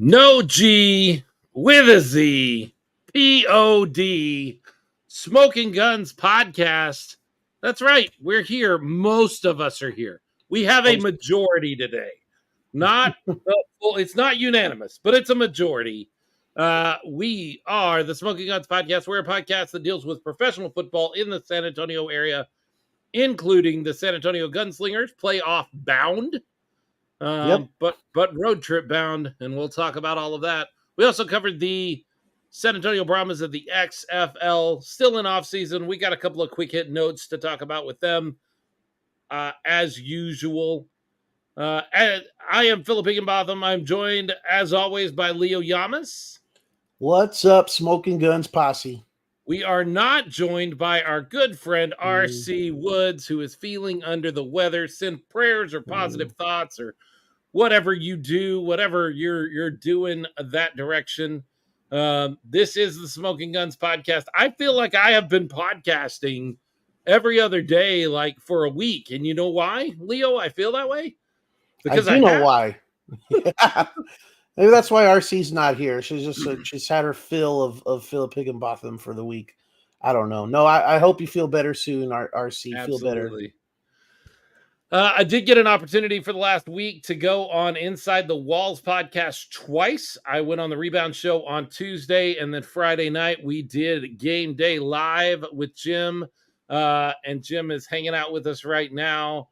No G with a Z, Pod, Smoking Guns podcast. That's right. We're here. Most of us are here. We have a majority today. Not well, it's not unanimous, but it's a majority. We are the Smoking Guns podcast. We're a podcast that deals with professional football in the San Antonio area, including the San Antonio Gunslingers, playoff bound. But road trip bound, and we'll talk about all of that. We also covered the San Antonio Brahmas of the XFL, still in off season. We got a couple of quick hit notes to talk about with them, as usual. And I am Philip Higginbotham. I'm joined, as always, by Leo Yamas. What's up, Smoking Guns Posse? We are not joined by our good friend R.C. Woods, who is feeling under the weather. Send prayers or positive thoughts or whatever you do, whatever you're doing that direction. This is the Smoking Guns podcast. I feel like I have been podcasting every other day, like for a week. And you know why, Leo, I feel that way? Because I know why. Maybe that's why RC's not here. She's had her fill of Philip Higginbotham for the week. I don't know. No, I hope you feel better soon, RC. Absolutely. Feel better. I did get an opportunity for the last week to go on Inside the Walls podcast twice. I went on the Rebound Show on Tuesday, and then Friday night we did Game Day Live with Jim, and Jim is hanging out with us right now.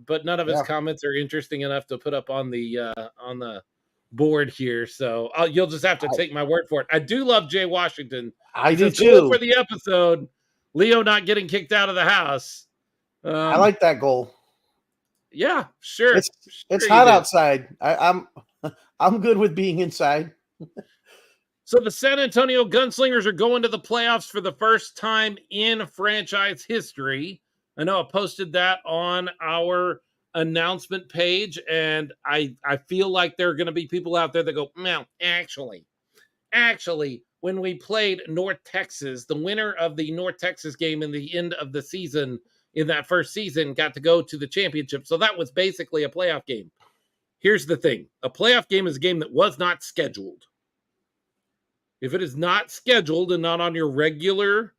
But none of his comments are interesting enough to put up on the board here, so you'll just have to take my word for it. I do love Jay Washington. I do too. For the episode, Leo not getting kicked out of the house. I like that goal. Yeah, sure. It's hot outside. I'm good with being inside. So the San Antonio Gunslingers are going to the playoffs for the first time in franchise history. I know I posted that on our announcement page, and I feel like there are going to be people out there that go, no, actually, when we played North Texas, the winner of the North Texas game in the end of the season, in that first season, got to go to the championship. So that was basically a playoff game. Here's the thing. A playoff game is a game that was not scheduled. If it is not scheduled and not on your regular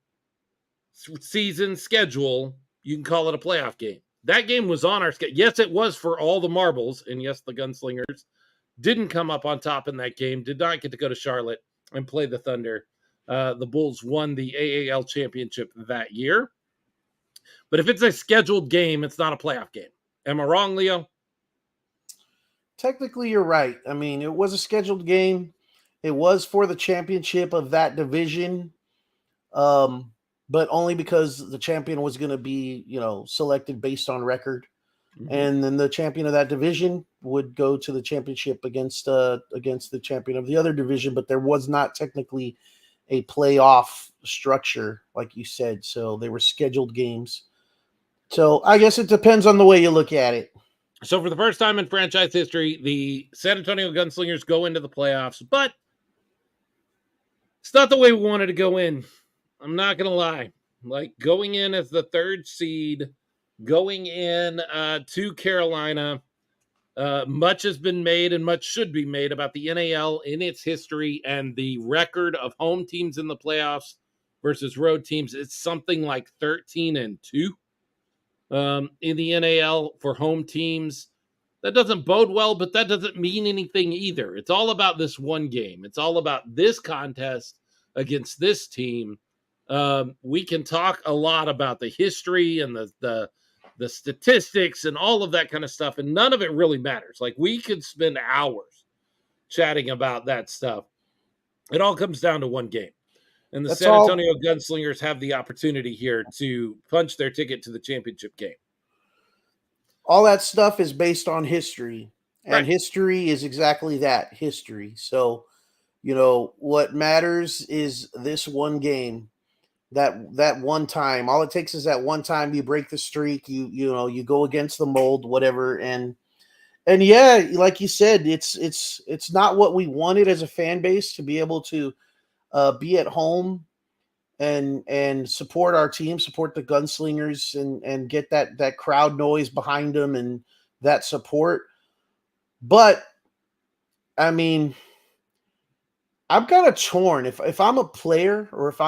season schedule, you can call it a playoff game. That game was on our schedule. Yes, it was for all the marbles. And yes, the Gunslingers didn't come up on top in that game, did not get to go to Charlotte and play the Thunder. The Bulls won the AAL championship that year. But if it's a scheduled game, it's not a playoff game. Am I wrong, Leo? Technically, you're right. I mean, it was a scheduled game. It was for the championship of that division, but only because the champion was going to be, selected based on record. Mm-hmm. And then the champion of that division would go to the championship against the champion of the other division. But there was not technically a playoff structure, like you said. So they were scheduled games. So I guess it depends on the way you look at it. So for the first time in franchise history, the San Antonio Gunslingers go into the playoffs, but it's not the way we wanted to go in. I'm not going to lie. Like going in as the third seed, going in to Carolina, much has been made and much should be made about the NAL in its history and the record of home teams in the playoffs versus road teams. It's something like 13-2. In the NAL for home teams. That doesn't bode well, but that doesn't mean anything either. It's all about this one game. It's all about this contest against this team. We can talk a lot about the history and the statistics and all of that kind of stuff, and none of it really matters. Like, we could spend hours chatting about that stuff. It all comes down to one game. And the San Antonio Gunslingers have the opportunity here to punch their ticket to the championship game. All that stuff is based on history. And right. History is exactly that, history. So, what matters is this one game, that one time. All it takes is that one time you break the streak, you go against the mold, whatever. And yeah, like you said, it's not what we wanted as a fan base to be able to be at home and support our team, support the Gunslingers, and get that crowd noise behind them and that support. But I mean, I'm kind of torn. If I'm a player, or if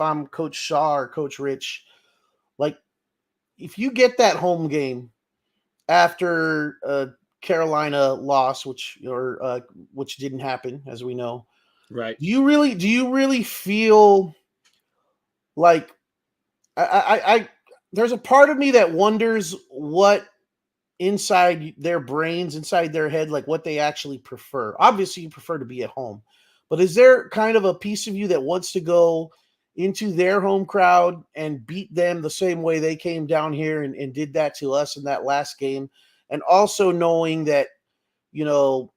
I'm Coach Shaw or Coach Rich, like if you get that home game after Carolina loss, which didn't happen, as we know. Right. Do you really feel like I there's a part of me that wonders what inside their brains, inside their head, like what they actually prefer. Obviously, you prefer to be at home, but is there kind of a piece of you that wants to go into their home crowd and beat them the same way they came down here and did that to us in that last game? And also knowing that, you know,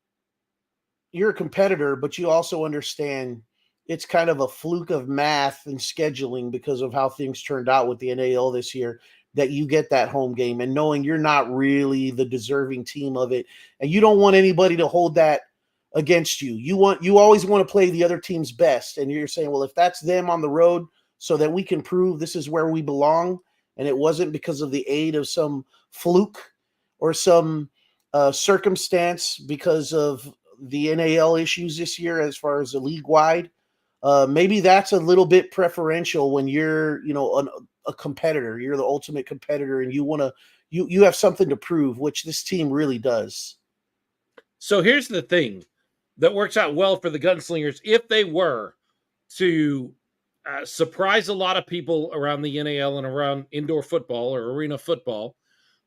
you're a competitor, but you also understand it's kind of a fluke of math and scheduling because of how things turned out with the NAL this year, that you get that home game, and knowing you're not really the deserving team of it, and you don't want anybody to hold that against you. You always want to play the other team's best, and you're saying, well, if that's them on the road, so that we can prove this is where we belong, and it wasn't because of the aid of some fluke or some circumstance because of the NAL issues this year as far as the league wide. Maybe that's a little bit preferential when you're, a competitor. You're the ultimate competitor, and you want to you have something to prove, which this team really does. So here's the thing that works out well for the Gunslingers if they were to surprise a lot of people around the NAL and around indoor football or arena football.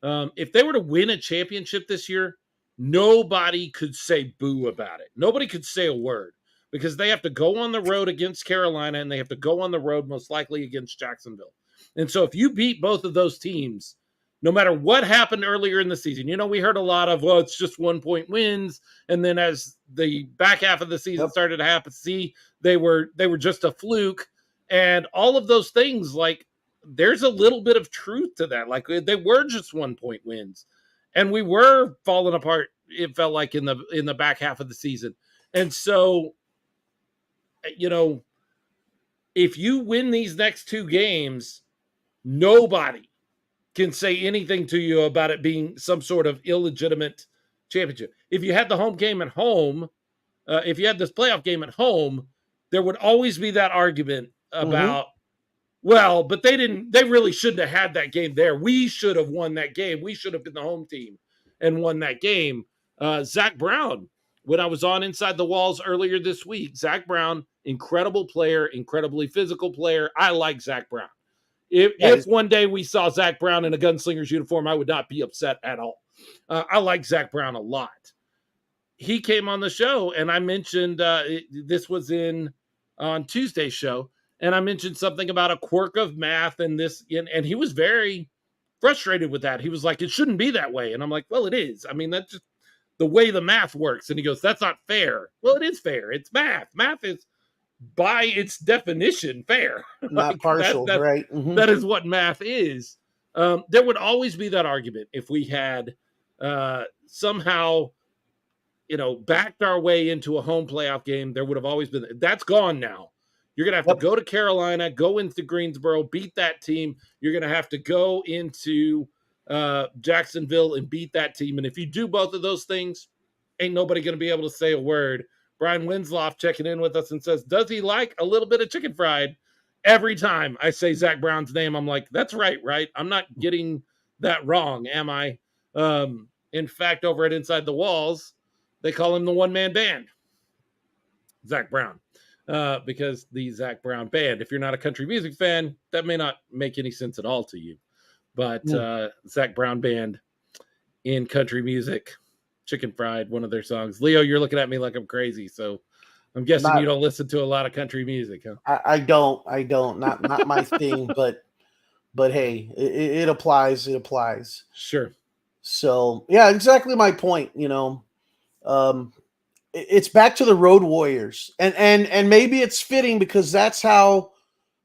If they were to win a championship this year, nobody could say boo about it. Nobody could say a word because they have to go on the road against Carolina and they have to go on the road most likely against Jacksonville. And so if you beat both of those teams, no matter what happened earlier in the season, we heard a lot of, well, it's just 1 point wins. And then as the back half of the season started to happen, they were just a fluke. And all of those things, like, there's a little bit of truth to that. Like, they were just 1 point wins, and we were falling apart. It felt like in the back half of the season. And so, if you win these next two games, nobody can say anything to you about it being some sort of illegitimate championship. If you had the home game at home, if you had this playoff game at home, there would always be that argument about, well, but they really shouldn't have had that game there. We should have won that game. We should have been the home team and won that game. Zach Brown, when I was on Inside the Walls earlier this week, Zach Brown, incredible player, incredibly physical player. I like Zach Brown. If one day we saw Zach Brown in a Gunslingers uniform, I would not be upset at all. I like Zach Brown a lot. He came on the show, and I mentioned this was on Tuesday's show, and I mentioned something about a quirk of math and and he was very frustrated with that. He was like, it shouldn't be that way. And I'm like, well, it is. I mean, that's just the way the math works. And he goes, that's not fair. Well, it is fair. It's math. Math is, by its definition, fair. Not partial, right? Mm-hmm. That is what math is. There would always be that argument if we had somehow, backed our way into a home playoff game. There would have always been. That's gone now. You're going to have to go to Carolina, go into Greensboro, beat that team. You're going to have to go into Jacksonville and beat that team. And if you do both of those things, ain't nobody going to be able to say a word. Brian Winslow checking in with us and says, does he like a little bit of chicken fried? Every time I say Zach Brown's name, I'm like, that's right? I'm not getting that wrong, am I? In fact, over at Inside the Walls, they call him the one-man band, Zach Brown, because the Zach Brown band, if you're not a country music fan, that may not make any sense at all to you. But Zach Brown band in country music, Chicken Fried, one of their songs. Leo, you're looking at me like I'm crazy, so I'm guessing you don't listen to a lot of country music, huh? I don't. Not my thing, but hey, it applies. It applies. Sure. So yeah, exactly my point. It's back to the Road Warriors, and maybe it's fitting because that's how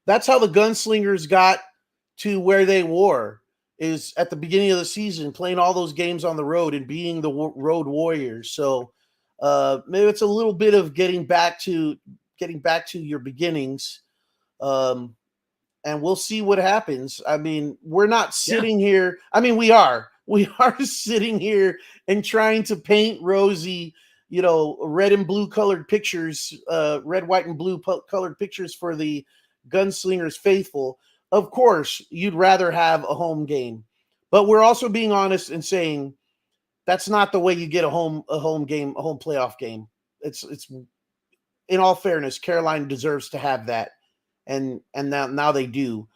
the Gunslingers got to where they were, is at the beginning of the season, playing all those games on the road and being the Road Warriors. So maybe it's a little bit of getting back to your beginnings, and we'll see what happens. I mean, we're not sitting here. I mean, we are sitting here and trying to paint rosy red and blue colored pictures, red, white, and blue colored pictures for the Gunslingers faithful. Of course, you'd rather have a home game, but we're also being honest and saying that's not the way you get a home playoff game. It's in all fairness, Carolina deserves to have that, and now they do.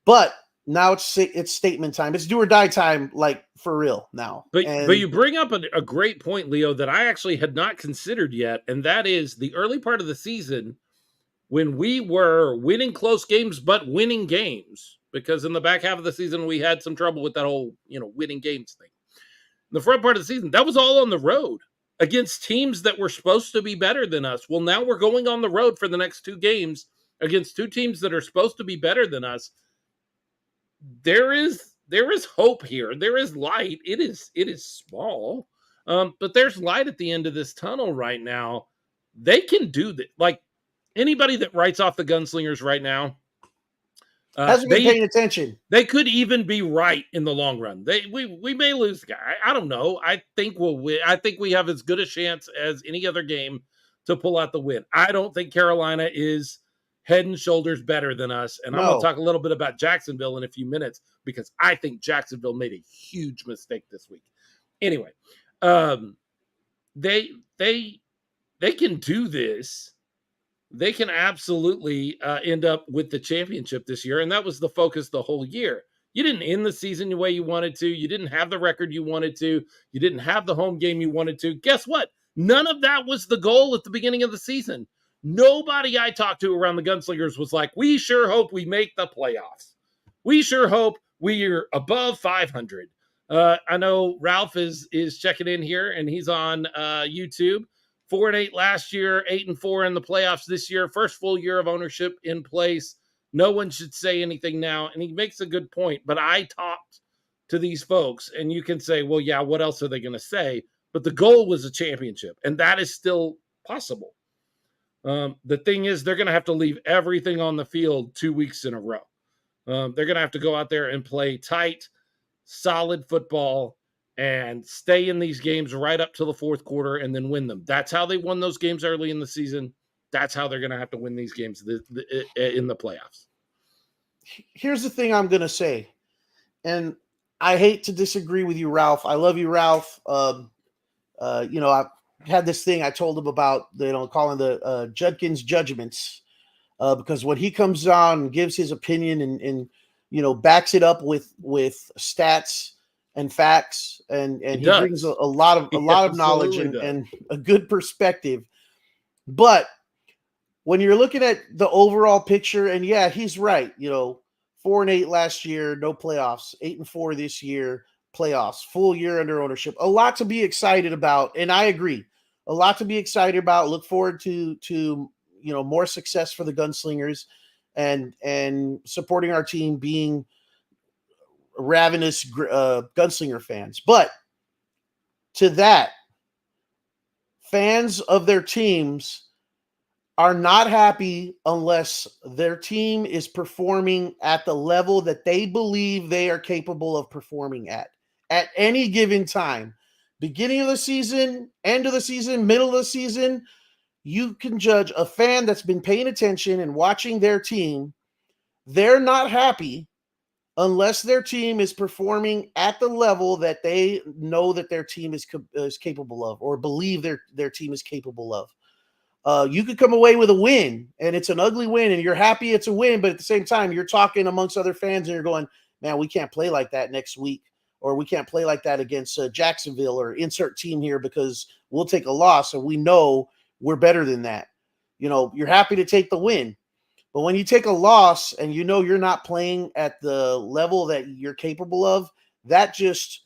But now it's statement time. It's do or die time, like for real now. But you bring up a great point, Leo, that I actually had not considered yet, and that is the early part of the season when we were winning close games, but winning games, because in the back half of the season we had some trouble with that whole winning games thing. In the front part of the season, that was all on the road against teams that were supposed to be better than us. Well, now we're going on the road for the next 2 games against 2 teams that are supposed to be better than us. There is hope here. There is light. It is small, but there's light at the end of this tunnel right now. They can do that. Like anybody that writes off the Gunslingers right now hasn't been paying attention. They could even be right in the long run. We may lose the guy. I don't know. I think we'll win. I think we have as good a chance as any other game to pull out the win. I don't think Carolina is head and shoulders better than us. And I'm going to talk a little bit about Jacksonville in a few minutes because I think Jacksonville made a huge mistake this week. Anyway, they can do this. They can absolutely end up with the championship this year. And that was the focus the whole year. You didn't end the season the way you wanted to. You didn't have the record you wanted to. You didn't have the home game you wanted to. Guess what? None of that was the goal at the beginning of the season. Nobody I talked to around the Gunslingers was like, we sure hope we make the playoffs. We sure hope we're above 500. I know Ralph is checking in here, and he's on YouTube. 4-8 last year, 8-4 in the playoffs this year. First full year of ownership in place. No one should say anything now. And he makes a good point. But I talked to these folks, and you can say, well, yeah, what else are they going to say? But the goal was a championship, and that is still possible. The thing is, they're going to have to leave everything on the field 2 weeks in a row. They're going to have to go out there and play tight, solid football and stay in these games right up to the fourth quarter and then win them. That's how they won those games early in the season. That's how they're going to have to win these games in the playoffs. Here's the thing I'm going to say, and I hate to disagree with you, Ralph. I love you, Ralph. I had this thing I told him about, calling the Judkins judgments, because when he comes on and gives his opinion and backs it up with stats and facts, and he brings a lot of knowledge and a good perspective. But when you're looking at the overall picture, and yeah, he's right. 4-8 last year, no playoffs. 8-4 this year, playoffs. Full year under ownership. A lot to be excited about, and I agree. A lot to be excited about. Look forward to more success for the Gunslingers, and supporting our team, being ravenous Gunslinger fans. But to that, fans of their teams are not happy unless their team is performing at the level that they believe they are capable of performing at any given time. Beginning of the season, end of the season, middle of the season, you can judge a fan that's been paying attention and watching their team. They're not happy unless their team is performing at the level that they know that their team is capable of, or believe their team is capable of. You could come away with a win, and it's an ugly win, and you're happy it's a win, but at the same time, you're talking amongst other fans, and you're going, man, we can't play like that next week, or we can't play like that against Jacksonville, or insert team here, because we'll take a loss, and we know we're better than that. You're happy to take the win. But when you take a loss and you're not playing at the level that you're capable of, that just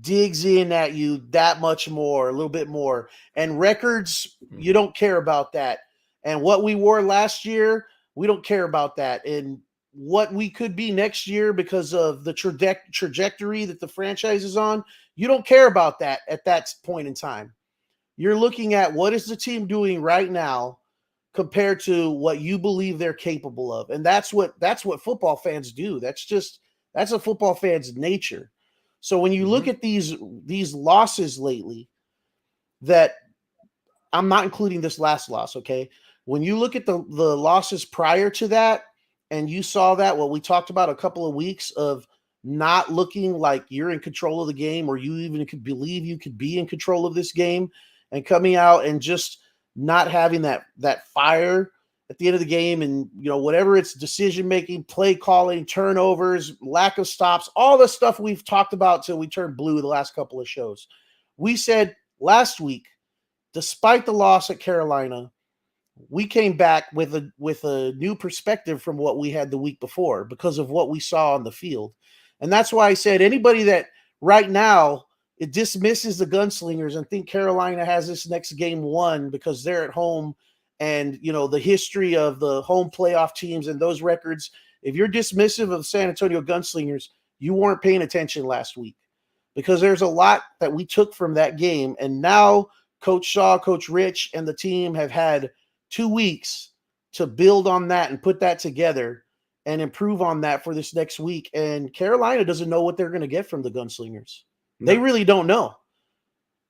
digs in at you that much more, a little bit more. And records, you don't care about that. And what we wore last year, we don't care about that. And what we could be next year because of the trajectory that the franchise is on, you don't care about that at that point in time. You're looking at what is the team doing right now compared to what you believe they're capable of. And that's what football fans do. That's a football fan's nature. So when you look at these losses lately, that I'm not including this last loss, okay? When you look at the losses prior to that, and you saw that, what we talked about a couple of weeks of not looking like you're in control of the game, or you even could believe you could be in control of this game, and coming out and just not having that fire at the end of the game, and whatever it's decision making, play calling, turnovers, lack of stops, all the stuff we've talked about till we turned blue the last couple of shows. We said last week, despite the loss at Carolina, we came back with a new perspective from what we had the week before because of what we saw on the field. And that's why I said anybody that right now it dismisses the Gunslingers and think Carolina has this next game won because they're at home, and the history of the home playoff teams and those records, if you're dismissive of the San Antonio Gunslingers, you weren't paying attention last week, because there's a lot that we took from that game. And now Coach Shaw, Coach Rich, and the team have had 2 weeks to build on that and put that together and improve on that for this next week. And Carolina doesn't know what they're going to get from the Gunslingers. No. They really don't know.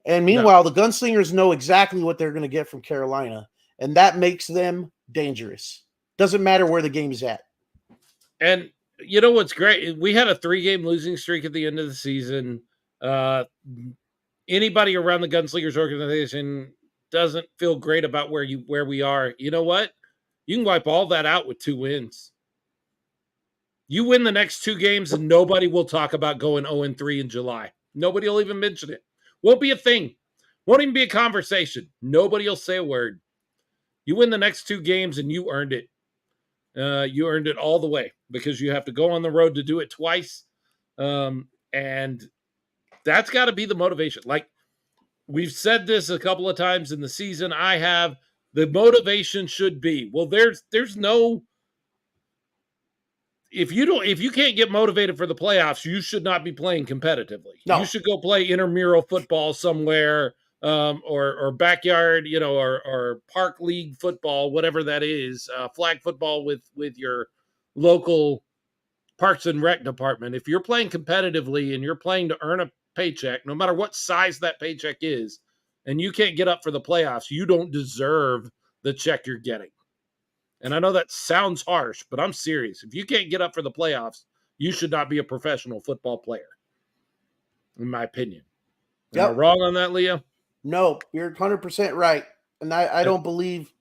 And meanwhile, the Gunslingers know exactly what they're going to get from Carolina, and that makes them dangerous. Doesn't matter where the game is at. And you know what's great? We had a 3-game losing streak at the end of the season. Anybody around the Gunslingers organization doesn't feel great about where we are. You know what? You can wipe all that out with 2 wins. You win the next 2 games, and nobody will talk about going 0-3 in July. Nobody will even mention it. Won't be a thing. Won't even be a conversation. Nobody will say a word. You win the next 2 games, and you earned it. You earned it all the way, because you have to go on the road to do it twice. And that's got to be the motivation. Like, we've said this a couple of times in the season. The motivation should be, well, there's no, if you can't get motivated for the playoffs, you should not be playing competitively. No. You should go play intramural football somewhere, or backyard, or park league football, whatever that is, flag football with your local Parks and Rec department. If you're playing competitively and you're playing to earn a paycheck, no matter what size that paycheck is, and you can't get up for the playoffs, you don't deserve the check you're getting. And I know that sounds harsh, but I'm serious. If you can't get up for the playoffs, you should not be a professional football player, in my opinion. Am I wrong on that, Leo? No, you're 100% right. And I don't believe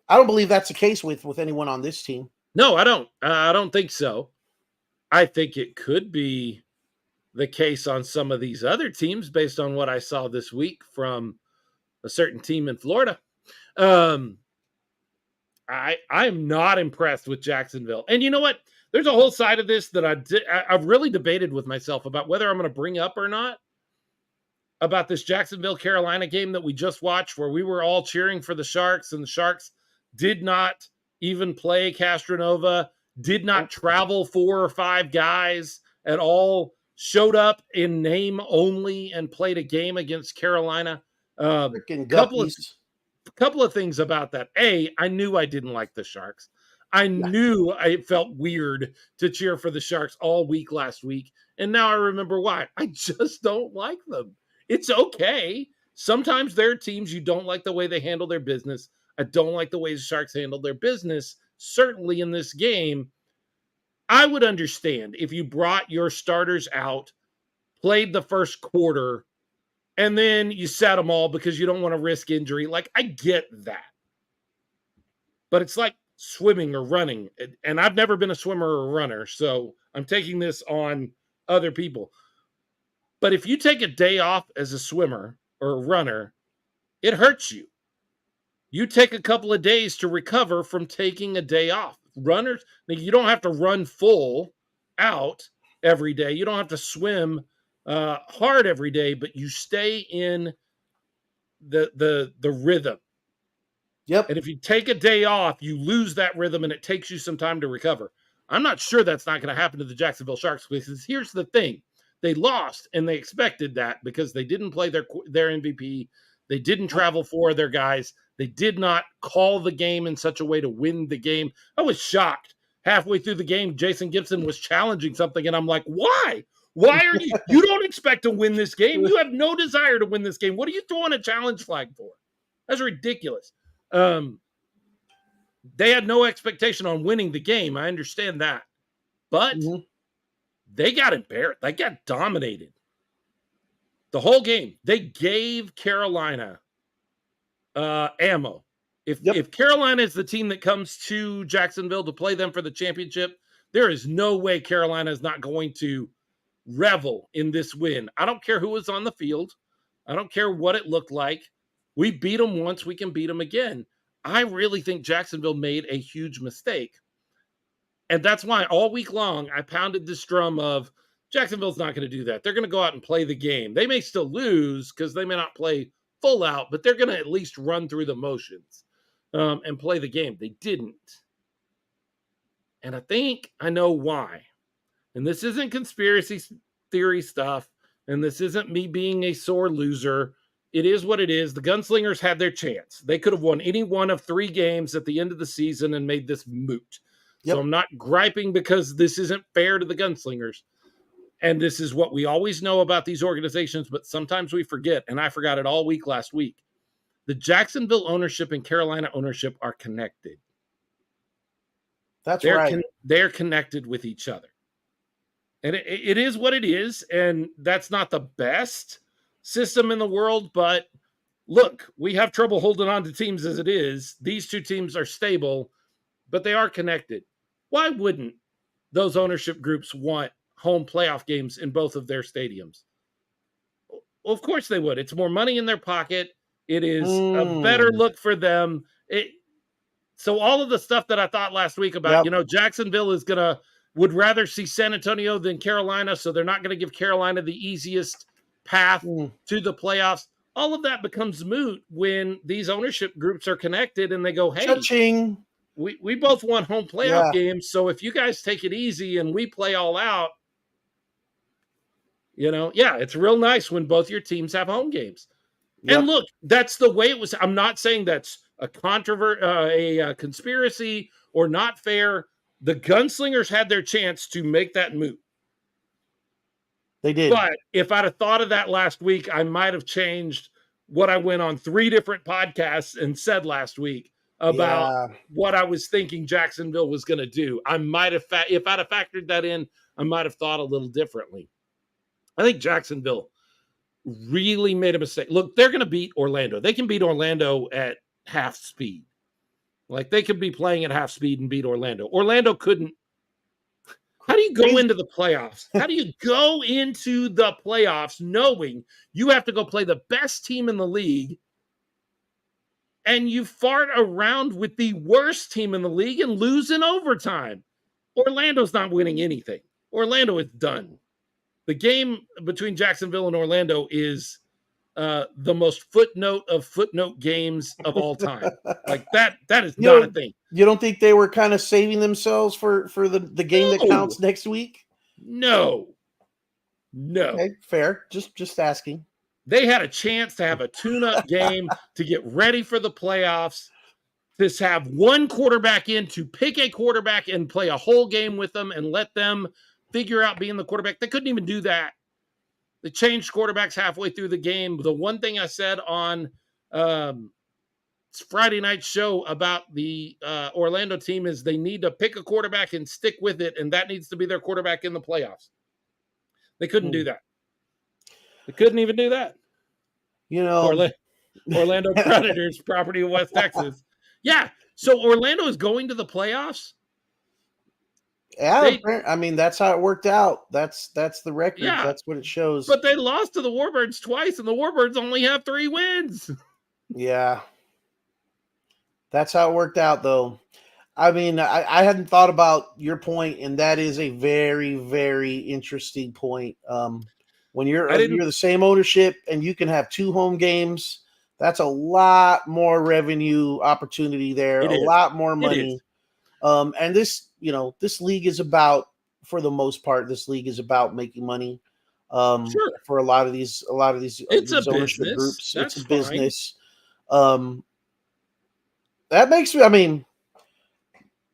that's the case with anyone on this team. No, I don't. I don't think so. I think it could be the case on some of these other teams based on what I saw this week from a certain team in Florida. I'm not impressed with Jacksonville. And you know what? There's a whole side of this that I've really debated with myself about whether I'm going to bring up or not, about this Jacksonville-Carolina game that we just watched, where we were all cheering for the Sharks, and the Sharks did not even play Castronova, did not travel 4 or 5 guys at all, showed up in name only and played a game against Carolina. Couple of things about that. I knew I didn't like the Sharks. I knew it felt weird to cheer for the Sharks all week last week, and now I remember why. I just don't like them. It's okay. Sometimes there are teams you don't like the way they handle their business. I don't like the way the Sharks handled their business. Certainly in this game, I would understand if you brought your starters out, played the first quarter, and then you sat them all because you don't want to risk injury. Like, I get that. But it's like swimming or running. And I've never been a swimmer or a runner, so I'm taking this on other people. But if you take a day off as a swimmer or a runner, it hurts you. You take a couple of days to recover from taking a day off. Runners, you don't have to run full out every day. You don't have to swim hard every day, but you stay in the rhythm. Yep. And if you take a day off, you lose that rhythm, and it takes you some time to recover. I'm not sure that's not going to happen to the Jacksonville Sharks, because here's the thing. They lost, and they expected that because they didn't play their MVP. They didn't travel 4 of their guys. They did not call the game in such a way to win the game. I was shocked. Halfway through the game, Jason Gibson was challenging something, and I'm like, why? Why are you don't expect to win this game. You have no desire to win this game. What are you throwing a challenge flag for? That's ridiculous. They had no expectation on winning the game. I understand that. But they got embarrassed. They got dominated. The whole game. They gave Carolina ammo. If Carolina is the team that comes to Jacksonville to play them for the championship, there is no way Carolina is not going to revel in this win. I don't care who was on the field. I don't care what it looked like. We beat them once, we can beat them again. I really think Jacksonville made a huge mistake. And that's why all week long I pounded this drum of Jacksonville's not going to do that. They're going to go out and play the game. They may still lose because they may not play full out, but they're going to at least run through the motions and play the game. They didn't. And I think I know why. And this isn't conspiracy theory stuff, and this isn't me being a sore loser. It is what it is. The Gunslingers had their chance. They could have won any one of 3 games at the end of the season and made this moot. So I'm not griping because this isn't fair to the Gunslingers. And this is what we always know about these organizations, but sometimes we forget, and I forgot it all week last week. The Jacksonville ownership and Carolina ownership are connected. That's right. They're connected with each other. And it is what it is, and that's not the best system in the world, but look, we have trouble holding on to teams as it is. These 2 teams are stable, but they are connected. Why wouldn't those ownership groups want home playoff games in both of their stadiums? Well, of course they would. It's more money in their pocket. It is a better look for them. So all of the stuff that I thought last week about, Jacksonville would rather see San Antonio than Carolina, so they're not going to give Carolina the easiest path to the playoffs. All of that becomes moot when these ownership groups are connected and they go, hey, Cha-ching. We both want home playoff games, so if you guys take it easy and we play all out, it's real nice when both your teams have home games. Yep. And look, that's the way it was. I'm not saying that's a conspiracy or not fair. The Gunslingers had their chance to make that moot. They did. But if I'd have thought of that last week, I might have changed what I went on 3 different podcasts and said last week about what I was thinking Jacksonville was going to do. I might have, if I'd have factored that in, I might have thought a little differently. I think Jacksonville really made a mistake. Look, they're going to beat Orlando. They can beat Orlando at half speed. Like, they could be playing at half speed and beat Orlando. Orlando couldn't. How do you go into the playoffs? How do you go into the playoffs knowing you have to go play the best team in the league and you fart around with the worst team in the league and lose in overtime? Orlando's not winning anything. Orlando is done. The game between Jacksonville and Orlando is the most footnote of footnote games of all time. Like that is not a thing. You don't think they were kind of saving themselves for the game that counts next week? No. Okay, fair. Just asking. They had a chance to have a tune-up game to get ready for the playoffs, to have one quarterback in, to pick a quarterback and play a whole game with them and let them figure out being the quarterback. They couldn't even do that. They changed quarterbacks halfway through the game. The one thing I said on Friday night show about the Orlando team is they need to pick a quarterback and stick with it, and that needs to be their quarterback in the playoffs. They couldn't do that. They couldn't even do that. Orlando Predators, property of West Texas. Yeah, so Orlando is going to the playoffs. Yeah, I mean, that's how it worked out. That's the record. Yeah, that's what it shows. But they lost to the Warbirds twice, and the Warbirds only have 3 wins. Yeah. That's how it worked out, though. I mean, I hadn't thought about your point, and that is a very, very interesting point. When you're the same ownership and you can have 2 home games, that's a lot more revenue opportunity there, lot more money. And this league is about, for the most part, making money. Sure. For a lot of these it's these a ownership business. groups, That's it's a fine. business. That makes me. I mean,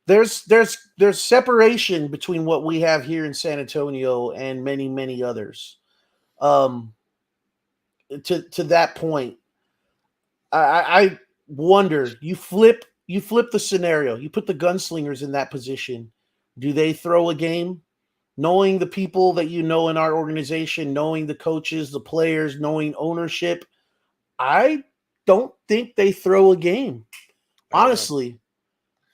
there's separation between what we have here in San Antonio and many others. Um, to that point, I wonder. You flip the scenario. You put the Gunslingers in that position. Do they throw a game? Knowing the people that you know in our organization, knowing the coaches, the players, knowing ownership, I don't think they throw a game. Honestly,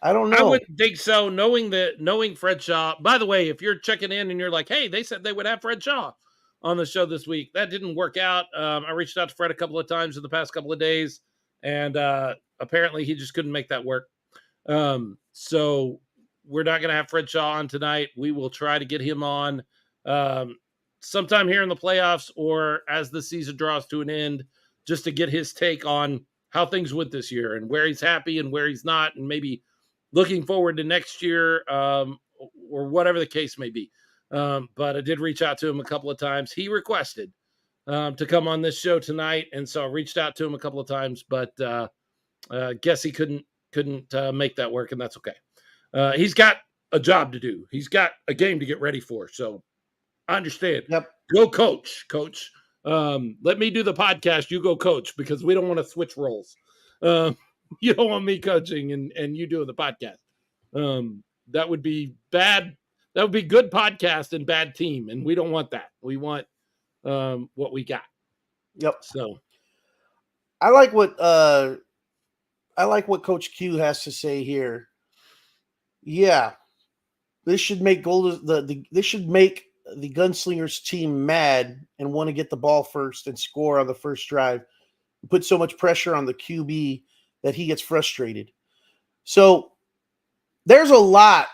I don't know. I wouldn't think so. Knowing Fred Shaw. By the way, if you're checking in and you're like, "Hey, they said they would have Fred Shaw on the show this week," that didn't work out. I reached out to Fred a couple of times in the past couple of days, and apparently he just couldn't make that work. So we're not going to have Fred Shaw on tonight. We will try to get him on sometime here in the playoffs or as the season draws to an end, just to get his take on how things went this year and where he's happy and where he's not, and maybe looking forward to next year or whatever the case may be. But I did reach out to him a couple of times. He requested to come on this show tonight, and so I reached out to him a couple of times, but guess he couldn't make that work, and that's okay. He's got a job to do. He's got a game to get ready for, so I understand. Yep. Go coach. Let me do the podcast. You go coach, because we don't want to switch roles. You don't want me coaching and you doing the podcast. That would be bad. That would be good podcast and bad team, and we don't want that. We want what we got. Yep. So I like what Coach Q has to say here. Yeah, this should make this should make the Gunslingers team mad and want to get the ball first and score on the first drive. Put so much pressure on the QB that he gets frustrated. So there's a lot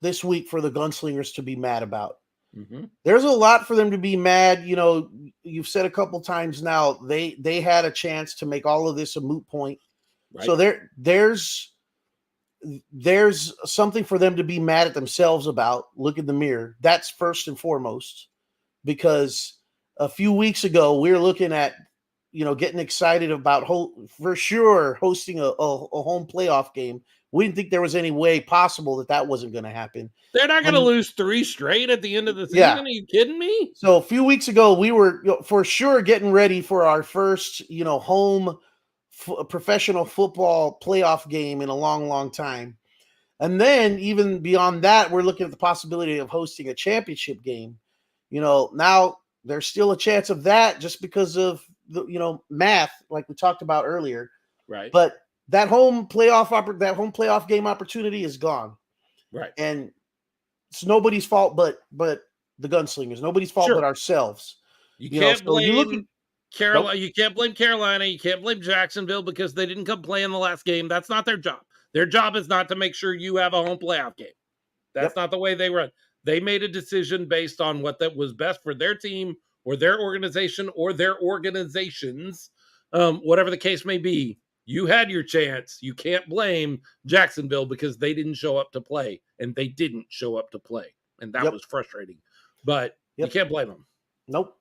this week for the Gunslingers to be mad about. Mm-hmm. There's a lot for them to be mad. You know, you've said a couple times now, they had a chance to make all of this a moot point. Right. So there's something for them to be mad at themselves about. Look in the mirror. That's first and foremost, because a few weeks ago we were looking at, getting excited about for sure hosting a home playoff game. We didn't think there was any way possible that wasn't going to happen. They're not going to lose 3 straight at the end of the season. Yeah. Are you kidding me? So a few weeks ago, we were for sure getting ready for our first, home professional football playoff game in a long time. And then even beyond that, we're looking at the possibility of hosting a championship game. Now there's still a chance of that just because of the, math, like we talked about earlier. Right. But that home playoff game opportunity is gone. Right. And it's nobody's fault but the Gunslingers. Nobody's fault but ourselves. You can't blame Carolina. Nope. You can't blame Carolina. You can't blame Jacksonville because they didn't come play in the last game. That's not their job. Their job is not to make sure you have a home playoff game. That's not the way they run. They made a decision based on what that was best for their team or their organization or their organizations, whatever the case may be. You had your chance. You can't blame Jacksonville because they didn't show up to play, and they didn't show up to play, and that was frustrating. But you can't blame them. Nope.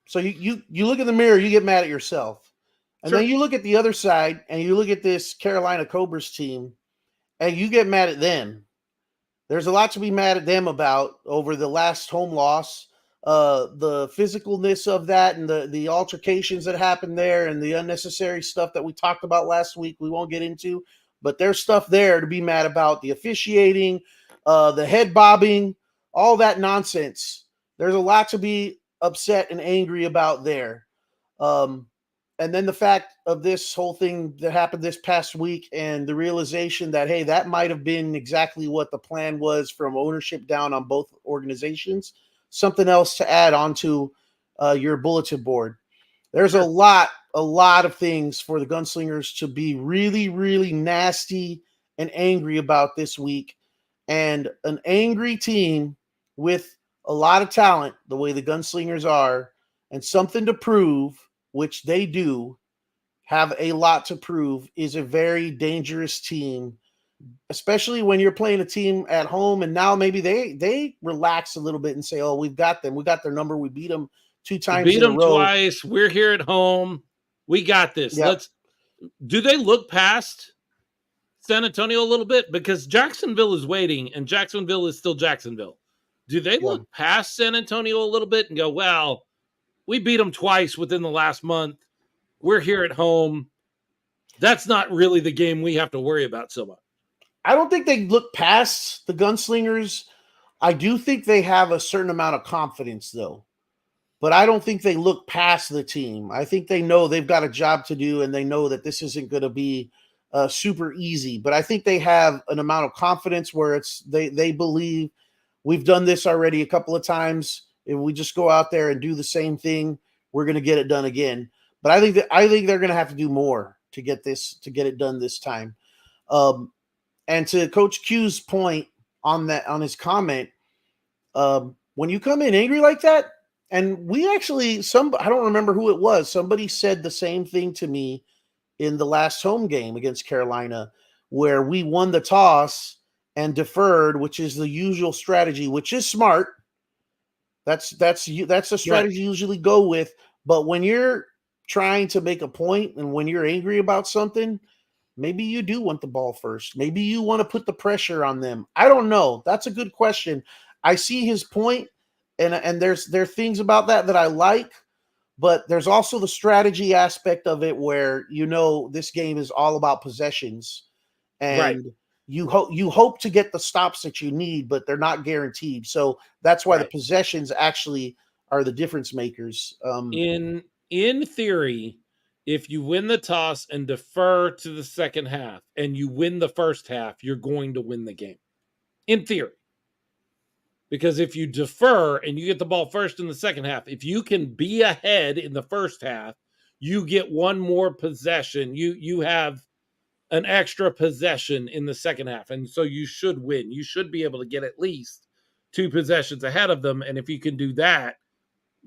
So you look in the mirror, you get mad at yourself. And then you look at the other side, and you look at this Carolina Cobras team, and you get mad at them. There's a lot to be mad at them about over the last home loss, the physicalness of that, and the altercations that happened there, and the unnecessary stuff that we talked about last week. We won't get into, but there's stuff there to be mad about. The officiating, the head bobbing, all that nonsense. There's a lot to be upset and angry about there. And then the fact of this whole thing that happened this past week and the realization that, hey, that might have been exactly what the plan was from ownership down on both organizations. Something else to add onto your bulletin board. There's a lot of things for the Gunslingers to be really, really nasty and angry about this week. And an angry team with a lot of talent, the way the Gunslingers are, and something to prove, which they do have a lot to prove, is a very dangerous team, especially when you're playing a team at home. And now maybe they relax a little bit and say, oh, we've got them. We got their number. We beat them 2 times in a row. Beat them twice. We're here at home. We got this. Yep. Do they look past San Antonio a little bit? Because Jacksonville is waiting, and Jacksonville is still Jacksonville. Do they Yeah. look past San Antonio a little bit and go, well, we beat them twice within the last month. We're here at home. That's not really the game we have to worry about so much. I don't think they look past the Gunslingers. I do think they have a certain amount of confidence, though. But I don't think they look past the team. I think they know they've got a job to do, and they know that this isn't going to be super easy. But I think they have an amount of confidence where they believe we've done this already a couple of times. If we just go out there and do the same thing, we're going to get it done again. But I think they're going to have to do more to get it done this time. And to Coach Q's point on his comment, when you come in angry like that, and we actually, I don't remember who it was. Somebody said the same thing to me in the last home game against Carolina, where we won the toss and deferred, which is the usual strategy, which is smart. That's a strategy you usually go with. But when you're trying to make a point and when you're angry about something, maybe you do want the ball first. Maybe you want to put the pressure on them. I don't know. That's a good question. I see his point, and there are things about that I like, but there's also the strategy aspect of it where this game is all about possessions, and you hope to get the stops that you need, but they're not guaranteed. So that's why the possessions actually are the difference makers. In theory, if you win the toss and defer to the second half and you win the first half, you're going to win the game. In theory. Because if you defer and you get the ball first in the second half, if you can be ahead in the first half, you get one more possession. You have an extra possession in the second half. And so you should win. You should be able to get at least 2 possessions ahead of them. And if you can do that,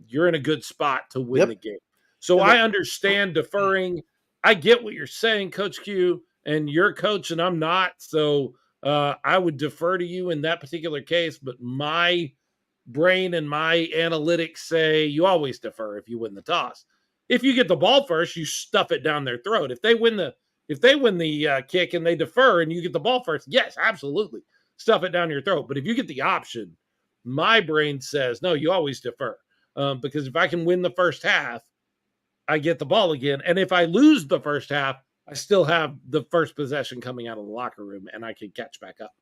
you're in a good spot to win the game. So I understand deferring. I get what you're saying, Coach Q, and you're coach and I'm not. So I would defer to you in that particular case, but my brain and my analytics say you always defer if you win the toss. If you get the ball first, you stuff it down their throat. If they win the kick and they defer and you get the ball first, yes, absolutely, stuff it down your throat. But if you get the option, my brain says no, you always defer because if I can win the first half, I get the ball again, and if I lose the first half, I still have the first possession coming out of the locker room, and I can catch back up.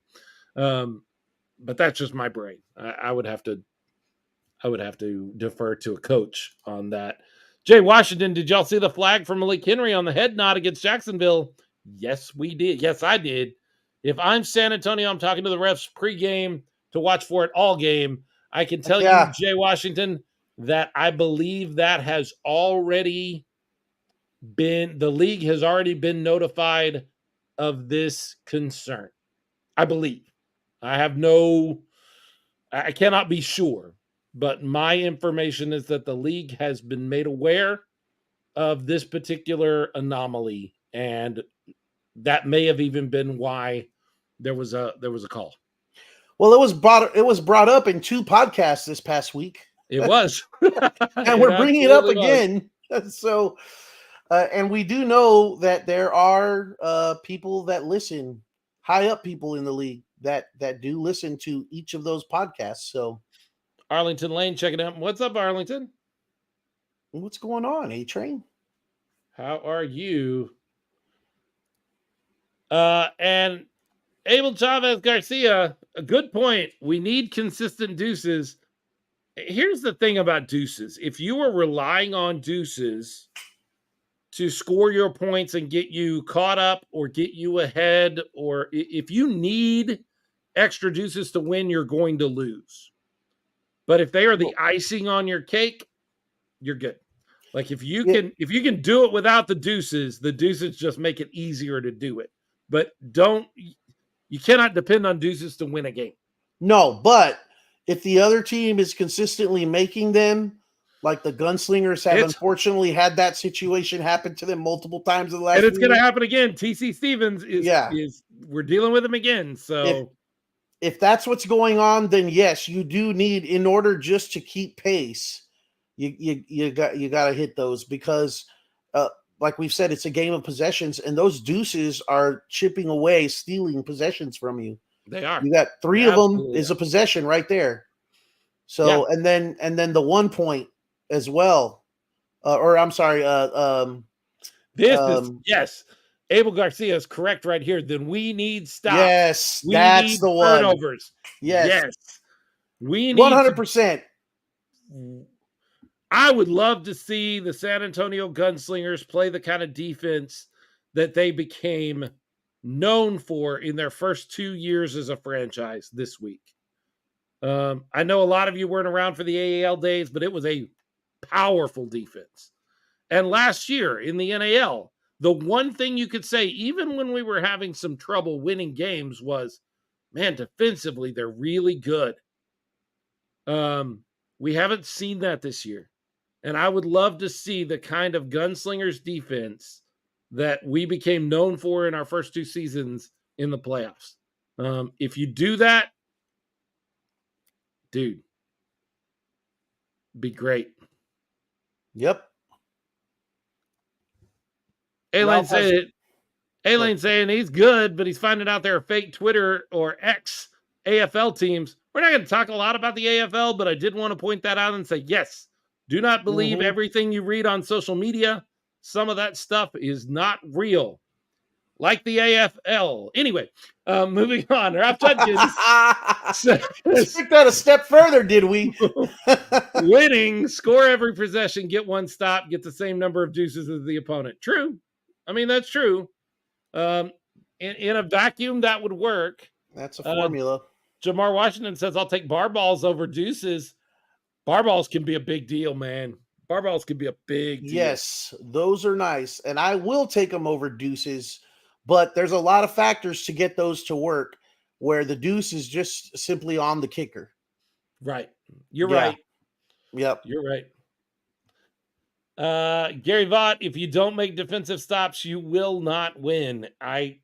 But that's just my brain. I would have to defer to a coach on that. Jay Washington, did y'all see the flag from Malik Henry on the head nod against Jacksonville? Yes, we did. Yes, I did. If I'm San Antonio, I'm talking to the refs pregame to watch for it all game. I can tell you, Jay Washington, that I believe that has already been, the league has already been notified of this concern. I believe. I cannot be sure, but my information is that the league has been made aware of this particular anomaly, and that may have even been why there was a call. Well, it was brought up in 2 podcasts this past week. It was. And we're bringing it up again. So, and we do know that there are people that listen, high up people in the league that do listen to each of those podcasts. So, Arlington Lane, check it out. What's up, Arlington? What's going on, A-Train? How are you? And Abel Chavez Garcia, a good point. We need consistent deuces. Here's the thing about deuces. If you are relying on deuces to score your points and get you caught up or get you ahead, or if you need extra deuces to win, you're going to lose. But if they are the icing on your cake, you're good. Like if you can do it without the deuces just make it easier to do it. But you cannot depend on deuces to win a game. No, but if the other team is consistently making them, like the Gunslingers have unfortunately had that situation happen to them multiple times in the last. And it's going to happen again. TC Stevens is we're dealing with him again. So if that's what's going on, then yes, you do need, in order just to keep pace, you got to hit those, because like we've said, it's a game of possessions, and those deuces are chipping away, stealing possessions from you. They are. You got three They of them absolutely is are. a possession right there. So, Yeah. and then the 1 point as well, or I'm sorry, This is, yes, Abel Garcia is correct right here. Then we need stops. yes, We that's need the one. turnovers. Yes, we need 100%. I would love to see the San Antonio Gunslingers play the kind of defense that they became known for in their first 2 years as a franchise this week. I know a lot of you weren't around for the AAL days, but it was a powerful defense. And last year in the NAL, the one thing you could say, even when we were having some trouble winning games, was, man, defensively, they're really good. We haven't seen that this year. And I would love to see the kind of Gunslingers defense that we became known for in our first 2 seasons in the playoffs. If you do that, dude, be great. Yep. Elaine saying he's good, but he's finding out there are fake Twitter or X AFL teams. We're not going to talk a lot about the AFL, but I did want to point that out and say, yes, do not believe everything you read on social media. Some of that stuff is not real, like the AFL. Anyway, moving on. Ralph Judkins took that a step further, did we? Winning, score every possession, get 1 stop, get the same number of deuces as the opponent. True. I mean, that's true. In a vacuum, that would work. That's a formula. Jamar Washington says, I'll take bar balls over deuces. Bar balls can be a big deal, man. Bar balls can be a big deal. Yes, those are nice. And I will take them over deuces, but there's a lot of factors to get those to work where the deuce is just simply on the kicker. Right. You're right. Yep. You're right. Gary Vaught, if you don't make defensive stops, you will not win. I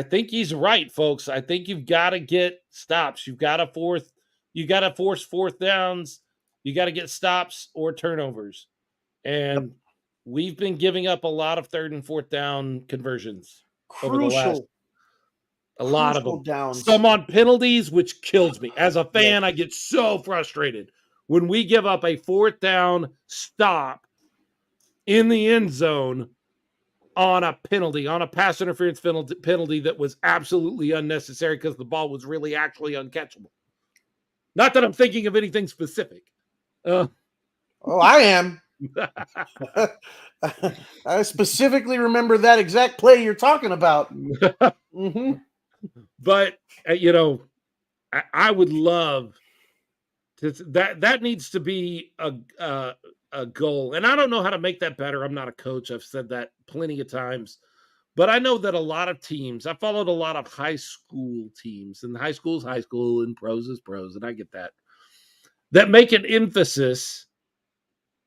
think he's right, folks. I think you've got to get stops. You've got to force 4th downs. You got to get stops or turnovers. And we've been giving up a lot of 3rd and 4th down conversions over the last. A lot of them. Downs. Some on penalties, which kills me. As a fan, I get so frustrated when we give up a 4th down stop in the end zone on a penalty, on a pass interference penalty that was absolutely unnecessary because the ball was really actually uncatchable. Not that I'm thinking of anything specific. I am. I specifically remember that exact play you're talking about. But, I would love to, that needs to be a goal. And I don't know how to make that better. I'm not a coach. I've said that plenty of times. But I know that a lot of teams, I followed a lot of high school teams, and high school is high school and pros is pros, and I get that make an emphasis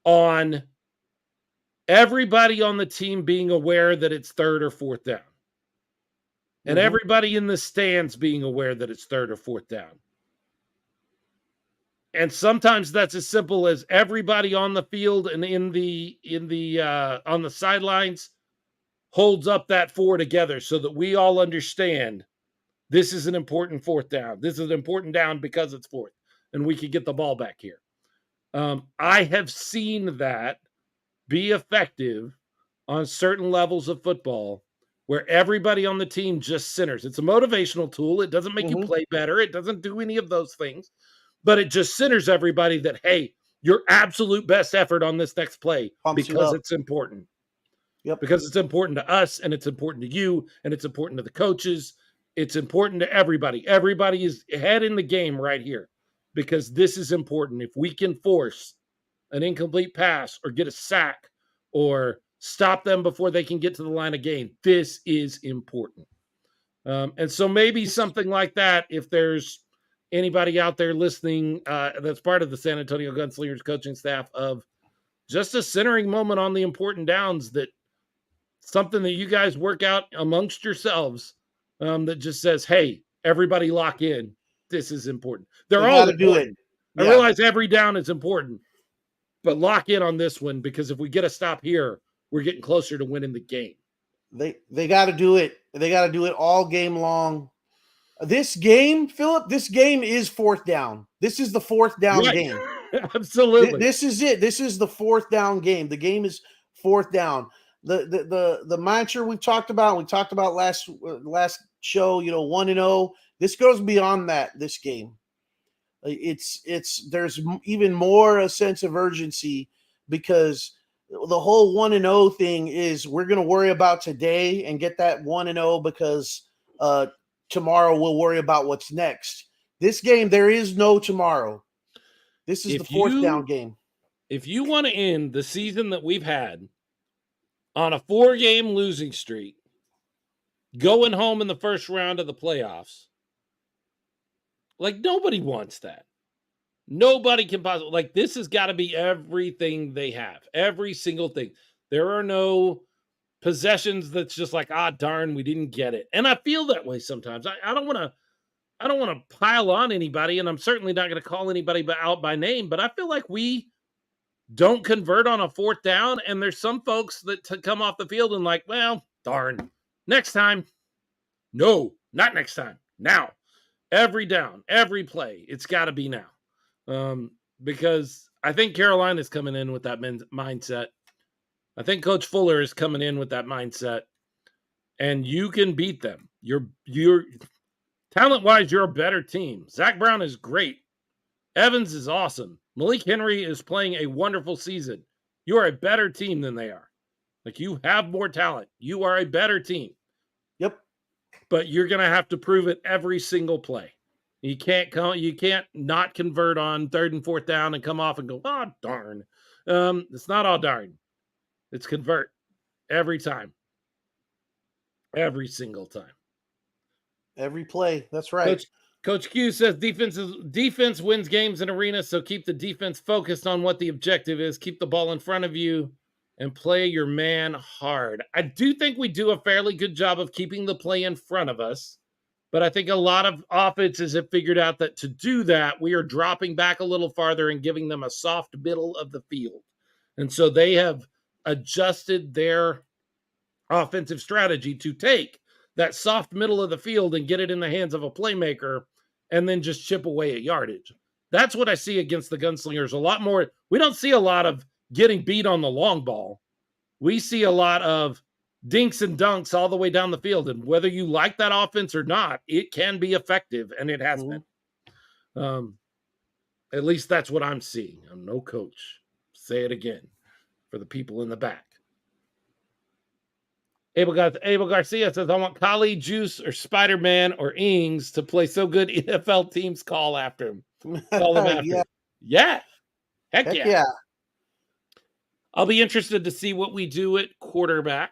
on everybody on the team being aware that it's 3rd or 4th down. And everybody in the stands being aware that it's 3rd or 4th down. And sometimes that's as simple as everybody on the field and on the sidelines holds up that 4 together so that we all understand this is an important 4th down. This is an important down because it's 4th, and we can get the ball back here. I have seen that be effective on certain levels of football where everybody on the team just centers. It's a motivational tool. It doesn't make you play better. It doesn't do any of those things, but it just centers everybody that, hey, your absolute best effort on this next play because it's important. Yep. Because it's important to us, and it's important to you, and it's important to the coaches. It's important to everybody. Everybody is ahead in the game right here because this is important. If we can force an incomplete pass or get a sack or stop them before they can get to the line of gain, this is important. And so maybe something like that, if there's anybody out there listening that's part of the San Antonio Gunslingers coaching staff, of just a centering moment on the important downs, that something that you guys work out amongst yourselves, that just says, hey, everybody lock in. This is important. They're all important. Do it. Yeah. I realize every down is important, but lock in on this one, because if we get a stop here, we're getting closer to winning the game. They got to do it. They got to do it all game long. This game, Philip, this game is fourth down. This is the fourth down game. Absolutely. This is it. This is the fourth down game. The game is fourth down. The mantra we talked about last show, 1-0. This goes beyond that, this game. There's even more a sense of urgency because the whole 1-0 thing is we're going to worry about today and get that 1-0 because tomorrow we'll worry about what's next. This game, there is no tomorrow. This is the fourth down game. If you want to end the season that we've had on a 4-game losing streak, going home in the first round of the playoffs, like nobody wants that. Nobody can possibly, like, this has got to be everything they have, every single thing. There are no possessions that's just like, darn, we didn't get it. And I feel that way sometimes. I don't want to pile on anybody, and I'm certainly not going to call anybody out by name, but I feel like we don't convert on a fourth down, and there's some folks that come off the field and like, well, darn, next time. No, not next time. Now. Every down, every play, it's got to be now. Because I think Carolina's coming in with that mindset. I think Coach Fuller is coming in with that mindset, and you can beat them. You're talent-wise, you're a better team. Zach Brown is great. Evans is awesome. Malik Henry is playing a wonderful season. You are a better team than they are. Like, you have more talent. You are a better team. Yep. But you're going to have to prove it every single play. You can't not convert on third and fourth down and come off and go, darn. It's not all darn. It's convert every time. Every single time. Every play. That's right. Coach Q says defense wins games in arenas, so keep the defense focused on what the objective is. Keep the ball in front of you and play your man hard. I do think we do a fairly good job of keeping the play in front of us, but I think a lot of offenses have figured out that to do that, we are dropping back a little farther and giving them a soft middle of the field. And so they have adjusted their offensive strategy to take that soft middle of the field and get it in the hands of a playmaker and then just chip away at yardage. That's what I see against the Gunslingers a lot more. We don't see a lot of getting beat on the long ball. We see a lot of dinks and dunks all the way down the field. And whether you like that offense or not, it can be effective, and it has been. At least that's what I'm seeing. I'm no coach. Say it again for the people in the back. Abel Garcia says, I want Kali, Juice, or Spider-Man, or Ings to play so good NFL teams call after him. Call them after him. Yeah. Heck yeah. I'll be interested to see what we do at quarterback.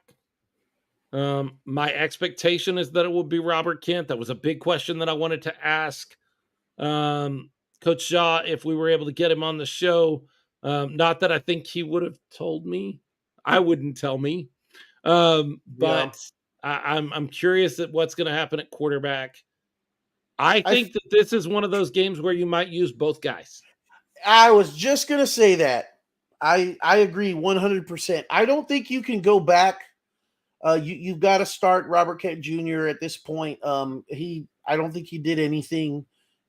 My expectation is that it will be Robert Kent. That was a big question that I wanted to ask Coach Shaw if we were able to get him on the show. Not that I think he would have told me. I wouldn't tell me. But I'm curious at what's going to happen at quarterback. I think that this is one of those games where you might use both guys. I was just going to say that. I agree 100%. I don't think you can go back. You've got to start Robert Kent Jr. at this point. I don't think he did anything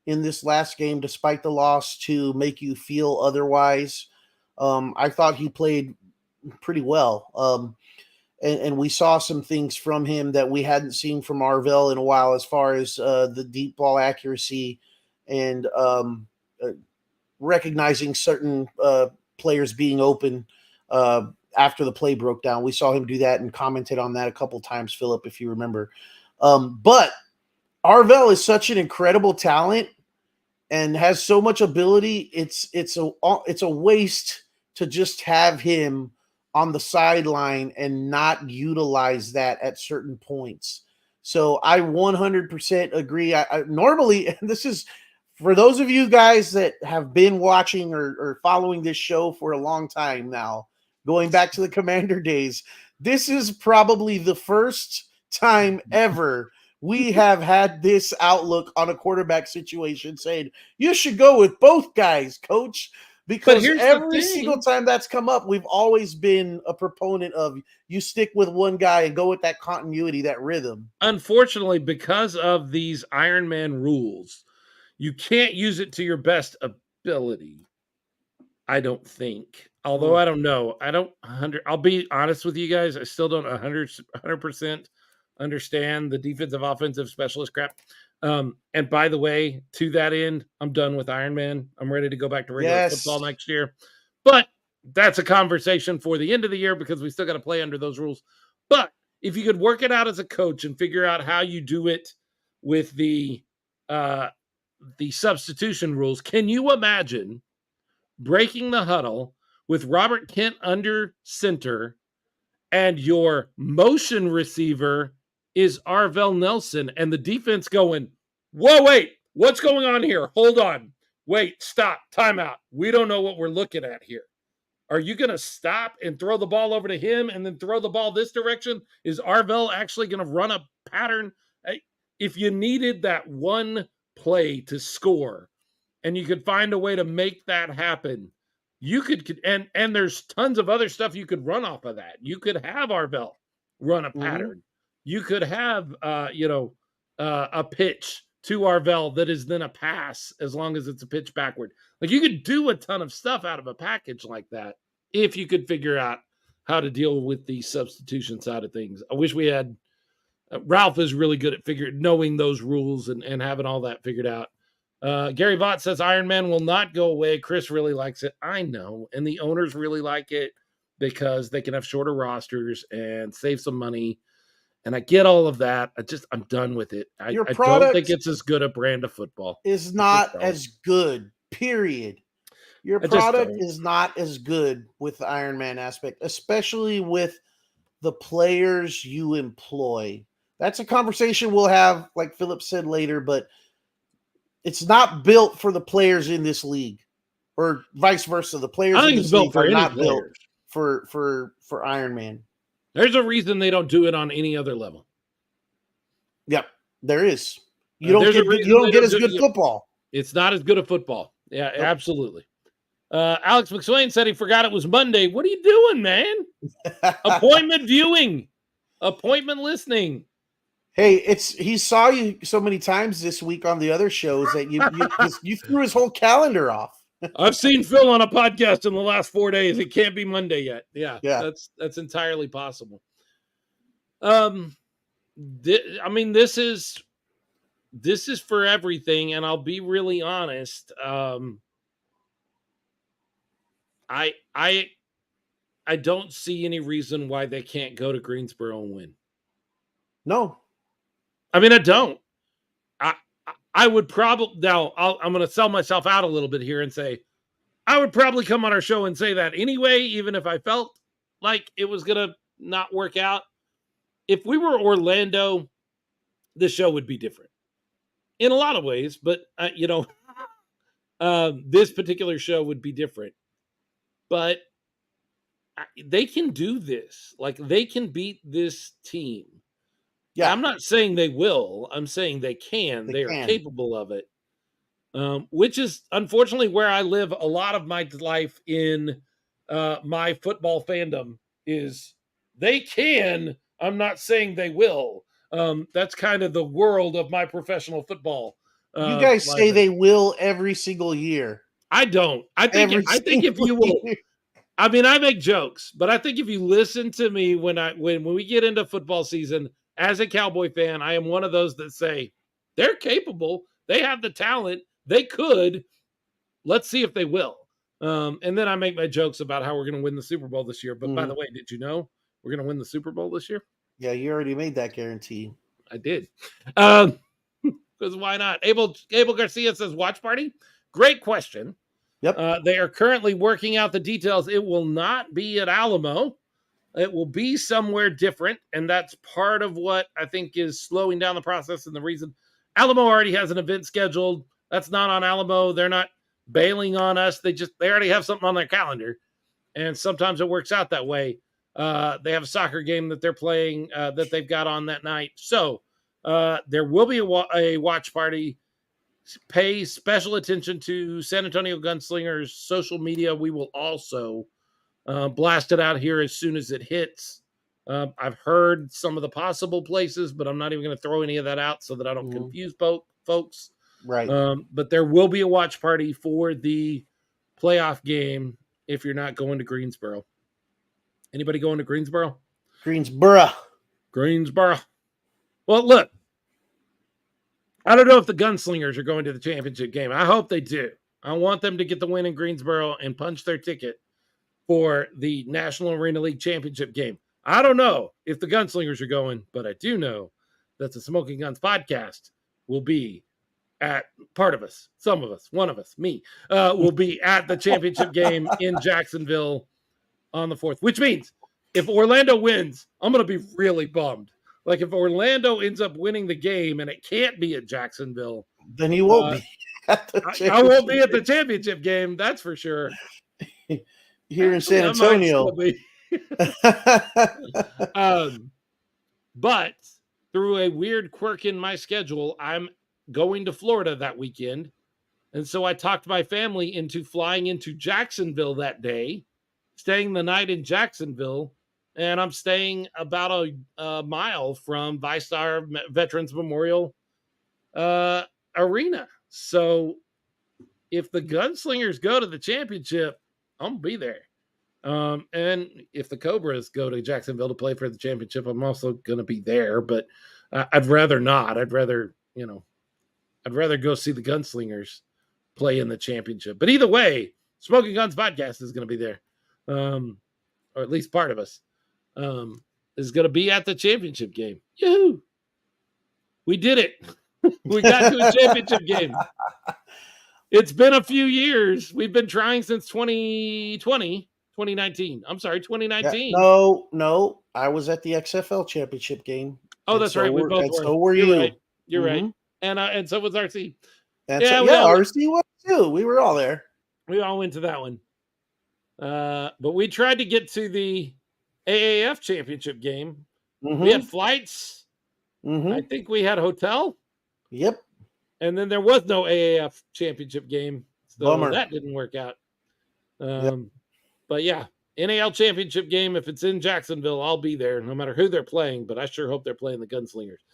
in this last game, despite the loss, to make you feel otherwise. I thought he played pretty well. And we saw some things from him that we hadn't seen from Arvell in a while, as far as the deep ball accuracy and recognizing certain players being open after the play broke down. We saw him do that and commented on that a couple times, Philip, if you remember. But Arvell is such an incredible talent and has so much ability. It's a waste to just have him on the sideline and not utilize that at certain points. So I 100% agree. I normally, and this is for those of you guys that have been watching or following this show for a long time now, going back to the Commander days, this is probably the first time ever we have had this outlook on a quarterback situation saying, you should go with both guys, coach. Because here's the every single thing. time that's come up, we've always been a proponent of you stick with one guy and go with that continuity, that rhythm. Unfortunately, because of these Iron Man rules, you can't use it to your best ability. I don't think. Although I don't know. I don't 100. I'll be honest with you guys. I still don't 100% understand the defensive, offensive, specialist crap. And by the way, to that end, I'm done with Iron Man. I'm ready to go back to regular football Yes. next year. But that's a conversation for the end of the year because we still got to play under those rules. But if you could work it out as a coach and figure out how you do it with the substitution rules, can you imagine breaking the huddle with Robert Kent under center and your motion receiver is Arvell Nelson and the defense going, whoa, wait, what's going on here? Hold on. Wait, stop, timeout. We don't know what we're looking at here. Are you going to stop and throw the ball over to him and then throw the ball this direction? Is Arvell actually going to run a pattern? If you needed that one play to score and you could find a way to make that happen, you could, and there's tons of other stuff you could run off of that. You could have Arvell run a pattern. You could have, a pitch to Arvell that is then a pass as long as it's a pitch backward. Like you could do a ton of stuff out of a package like that if you could figure out how to deal with the substitution side of things. I wish we had. Ralph is really good at knowing those rules and having all that figured out. Gary Vaught says Iron Man will not go away. Chris really likes it. I know. And the owners really like it because they can have shorter rosters and save some money. And I get all of that. I'm done with it. I don't think it's as good a brand of football. Is not as good, period. Your product is not as good with the Iron Man aspect, especially with the players you employ. That's a conversation we'll have, like Philip said later, but it's not built for the players in this league, or vice versa. The players in this league are not built for Iron Man. There's a reason they don't do it on any other level. Yep, there is. You don't get as good football. It's not as good a football. Yeah, nope. Absolutely. Alex McSwain said he forgot it was Monday. What are you doing, man? Appointment viewing, appointment listening. Hey, he saw you so many times this week on the other shows that you threw his whole calendar off. I've seen Phil on a podcast in the last 4 days. It can't be Monday yet. Yeah. That's entirely possible. This is for everything, and I'll be really honest. I don't see any reason why they can't go to Greensboro and win. No. I mean, I don't. I would probably now. I'm going to sell myself out a little bit here and say I would probably come on our show and say that anyway, even if I felt like it was going to not work out. If we were Orlando, the show would be different in a lot of ways. But this particular show would be different. But they can do this. Like they can beat this team. Yeah, I'm not saying they will. I'm saying they can. They are capable of it, which is unfortunately where I live a lot of my life in my football fandom is they can. I'm not saying they will. That's kind of the world of my professional football. You guys say they will every single year. I don't. I think if you will. I mean, I make jokes, but I think if you listen to me when we get into football season, as a Cowboy fan, I am one of those that say they're capable. They have the talent. They could. Let's see if they will. And then I make my jokes about how we're going to win the Super Bowl this year. But by the way, did you know we're going to win the Super Bowl this year? Yeah, you already made that guarantee. I did. Because why not? Abel Garcia says, watch party? Great question. Yep. They are currently working out the details. It will not be at Alamo. It will be somewhere different, and that's part of what I think is slowing down the process and the reason. Alamo already has an event scheduled. That's not on Alamo. They're not bailing on us. They already have something on their calendar, and sometimes it works out that way. They have a soccer game that they're playing that they've got on that night. So there will be a watch party. pay special attention to San Antonio Gunslingers social media. We will also blast it out here as soon as it hits. I've heard some of the possible places, but I'm not even going to throw any of that out so that I don't confuse folks. Right. But there will be a watch party for the playoff game if you're not going to Greensboro. Anybody going to Greensboro? Greensboro. Well, look, I don't know if the Gunslingers are going to the championship game. I hope they do. I want them to get the win in Greensboro and punch their ticket for the National Arena League Championship game. I don't know if the Gunslingers are going, but I do know that the Smokin Gunz podcast will be at part of us, some of us, one of us, me, will be at the championship game in Jacksonville on the 4th, which means if Orlando wins, I'm going to be really bummed. Like if Orlando ends up winning the game and it can't be at Jacksonville, then he won't be at the championship. I won't be at the championship game. That's for sure. Here in San Antonio. But through a weird quirk in my schedule, I'm going to Florida that weekend. And so I talked my family into flying into Jacksonville that day, staying the night in Jacksonville. And I'm staying about a mile from ViStar Veterans Memorial Arena. So if the Gunslingers go to the championship, I'm going to be there. And if the Cobras go to Jacksonville to play for the championship, I'm also going to be there. But I'd rather not. I'd rather go see the Gunslingers play in the championship. But either way, Smokin Gunz podcast is going to be there. Or at least part of us. Is going to be at the championship game. Yoo-hoo! We did it. We got to a championship game. It's been a few years. We've been trying since 2019. I'm sorry, 2019. Yeah, no. I was at the XFL championship game. Oh, that's right. We both were. So were you. You're right. And so was RC. RC was too. We were all there. We all went to that one. But we tried to get to the AAF championship game. We had flights. I think we had a hotel. Yep. And then there was no AAF championship game. So Bummer. That didn't work out. But yeah, NAL championship game. If it's in Jacksonville, I'll be there no matter who they're playing. But I sure hope they're playing the Gunslingers.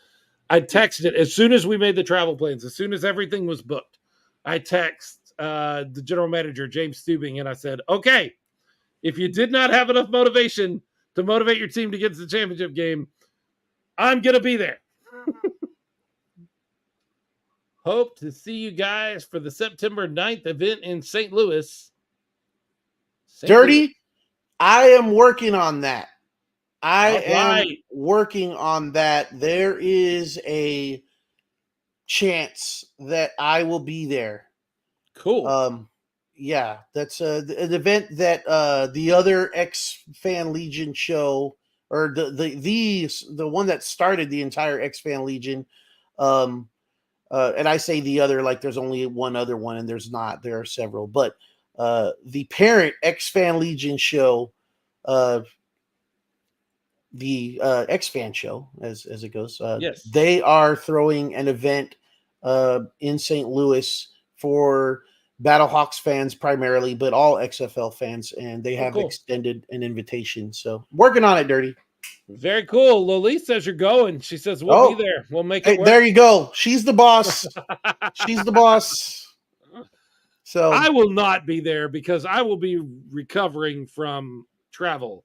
I texted as soon as we made the travel plans, as soon as everything was booked, I text the general manager, James Stubing, and I said, okay, if you did not have enough motivation to motivate your team to get to the championship game, I'm going to be there. Hope to see you guys for the September 9th event in St. Louis. Dirty, I am working on that. I am working on that. There is a chance that I will be there. Cool. Yeah, that's an event that the other X Fan Legion show, or the one that started the entire X Fan Legion, and I say the other like there's only one other one, and there's not. There are several, but the parent X Fan Legion show, the X Fan show, as it goes, yes, they are throwing an event in St. Louis for Battlehawks fans primarily, but all XFL fans, and they have extended an invitation. So working on it, Dirty. Very cool. Loli says you're going. She says we'll be there. We'll make it work. There you go. She's the boss. She's the boss. So I will not be there because I will be recovering from travel.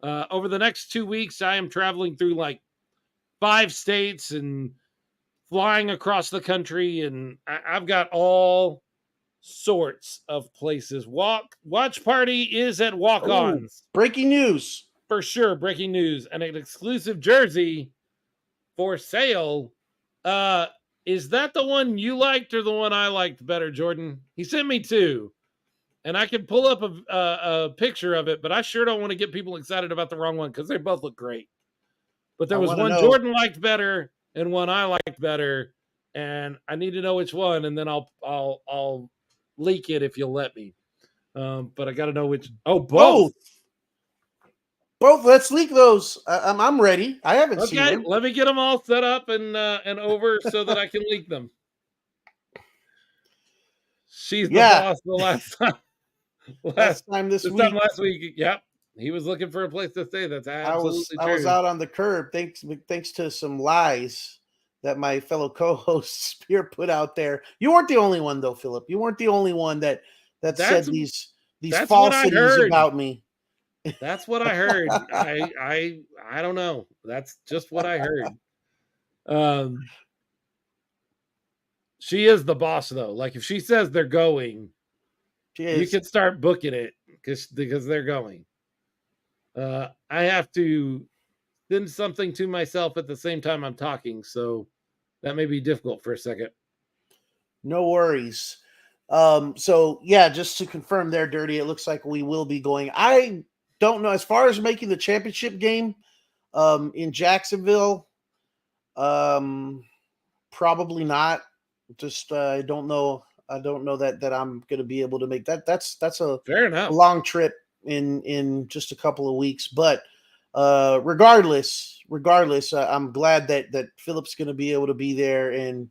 Over the next 2 weeks, I am traveling through like 5 states and flying across the country, and I've got all sorts of places. Watch party is at Walk-Ons. Breaking news. For sure, breaking news. And an exclusive jersey for sale. Is that the one you liked or the one I liked better, Jordan? He sent me 2. And I can pull up a picture of it, but I sure don't want to get people excited about the wrong one because they both look great. But there was one Jordan liked better and one I liked better, and I need to know which one, and then I'll leak it if you'll let me. But I got to know which. Oh, both. Both. Let's leak those. I'm ready. I haven't seen them. Let me get them all set up and over so that I can leak them. She's the Yeah. boss the last time. Last time this This week. time last week. Yep. He was looking for a place to stay. That's absolutely I true. was out on the curb thanks to some lies that my fellow co-host Spear put out there. You weren't the only one though, Philip. You weren't the only one that said these that's what I falsities heard. about me. That's what I heard. I don't know. That's just what I heard. She is the boss though. Like if she says they're going, you can start booking it because they're going. I have to send something to myself at the same time I'm talking, so that may be difficult for a second. No worries. So yeah, just to confirm there, Dirty, it looks like we will be going. I don't know as far as making the championship game in Jacksonville. Probably not. Just I don't know. I don't know that I'm going to be able to make that. That's Fair enough. a long trip in just a couple of weeks. But regardless, I'm glad that Philip's going to be able to be there, and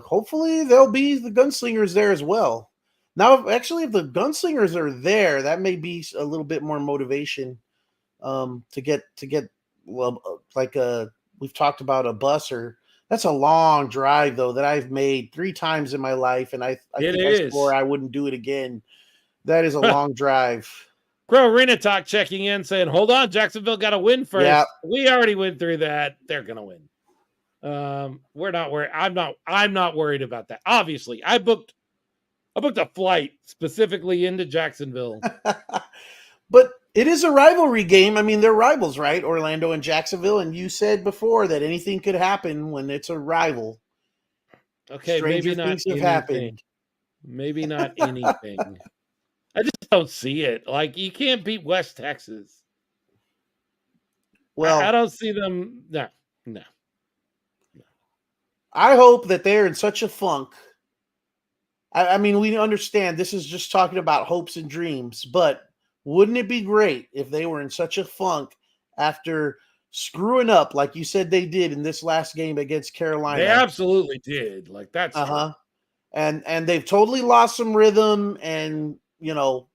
hopefully there'll be the Gunslingers there as well. Now, actually, if the Gunslingers are there, that may be a little bit more motivation to get well, like we've talked about a bus or. That's a long drive, though, that I've made 3 times in my life, and I think I swore I wouldn't do it again. That is a long drive. Pro Arena Talk checking in saying, hold on, Jacksonville got to win first. Yeah. We already went through that. They're going to win. We're not worried. I'm not worried about that. Obviously, I booked a flight specifically into Jacksonville. But it is a rivalry game. I mean, they're rivals, right? Orlando and Jacksonville. And you said before that anything could happen when it's a rival. Okay, maybe not anything. Happened. Maybe not anything. I just don't see it. Like, you can't beat West Texas. Well, I don't see them. No. I hope that they're in such a funk. I mean, we understand this is just talking about hopes and dreams, but wouldn't it be great if they were in such a funk after screwing up like you said they did in this last game against Carolina? They absolutely did. Like, that's true. And they've totally lost some rhythm, and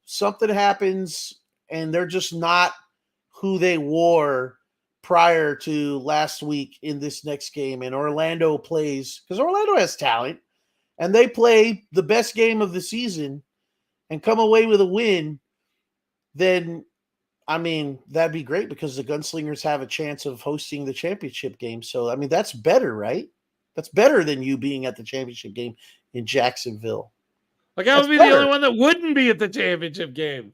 something happens and they're just not who they were prior to last week in this next game. And Orlando plays, because Orlando has talent, and they play the best game of the season and come away with a win. Then, I mean, that'd be great because the Gunslingers have a chance of hosting the championship game. So, I mean, that's better, right? That's better than you being at the championship game in Jacksonville. Like, I would be the only one that wouldn't be at the championship game.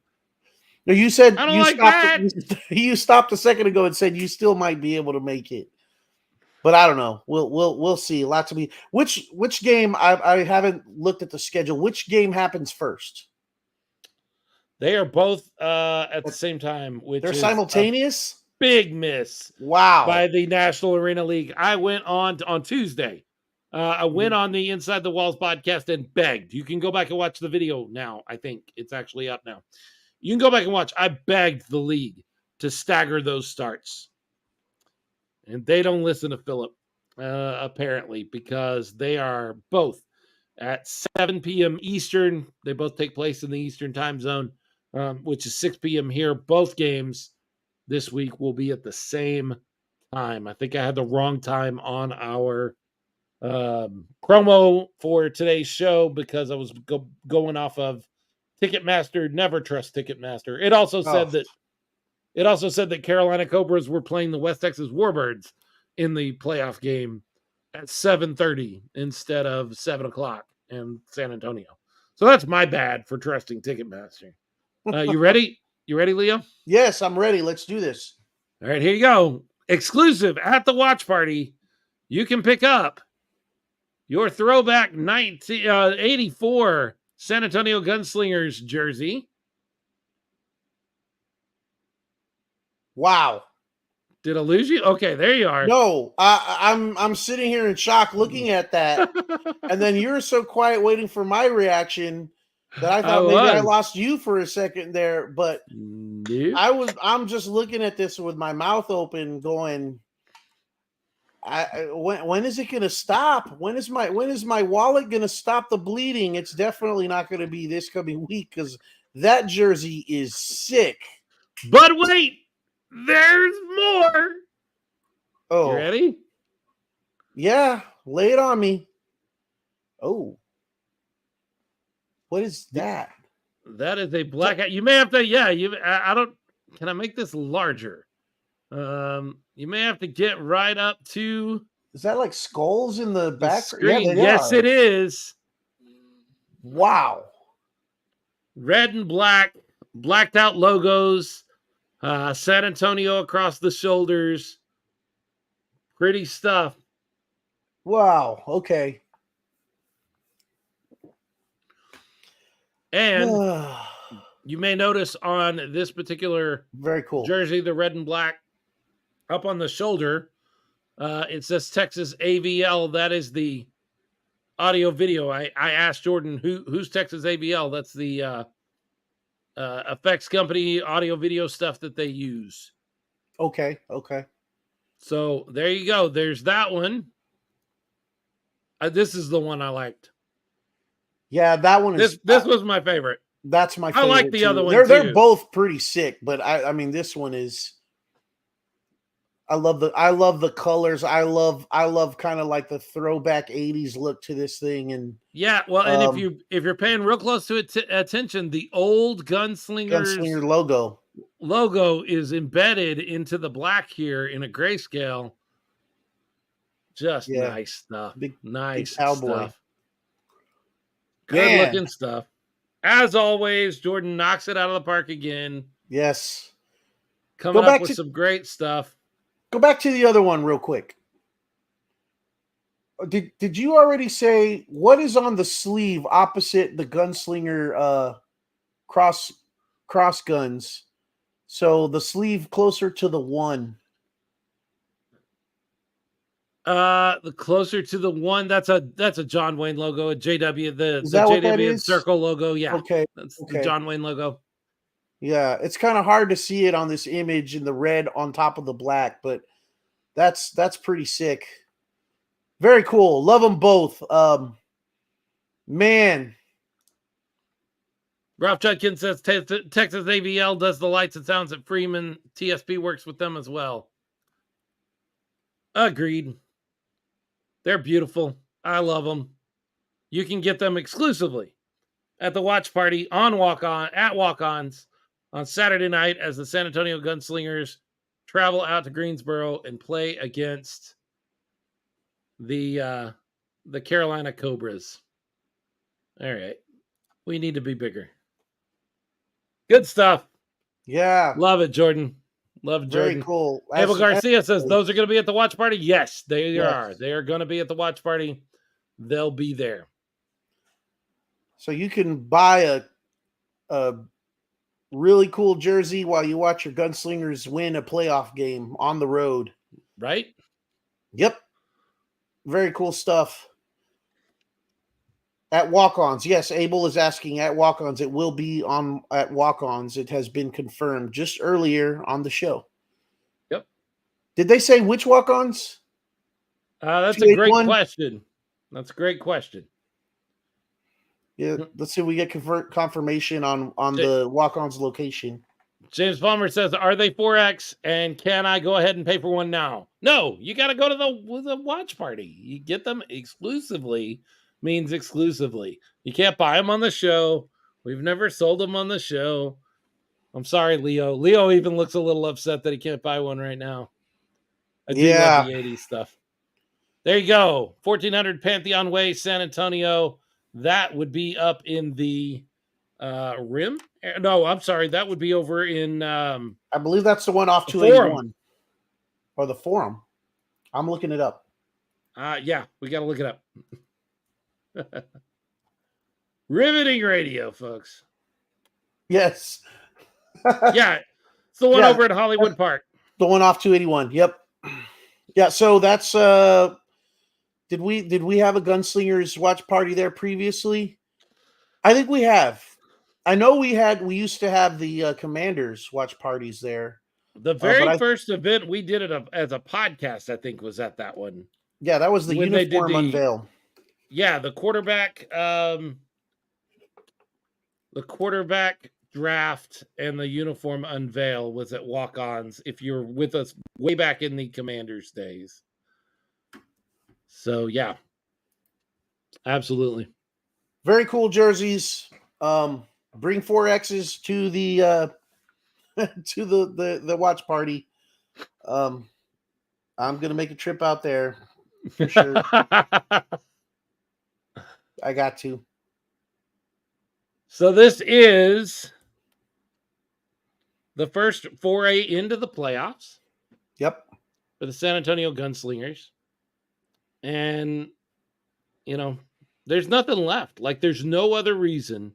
No, you said I don't like that. You stopped a second ago and said you still might be able to make it. But I don't know. We'll see. A lot to be. Which game? I haven't looked at the schedule. Which game happens first? They are both at the same time. They're simultaneous. Big miss. Wow. By the National Arena League. I went on Tuesday. I went on the Inside the Walls podcast and begged. You can go back and watch the video now. I think it's actually up now. You can go back and watch. I begged the league to stagger those starts. And they don't listen to Philip, apparently, because they are both at 7 p.m. Eastern. They both take place in the Eastern time zone, which is 6 p.m. here. Both games this week will be at the same time. I think I had the wrong time on our promo for today's show because I was going off of Ticketmaster. Never trust Ticketmaster. It also said that Carolina Cobras were playing the West Texas Warbirds in the playoff game at 7:30 instead of 7 o'clock in San Antonio. So that's my bad for trusting Ticketmaster. You ready? You ready, Leo? Yes, I'm ready. Let's do this. All right, here you go. Exclusive at the watch party. You can pick up your throwback 1984 San Antonio Gunslingers jersey. Wow. Did I lose you? Okay, there you are. No, I'm sitting here in shock looking at that. And then you're so quiet waiting for my reaction that I thought maybe I lost you for a second there. But nope. I'm just looking at this with my mouth open going, When is it going to stop? When is my wallet going to stop the bleeding? It's definitely not going to be this coming week because that jersey is sick. But wait, there's more. Oh, You ready? Yeah, lay it on me. Oh, what is that? That is a blackout. You may have to, yeah. I don't. Can I make this larger? You may have to get right up to. Is that like skulls in the back? Screen. Yeah, they Yes, are. it is. Wow. Red and black, blacked out logos. San Antonio across the shoulders. Pretty stuff. Wow. Okay. And you may notice on this particular very cool jersey, the red and black, up on the shoulder, it says Texas AVL. That is the audio video. I asked Jordan, who's Texas AVL? That's the effects company audio video stuff that they use. Okay. So there you go. There's that one. This is the one I liked. Yeah, that one is. This was my favorite. That's my favorite. I like the other one. They're both pretty sick, but I mean this one is. I love the colors. I love kind of like the throwback 80s look to this thing. And yeah, well, and if you're paying real close to attention, the old Gunslinger logo is embedded into the black here in a grayscale. Just nice stuff. Nice stuff. Good looking stuff. As always, Jordan knocks it out of the park again. Yes. Coming up with some great stuff. Go back to the other one real quick. Did you already say what is on the sleeve opposite the Gunslinger cross guns? So the sleeve closer to the 1. The closer to the 1, that's a John Wayne logo, a JW, the JW circle logo. Yeah. Okay. That's the John Wayne logo. Yeah, it's kind of hard to see it on this image in the red on top of the black, but that's pretty sick. Very cool. Love them both. Man. Ralph Judkins says Texas AVL does the lights and sounds at Freeman. TSP works with them as well. Agreed. They're beautiful. I love them. You can get them exclusively at the watch party at Walk-Ons on Saturday night as the San Antonio Gunslingers travel out to Greensboro and play against the Carolina Cobras. All right. We need to be bigger. Good stuff. Yeah. Love it, Jordan. Love it, Jordan. Very cool. Abel Garcia says those are going to be at the watch party. Yes, they are. They are going to be at the watch party. They'll be there. So you can buy a really cool jersey while you watch your Gunslingers win a playoff game on the road. Right? Yep. Very cool stuff. At Walk-Ons. Yes, Abel is asking at Walk-Ons. It will be at Walk-Ons. It has been confirmed just earlier on the show. Yep. Did they say which Walk-Ons? That's a great question. That's a great question. Yeah, let's see if we get confirmation on the Walk-Ons location. James Palmer says, are they 4X? And can I go ahead and pay for one now? No, you got to go to the watch party. You get them exclusively. Means exclusively. You can't buy them on the show. We've never sold them on the show. I'm sorry, Leo. Leo even looks a little upset that he can't buy one right now. I do love the 80s stuff. There you go. 1400 Pantheon Way, San Antonio. That would be up in the Rim. No, I'm sorry. That would be over in... I believe that's the one off 281. Or the Forum. I'm looking it up. Yeah, we got to look it up. Riveting radio, folks. Yes. Yeah. It's the one over at Hollywood Park. The one off 281. Yep. Yeah, so that's did we have a Gunslingers watch party there previously? I think we have. I know we used to have the Commanders watch parties there. The very first event we did it as a podcast, I think, was at that one. Yeah, that was the when uniform unveil. Yeah, the quarterback draft and the uniform unveil was at Walk-Ons, if you're with us way back in the Commanders days. So yeah, absolutely. Very cool jerseys. Bring 4Xs to the to the watch party. I'm gonna make a trip out there for sure. I got to. So this is the first foray into the playoffs. Yep. For the San Antonio Gunslingers. And, there's nothing left. Like, there's no other reason.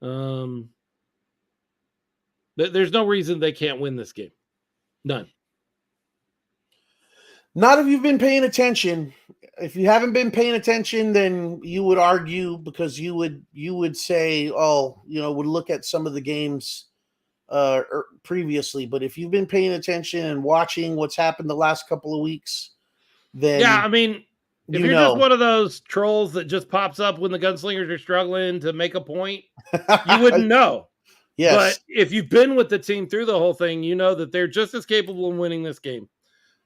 There's no reason they can't win this game. None. Not if you've been paying attention. If you haven't been paying attention, then you would argue, because you would say, would look at some of the games previously. But if you've been paying attention and watching what's happened the last couple of weeks, then yeah, I mean, if you're just one of those trolls that just pops up when the Gunslingers are struggling to make a point, you wouldn't know. Yes. But if you've been with the team through the whole thing, you know that they're just as capable of winning this game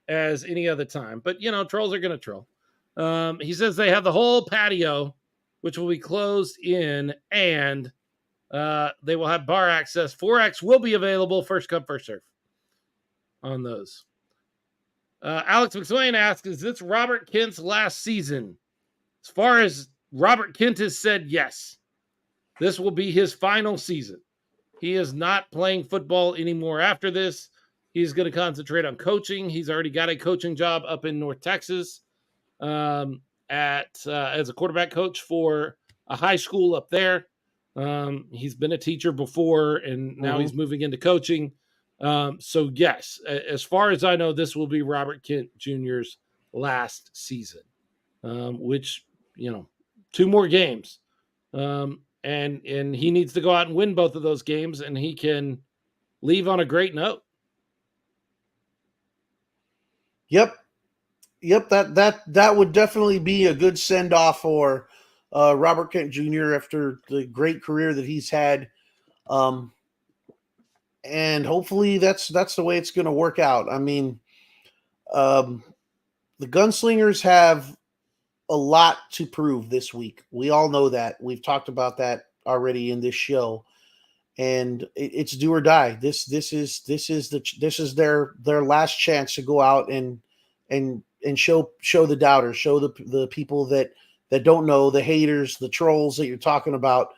as any other time. But, trolls are going to troll. He says they have the whole patio, which will be closed in, and they will have bar access. 4X will be available, first come, first serve on those. Alex McSwain asks, is this Robert Kent's last season? As far as Robert Kent has said, yes. This will be his final season. He is not playing football anymore after this. He's going to concentrate on coaching. He's already got a coaching job up in North Texas as a quarterback coach for a high school up there. He's been a teacher before, and now he's moving into coaching. So yes, as far as I know, this will be Robert Kent Jr.'s last season, which, 2 more games. And he needs to go out and win both of those games, and he can leave on a great note. Yep. That would definitely be a good send off for Robert Kent Jr. after the great career that he's had. And hopefully that's the way it's going to work out. I mean, the Gunslingers have a lot to prove this week. We all know that. We've talked about that already in this show, and it's do or die. This is their last chance to go out and show the doubters, show the people that don't know, the haters, the trolls that you're talking about.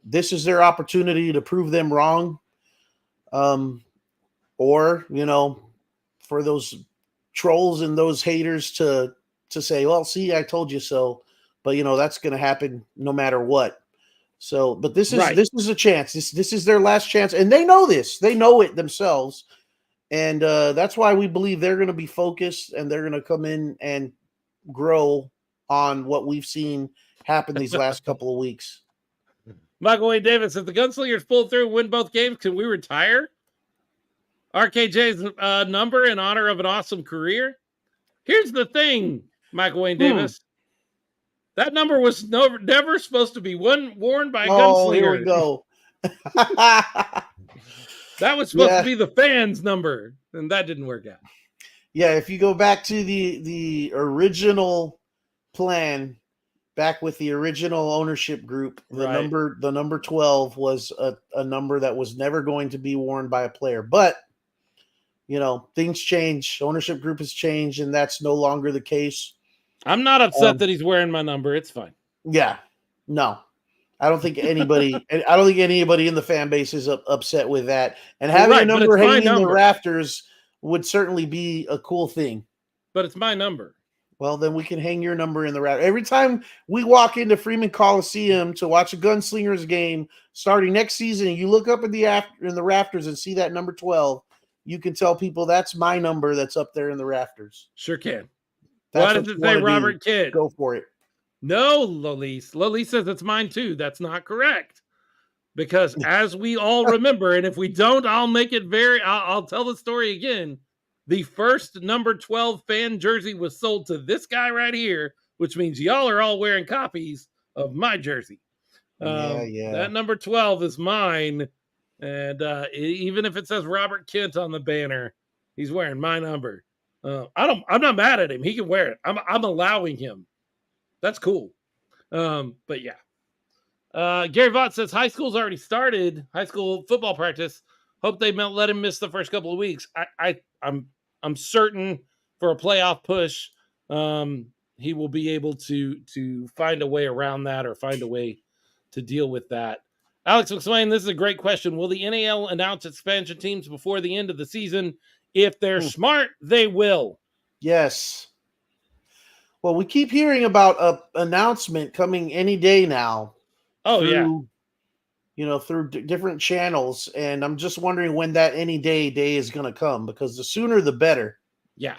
This is their opportunity to prove them wrong. Or, for those trolls and those haters to say, well, see, I told you so, but that's going to happen no matter what. So, but this is a chance. This is their last chance, and they know this. They know it themselves, and that's why we believe they're going to be focused, and they're going to come in and grow on what we've seen happen these last couple of weeks. Michael Wayne Davis, if the Gunslingers pull through and win both games, can we retire RKJ's number in honor of an awesome career? Here's the thing, Michael Wayne Davis. That number was never supposed to be worn by a gunslinger. Here we go. That was supposed to be the fans' number, and that didn't work out. Yeah, if you go back to the original plan, back with the original ownership group, the number 12 was a number that was never going to be worn by a player. But things change. Ownership group has changed, and that's no longer the case. I'm not upset that he's wearing my number. It's fine. Yeah, no, I don't think anybody. I don't think anybody in the fan base is upset with that. And having a number hanging in the rafters would certainly be a cool thing. But it's my number. Well, then we can hang your number in the rafters. Every time we walk into Freeman Coliseum to watch a Gunslingers game starting next season, and you look up in the rafters and see that number 12, you can tell people that's my number that's up there in the rafters. Sure can. That's Why does it say Robert Kidd? Go for it. No, Lolise. Lolise says it's mine too. That's not correct. because as we all remember, and if we don't, I'll make it I'll tell the story again. The first number 12 fan jersey was sold to this guy right here, which means y'all are all wearing copies of my jersey. Yeah. That number 12 is mine. And even if it says Robert Kent on the banner, he's wearing my number. I'm not mad at him. He can wear it. I'm allowing him. That's cool. But yeah. Gary Vaught says high school's already started. High school football practice. Hope they let him miss the first couple of weeks. I'm certain for a playoff push, he will be able to find a way around that or find a way to deal with that. Alex McSwain, this is a great question. Will the NAL announce expansion teams before the end of the season? If they're smart, they will. Yes. Well, we keep hearing about an announcement coming any day now. Oh, through different channels. And I'm just wondering when that any day is going to come, because the sooner the better. Yeah.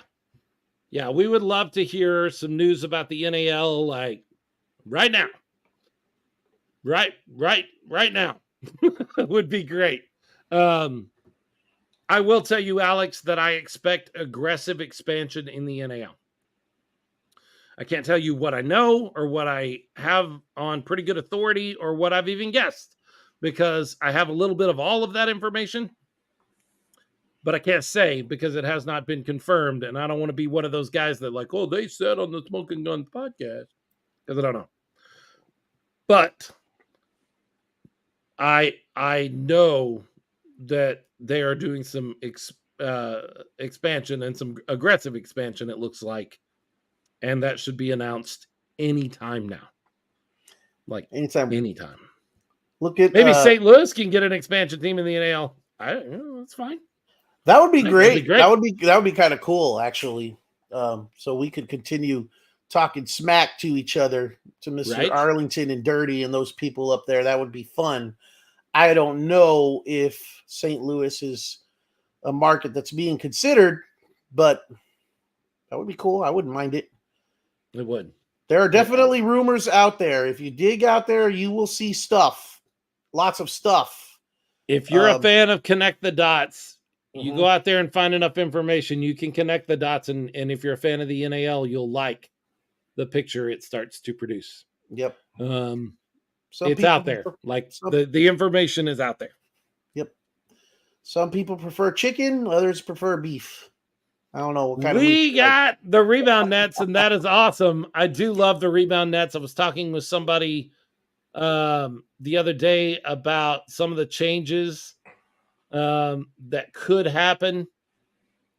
Yeah, we would love to hear some news about the NAL, like right now. Right now would be great. I will tell you, Alex, that I expect aggressive expansion in the NAL. I can't tell you what I know or what I have on pretty good authority or what I've even guessed, because I have a little bit of all of that information, but I can't say because it has not been confirmed. And I don't want to be one of those guys that like, oh, they said on the Smokin Gunz podcast, because I don't know. But I know that they are doing some expansion and some aggressive expansion, it looks like, and that should be announced anytime now. Like anytime. Look at maybe St. Louis can get an expansion team in the NAL. That's fine. That would be great. That would be kind of cool, actually. So we could continue talking smack to each other, to Mr. Arlington and Dirty and those people up there. That would be fun. I don't know if St. Louis is a market that's being considered, but that would be cool. I wouldn't mind it. It would. There are definitely rumors out there. If you dig out there, you will see stuff. Lots of stuff. If you're a fan of Connect the Dots, you go out there and find enough information, you can connect the dots. And if you're a fan of the NAL, you'll like the picture it starts to produce. Yep. It's out there. The information is out there. Yep. Some people prefer chicken, others prefer beef. I don't know what kind we got the rebound nets, and that is awesome. I do love the rebound nets. I was talking with somebody the other day about some of the changes that could happen.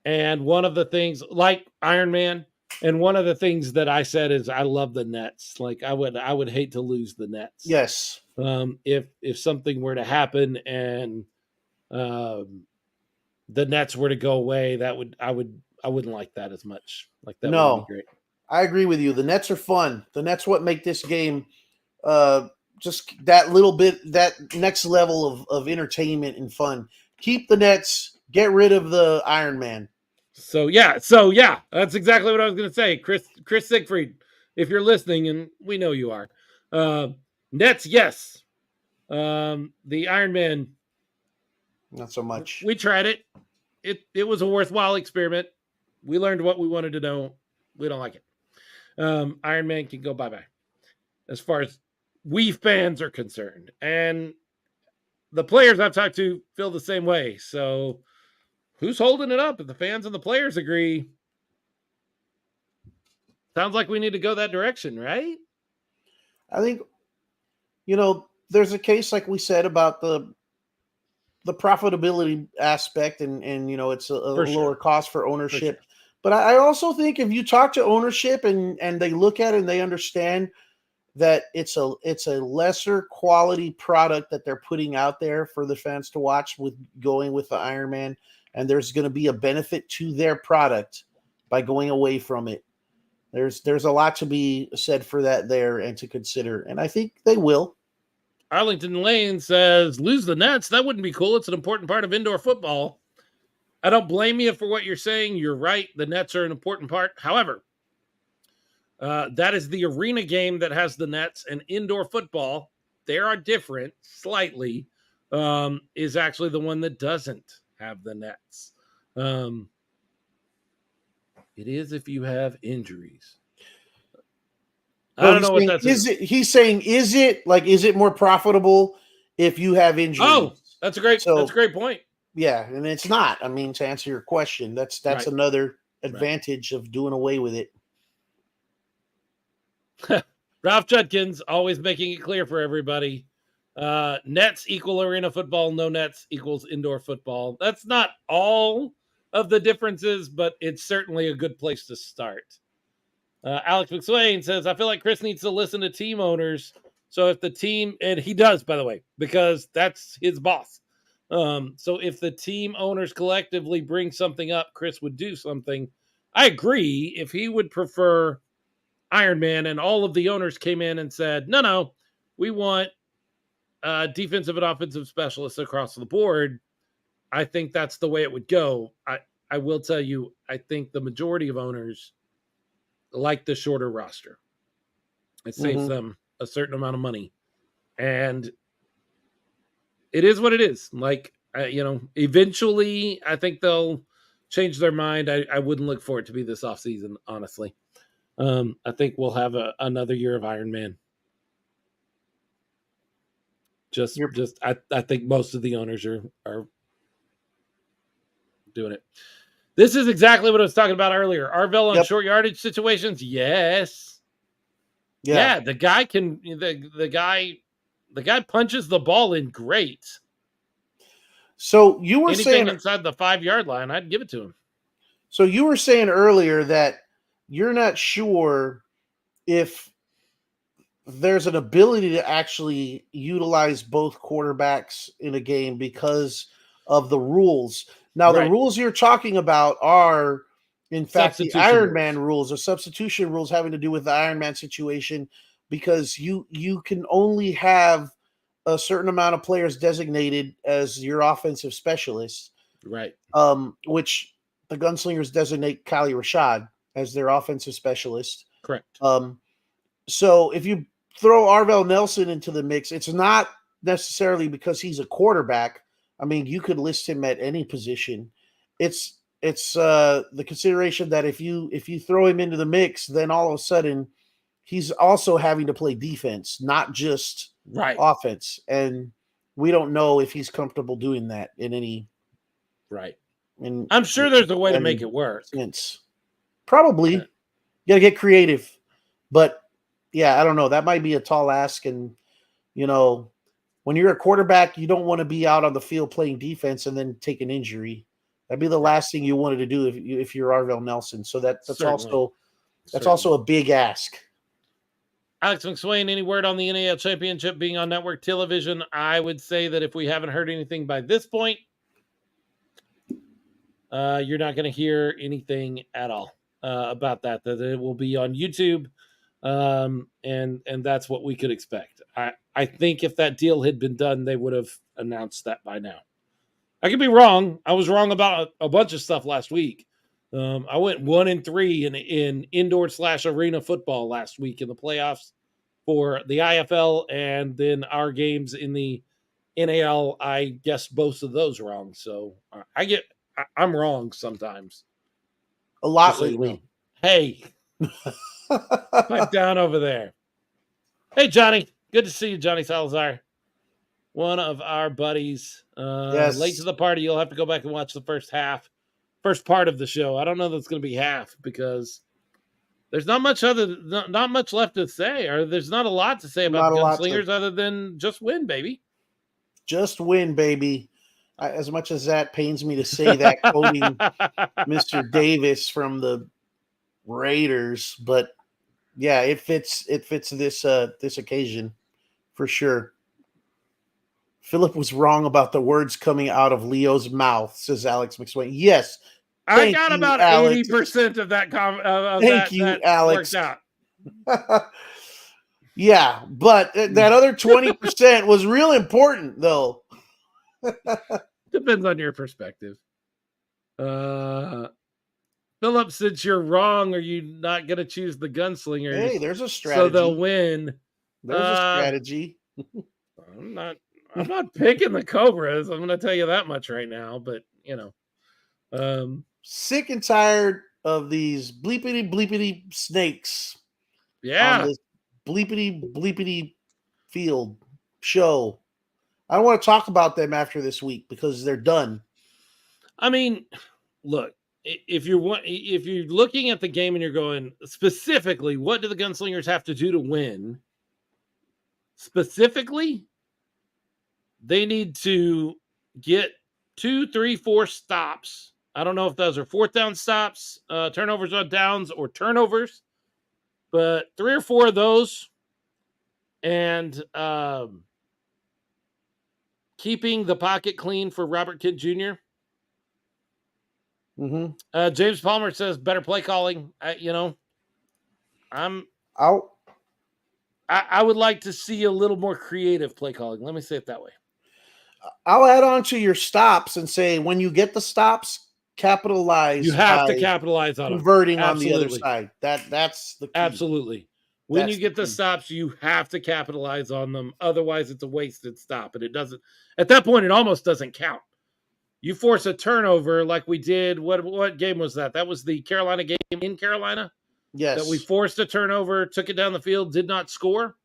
And one of the things, like Iron Man, and one of the things that I said is I love the nets. Like I would hate to lose the nets. Yes. If something were to happen and the nets were to go away, I wouldn't like that as much. Like that would be great. I agree with you. The nets are fun. The nets what make this game just that little bit, that next level of entertainment and fun. Keep the nets, get rid of the Iron Man. So yeah, that's exactly what I was going to say. Chris Siegfried, if you're listening, and we know you are, nets, yes. The Iron Man, not so much. We tried it. It was a worthwhile experiment. We learned what we wanted to know. We don't like it. Iron Man can go bye-bye as far as we fans are concerned. And the players I've talked to feel the same way. So who's holding it up? If the fans and the players agree, sounds like we need to go that direction, right? I think, there's a case, like we said, about the profitability aspect and it's a lower cost for ownership. Sure. But I also think if you talk to ownership and they look at it and they understand that it's a lesser quality product that they're putting out there for the fans to watch with going with the Iron Man, and there's going to be a benefit to their product by going away from it. There's a lot to be said for that there and to consider, and I think they will. Arlington Lane says, lose the nets. That wouldn't be cool. It's an important part of indoor football. I don't blame you for what you're saying. You're right. The nets are an important part. However, that is the arena game that has the nets, and indoor football they are different slightly, is actually the one that doesn't have the nets. It is if you have injuries. I don't know what that's. He's saying, is it more profitable if you have injuries? Oh, that's a great point. Yeah, and it's not. I mean, to answer your question, that's Right. another advantage of doing away with it. Ralph Judkins always making it clear for everybody. Nets equal arena football, no nets equals indoor football. That's not all of the differences, but it's certainly a good place to start. Alex McSwain says, I feel like Chris needs to listen to team owners. So if the team, and he does, by the way, because that's his boss. So if the team owners collectively bring something up, Chris would do something. I agree. If he would prefer Iron Man and all of the owners came in and said, no, we want defensive and offensive specialists across the board, I think that's the way it would go. I will tell you, I think the majority of owners like the shorter roster. It saves them a certain amount of money. And it is what it is. Like, eventually I think they'll change their mind. I wouldn't look for it to be this offseason, honestly. I think we'll have another year of Iron Man. I think most of the owners are doing it. This is exactly what I was talking about earlier. Arvell on short yardage situations. Yes. Yeah. The guy can, the guy punches the ball in great. So you were saying inside the 5-yard line, I'd give it to him. So you were saying earlier that you're not sure if there's an ability to actually utilize both quarterbacks in a game because of the rules. Now, the rules you're talking about are, in fact, the Iron Man rules or substitution rules having to do with the Iron Man situation, because you can only have a certain amount of players designated as your offensive specialists. Right. Which the Gunslingers designate Kali Rashad as their offensive specialist. Correct. So if you throw Arvell Nelson into the mix, it's not necessarily because he's a quarterback. I mean, you could list him at any position. It's the consideration that if you throw him into the mix, then all of a sudden he's also having to play defense, not just offense. And we don't know if he's comfortable doing that in any. Right. And I'm sure there's a way to make it work. Probably. You got to get creative. But yeah, I don't know. That might be a tall ask. And, when you're a quarterback, you don't want to be out on the field playing defense and then take an injury. That'd be the last thing you wanted to do if you're Arvell Nelson. So that's also a big ask. Alex McSwain, any word on the NAL championship being on network television? I would say that if we haven't heard anything by this point, you're not going to hear anything at all about that it will be on YouTube. And that's what we could expect. I think if that deal had been done, they would have announced that by now. I could be wrong. I was wrong about a bunch of stuff last week. I went 1-3 in indoor/arena football last week in the playoffs for the IFL, and then our games in the NAL. I guessed both of those wrong, so I'm wrong sometimes. A lot lately. Hey, pipe down over there. Hey, Johnny. Good to see you, Johnny Salazar. One of our buddies. Yes. Late to the party. You'll have to go back and watch the first part of the show. I don't know that it's going to be half because there's not much left to say, or there's not a lot to say about the Gunslingers other than just win, baby. Just win, baby. As much as that pains me to say that, quoting Mr. Davis from the Raiders, but yeah, it fits this occasion for sure. Philip was wrong about the words coming out of Leo's mouth, says Alex McSwain. Yes. I got about 80% of that. Thank you, Alex. Worked out. Yeah, but that other 20% was real important, though. Depends on your perspective. Philip, since you're wrong, are you not going to choose the Gunslingers? Hey, there's a strategy. So they'll win. There's a strategy. I'm not picking the Cobras. I'm going to tell you that much right now. But Sick and tired of these bleepity snakes on yeah. this bleepity field show. I don't want to talk about them after this week because they're done. I mean, look, if you're looking at the game and you're going specifically, what do the Gunslingers have to do to win? Specifically, they need to get 2, 3, 4 stops. I don't know if those are fourth down stops, turnovers on downs, or turnovers, but 3 or 4 of those, and keeping the pocket clean for Robert Kidd Jr. Mm-hmm. James Palmer says better play calling. I would like to see a little more creative play calling. Let me say it that way. I'll add on to your stops and say when you get the stops, capitalize. You have to capitalize on converting them. on the other side. That's the key. Absolutely. When you get the stops, you have to capitalize on them. Otherwise, it's a wasted stop, and it doesn't. At that point, it almost doesn't count. You force a turnover like we did. What game was that? That was the Carolina game in Carolina. Yes. That we forced a turnover, took it down the field, did not score.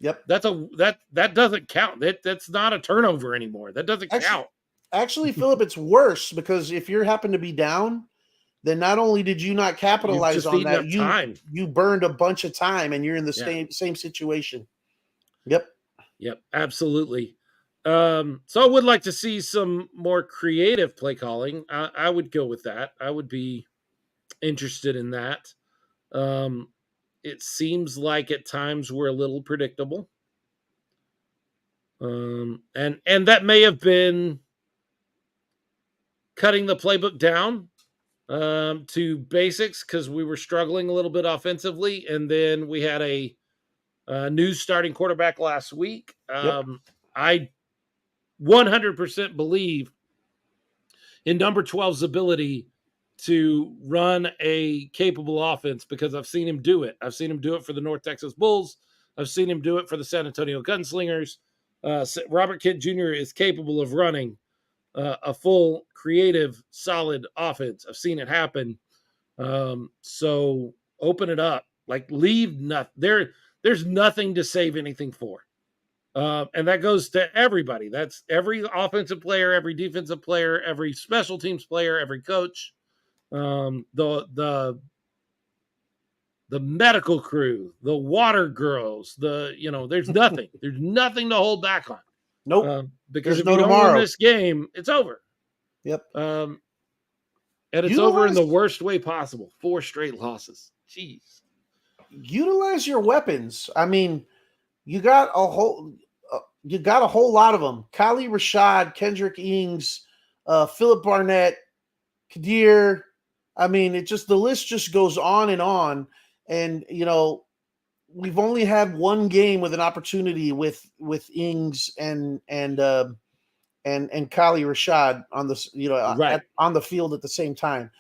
Yep. That doesn't count. That's not a turnover anymore. That doesn't count. Actually, Philip, it's worse because if you happen to be down, then not only did you not capitalize on that, you burned a bunch of time and you're in the same situation. Yep. Absolutely. So I would like to see some more creative play calling. I would go with that. I would be interested in that. It seems like at times we're a little predictable. And that may have been cutting the playbook down to basics because we were struggling a little bit offensively, and then we had a new starting quarterback last week. I 100% believe in number 12's ability to run a capable offense because I've seen him do it. I've seen him do it for the North Texas Bulls. I've seen him do it for the San Antonio Gunslingers. Robert Kidd Jr. is capable of running a full, creative, solid offense. I've seen it happen. So open it up. Like, leave nothing. There's nothing to save anything for. And that goes to everybody. That's every offensive player, every defensive player, every special teams player, every coach, the medical crew, the water girls, there's nothing. There's nothing to hold back on. Nope. Because if you don't win this game, it's over. Yep. And it's over in the worst way possible. 4 straight losses. Jeez. Utilize your weapons. I mean, you got a whole lot of them. Kylie Rashad, Kendrick Ings, Philip Barnett, Kadir. I mean, the list just goes on. And, we've only had one game with an opportunity with Ings and Kylie Rashad on the, on the field at the same time.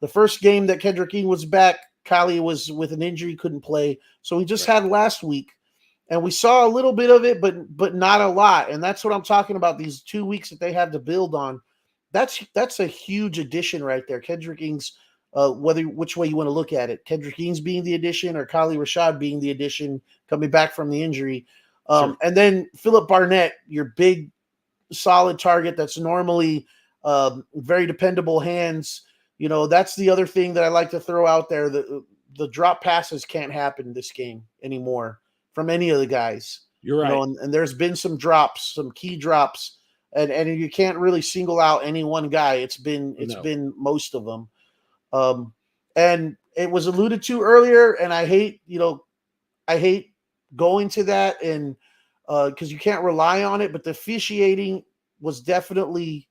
The first game that Kendrick Ings was back, Kylie was with an injury, couldn't play. So we just had last week. And we saw a little bit of it, but not a lot. And that's what I'm talking about. These 2 weeks that they have to build on. That's a huge addition right there. Kendrick Ings, which way you want to look at it. Kendrick Ings being the addition or Kylie Rashad being the addition coming back from the injury. And then Philip Barnett, your big, solid target that's normally very dependable hands. That's the other thing that I like to throw out there. The drop passes can't happen this game anymore from any of the guys. You're right. And there's been some drops, some key drops, and you can't really single out any one guy. It's been most of them. And it was alluded to earlier, and I hate going to that and because you can't rely on it, but the officiating was definitely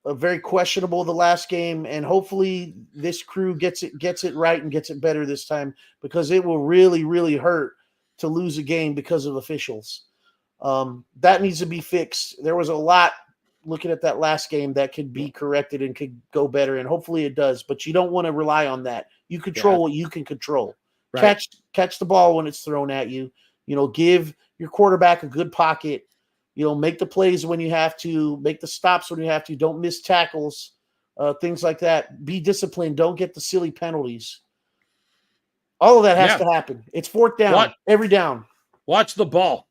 very questionable the last game, and hopefully this crew gets it right and gets it better this time because it will really, really hurt to lose a game because of officials. That needs to be fixed. There was a lot looking at that last game that could be corrected and could go better, and hopefully it does, but you don't want to rely on that. You control what you can control. Catch the ball when it's thrown at you. Give your quarterback a good pocket. make the plays when you have to, make the stops when you have to, don't miss tackles, things like that. Be disciplined. Don't get the silly penalties. All of that has to happen. It's fourth down, every down. Watch the ball.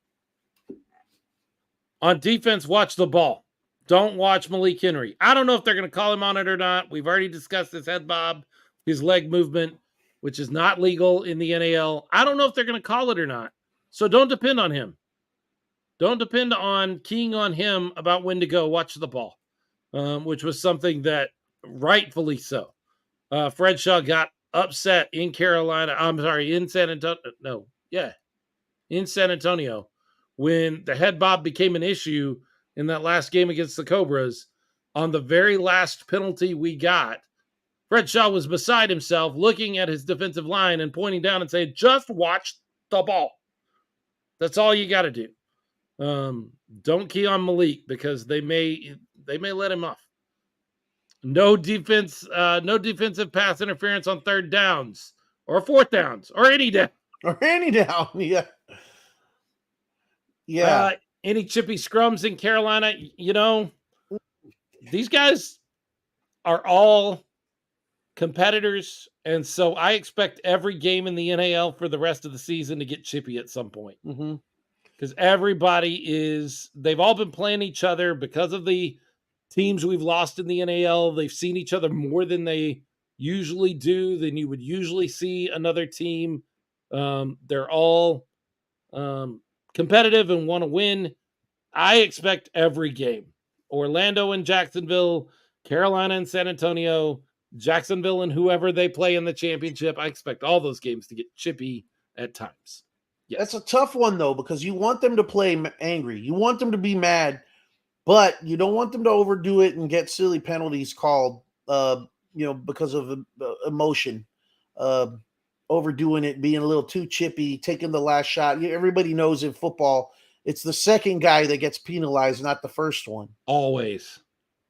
On defense, watch the ball. Don't watch Malik Henry. I don't know if they're going to call him on it or not. We've already discussed his head bob, his leg movement, which is not legal in the NAL. I don't know if they're going to call it or not. So don't depend on him. Don't depend on keying on him about when to go. Watch the ball, which was something that rightfully so. Fred Shaw got upset in Carolina. I'm sorry, in San Antonio. In San Antonio when the head bob became an issue in that last game against the Cobras. On the very last penalty we got, Fred Shaw was beside himself looking at his defensive line and pointing down and saying, just watch the ball. That's all you got to do. Don't key on Malik because they may let him off. No defensive pass interference on third downs or fourth downs or any down. Yeah. Yeah. Any chippy scrums in Carolina, these guys are all competitors, and so I expect every game in the NAL for the rest of the season to get chippy at some point. Because they've all been playing each other because of the teams we've lost in the NAL. They've seen each other more than they usually do, than you would usually see another team. They're all competitive and want to win. I expect every game. Orlando and Jacksonville, Carolina and San Antonio, Jacksonville and whoever they play in the championship. I expect all those games to get chippy at times. Yes. That's a tough one, though, because you want them to play angry. You want them to be mad, but you don't want them to overdo it and get silly penalties called, because of emotion. Overdoing it, being a little too chippy, taking the last shot. Everybody knows in football, it's the second guy that gets penalized, not the first one. Always.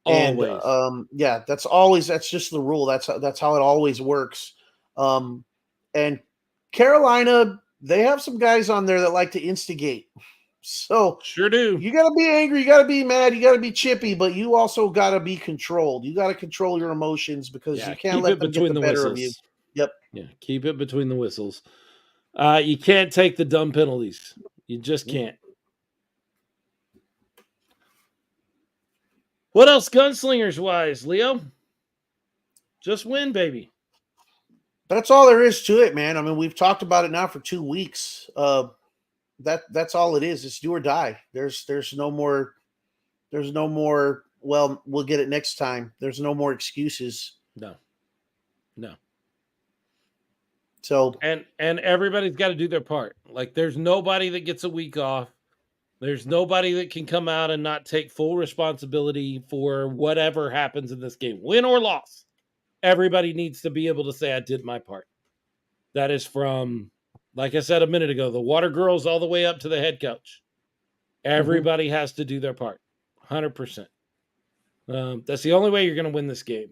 And that's just the rule. That's how it always works. And Carolina, they have some guys on there that like to instigate. So sure do. You got to be angry, you got to be mad, you got to be chippy, but you also got to be controlled. You got to control your emotions because you can't let them get the better of you. Yep. Yeah, keep it between the whistles. You can't take the dumb penalties. You just can't. What else Gunslingers wise, Leo? Just win, baby. That's all there is to it, man. I mean, we've talked about it now for 2 weeks. That's all it is. It's do or die. There's no more. Well, we'll get it next time. There's no more excuses. No. So and everybody's got to do their part. Like there's nobody that gets a week off. There's nobody that can come out and not take full responsibility for whatever happens in this game, win or loss. Everybody needs to be able to say, I did my part. That is from, like I said a minute ago, the water girls all the way up to the head coach. Everybody has to do their part. 100%. That's the only way you're going to win this game.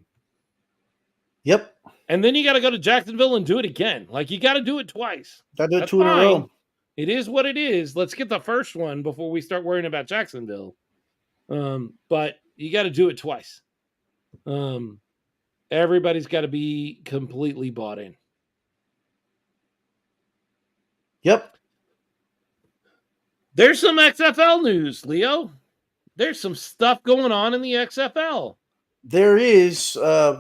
Yep. And then you got to go to Jacksonville and do it again. Like, you got to do it twice. Got to do it 2 in a row. It is what it is. Let's get the first one before we start worrying about Jacksonville. But you got to do it twice. Everybody's got to be completely bought in. Yep. There's some XFL news, Leo. There's some stuff going on in the XFL. There is.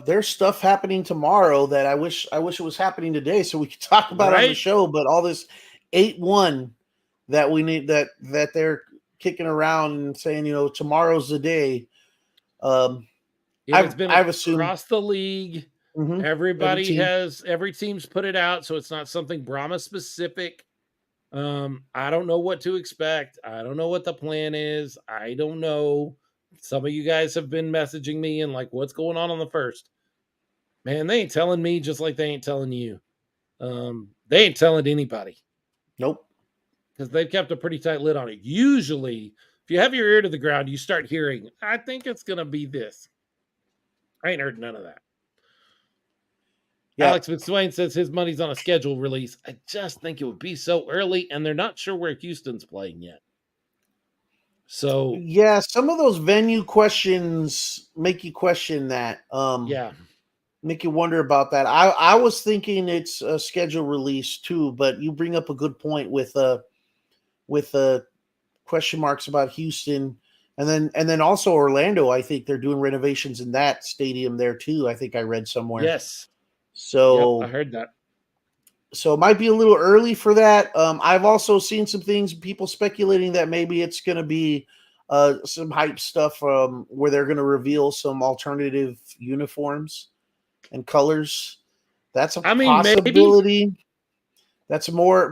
There's stuff happening tomorrow that I wish it was happening today so we could talk about it on the show. But all this 8-1 that we need that they're kicking around and saying, tomorrow's the day. It's been I've assumed across the league. Every team's put it out, so it's not something Brahma specific. I don't know what to expect. I don't know what the plan is. I don't know. Some of you guys have been messaging me and like, what's going on the first? Man, they ain't telling me just like they ain't telling you. They ain't telling anybody. Nope. Because they've kept a pretty tight lid on it. Usually, if you have your ear to the ground, you start hearing, I think it's going to be this. I ain't heard none of that. Yeah. Alex McSwain says his money's on a schedule release. I just think it would be so early, and they're not sure where Houston's playing yet. So Yeah, some of those venue questions make you question that. yeah, Make you wonder about that. I was thinking it's a schedule release too, but you bring up a good point with question marks about Houston, and then also Orlando. I think they're doing renovations in that stadium there too. I think I read somewhere. yes, yep, I So heard that. it might be a little early for that. I've also seen some things, people speculating that maybe it's going to be some hype stuff where they're going to reveal some alternative uniforms and colors. That's a I mean, maybe. possibility. That's more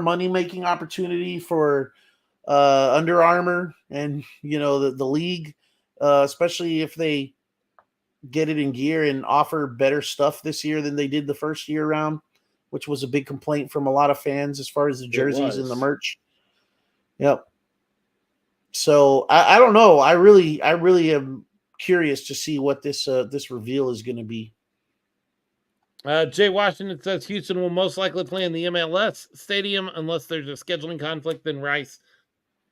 money making opportunity for Under Armour and the league, especially if they get it in gear and offer better stuff this year than they did the first year around, which was a big complaint from a lot of fans as far as the It jerseys and the was. merch. Yep. So I don't know. I really am curious to see what this reveal is going to be. Jay Washington says Houston will most likely play in the MLS stadium unless there's a scheduling conflict in Rice.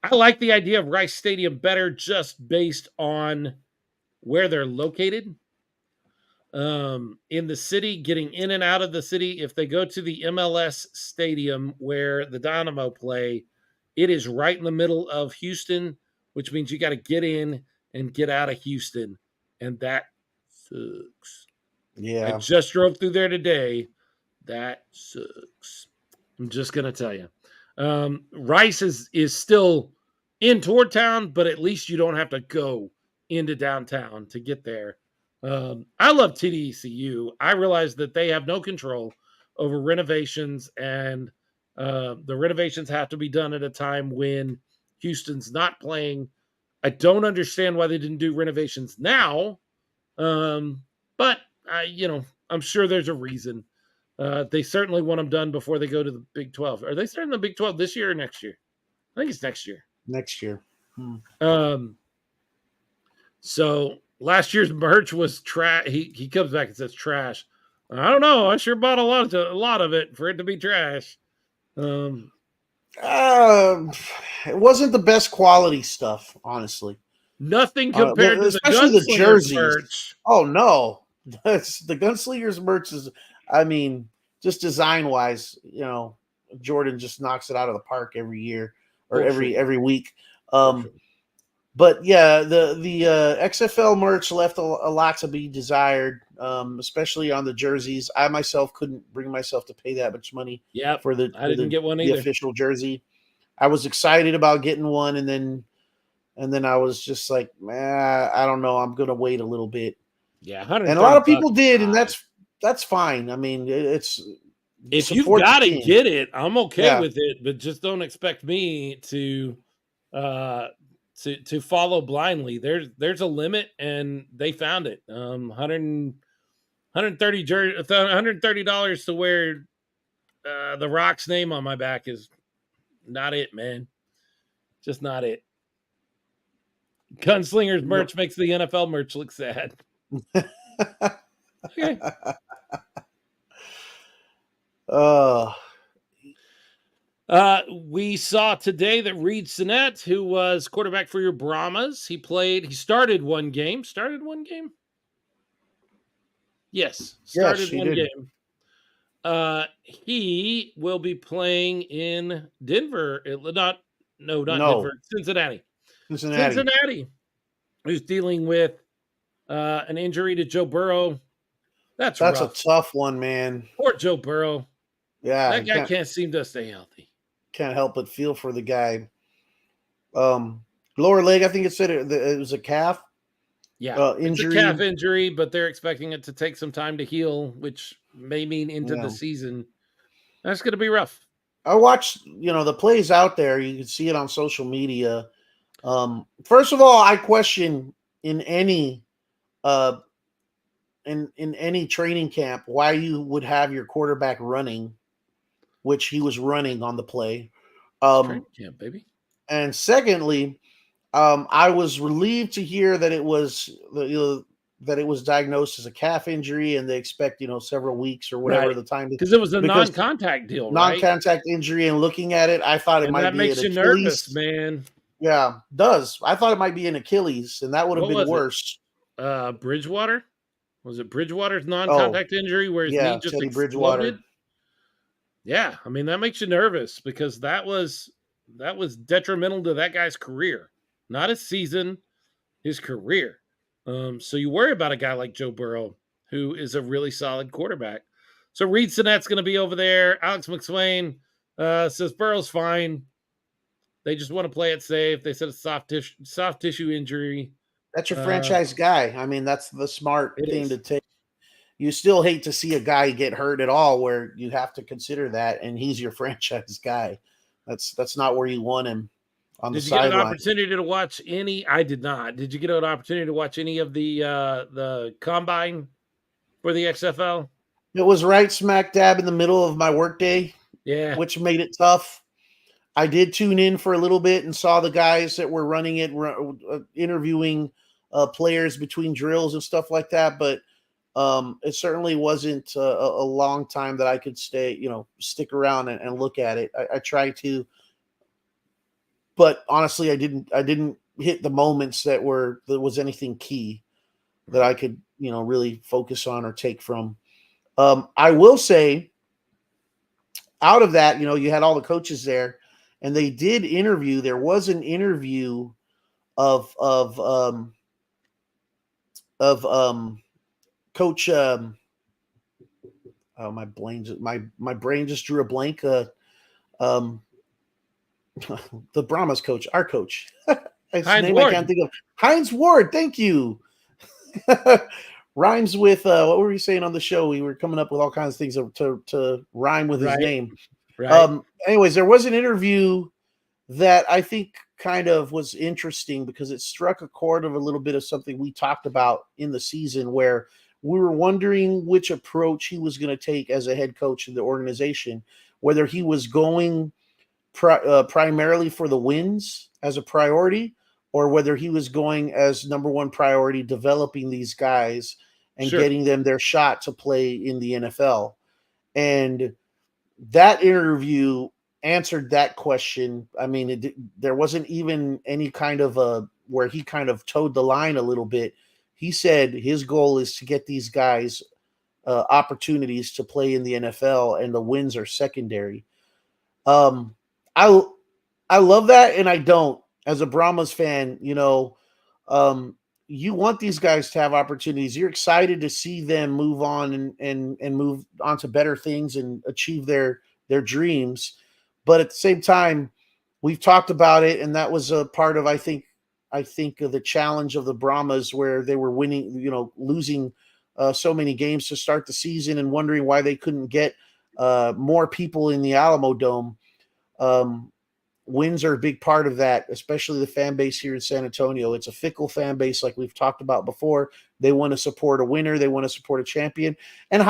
I like the idea of Rice Stadium better just based on where they're located. In the city, getting in and out of the city. If they go to the MLS stadium where the Dynamo play, it is right in the middle of Houston, which means you got to get in and get out of Houston. And that sucks. I Yeah. just drove through there today. That sucks. I'm just gonna tell you. Rice is still in toward town, but at least you don't have to go into downtown to get there. I love TDECU. I realize that they have no control over renovations, and the renovations have to be done at a time when Houston's not playing. I don't understand why they didn't do renovations now, but I'm sure there's a reason. They certainly want them done before they go to the Big 12. Are they starting the Big 12 this year or next year? I think it's next year. Next year. Um, so last year's merch was trash. He comes back and says trash. I don't know. I sure bought a lot of it for it to be trash. It wasn't the best quality stuff, honestly. Nothing compared to the Especially the Gunslingers jerseys. merch. Oh no, the Gunslingers merch is. I mean, just design wise, Jordan just knocks it out of the park every year or every week. But yeah, the XFL merch left a lot to be desired, especially on the jerseys. I myself couldn't bring myself to pay that much money for I didn't get one either. official jersey. I was excited about getting one, and then I was just like, man, I don't know. I'm gonna wait a little bit. Yeah, and a lot of people did, and that's fine. I mean, it's if you've got to get it, I'm okay with it, but just don't expect me to follow blindly. There's a limit, and they found it. $130 to wear the Rock's name on my back is not it, man. Just not it. Gunslingers merch makes the NFL merch look sad. Okay. We saw today that Reed Sinnett, who was quarterback for your Brahmas, he started one game. Yes, started one game. He will be playing in Denver. Not Denver, Cincinnati. Who's dealing with an injury to Joe Burrow. That's rough. A tough one, man. Poor Joe Burrow. Yeah, that guy can't seem to stay healthy. Can't help but feel for the guy. Lower leg, I think it said it was a calf. Yeah, injury. It's a calf injury, but they're expecting it to take some time to heal, which may mean into the season. That's going to be rough. I watched, the plays out there. You can see it on social media. First of all, I question in any in any training camp why you would have your quarterback running, which he was running on the play. Training camp, baby. And secondly, I was relieved to hear that it was diagnosed as a calf injury, and they expect several weeks or whatever the time, because it was a non-contact deal, non-contact injury. And looking at it, I thought it might that be makes you nervous, man. Yeah, does. I thought it might be an Achilles, and that would have What been was it? worse. Bridgewater? Was it Bridgewater's Oh, non-contact injury where his knee yeah, just Teddy Bridgewater. exploded? Yeah, I mean that makes you nervous because that was detrimental to that guy's career, not his season, his career. So you worry about a guy like Joe Burrow, who is a really solid quarterback. So Reed Sinette's going to be over there. Alex McSwain says Burrow's fine. They just want to play it safe. They said it's soft tissue injury. That's your Uh, franchise guy. I mean, that's the smart it thing to is. take. You still hate to see a guy get hurt at all, where you have to consider that, and he's your franchise guy. That's not where you want him on the Did you get an sideline. opportunity to watch any? I did not. Did you get an opportunity to watch any of the combine for the XFL? It was right smack dab in the middle of my workday, Yeah, which made it tough. I did tune in for a little bit and saw the guys that were running it, interviewing players between drills and stuff like that. But it certainly wasn't a long time that I could stick around and look at it. I tried to, but honestly, I didn't hit the moments that was anything key that I could, really focus on or take from. I will say, out of that, you had all the coaches there, and they did interview. There was an interview of Coach. Oh, my brain just drew a blank. Um, the Brahmas coach, our coach. His Heinz name I can't Ward. think of. Heinz Ward. Thank you. Rhymes with what were we saying on the show? We were coming up with all kinds of things to rhyme with his Right, name. right. Anyways, there was an interview that I think kind of was interesting because it struck a chord of a little bit of something we talked about in the season, where we were wondering which approach he was going to take as a head coach of the organization, whether he was going primarily for the wins as a priority, or whether he was going as number one priority developing these guys and Sure. getting them their shot to play in the NFL. And that interview answered that question. I mean, there wasn't even any kind of a where he kind of towed the line a little bit. He said his goal is to get these guys opportunities to play in the NFL, and the wins are secondary. Um, I I love that, and I don't. As a Brahmas fan, um, you want these guys to have opportunities. You're excited to see them move on and move on to better things and achieve their dreams. But at the same time, we've talked about it, and that was a part of I think of the challenge of the Brahmas, where they were winning, losing so many games to start the season, and wondering why they couldn't get more people in the Alamo Dome. Um, Wins are a big part of that, especially the fan base here in San Antonio. It's a fickle fan base, like we've talked about before. They want to support a winner, they want to support a champion. And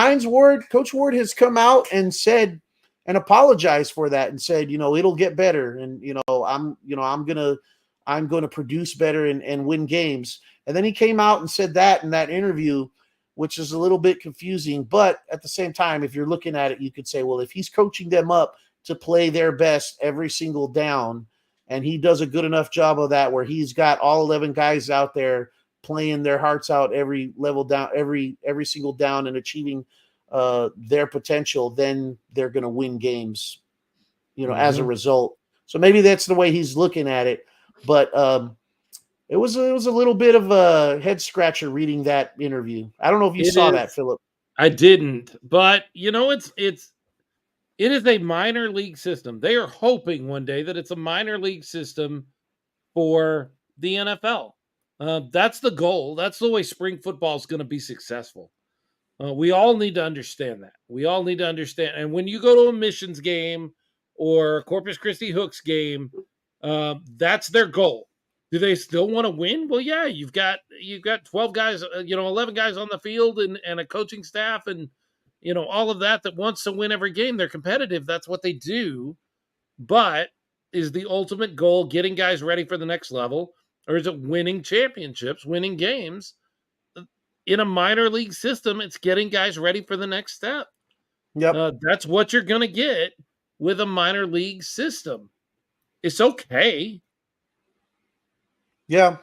Coach Ward has come out and said and apologized for that and said, it'll get better. And, I'm gonna produce better and win games. And then he came out and said that in that interview, which is a little bit confusing. But at the same time, if you're looking at it, you could say, well, if he's coaching them up to play their best every single down, and he does a good enough job of that, where he's got all 11 guys out there playing their hearts out every level down, every single down, and achieving their potential, then they're going to win games, as a Mm-hmm. result. So maybe that's the way he's looking at it. But it was a little bit of a head scratcher reading that interview. I don't know if you It saw that, is. Philip. I didn't, but it is a minor league system. They are hoping one day that it's a minor league system for the NFL. That's the goal. That's the way spring football is going to be successful. We all need to understand that. We all need to understand. And when you go to a missions game or Corpus Christi Hooks game, that's their goal. Do they still want to win? Well, yeah, you've got 12 guys, 11 guys on the field and a coaching staff and all of that wants to win every game. They're competitive. That's what they do. But is the ultimate goal getting guys ready for the next level, or is it winning championships, winning games? In a minor league system, it's getting guys ready for the next step. Yep. That's what you're going to get with a minor league system. It's okay. Yeah,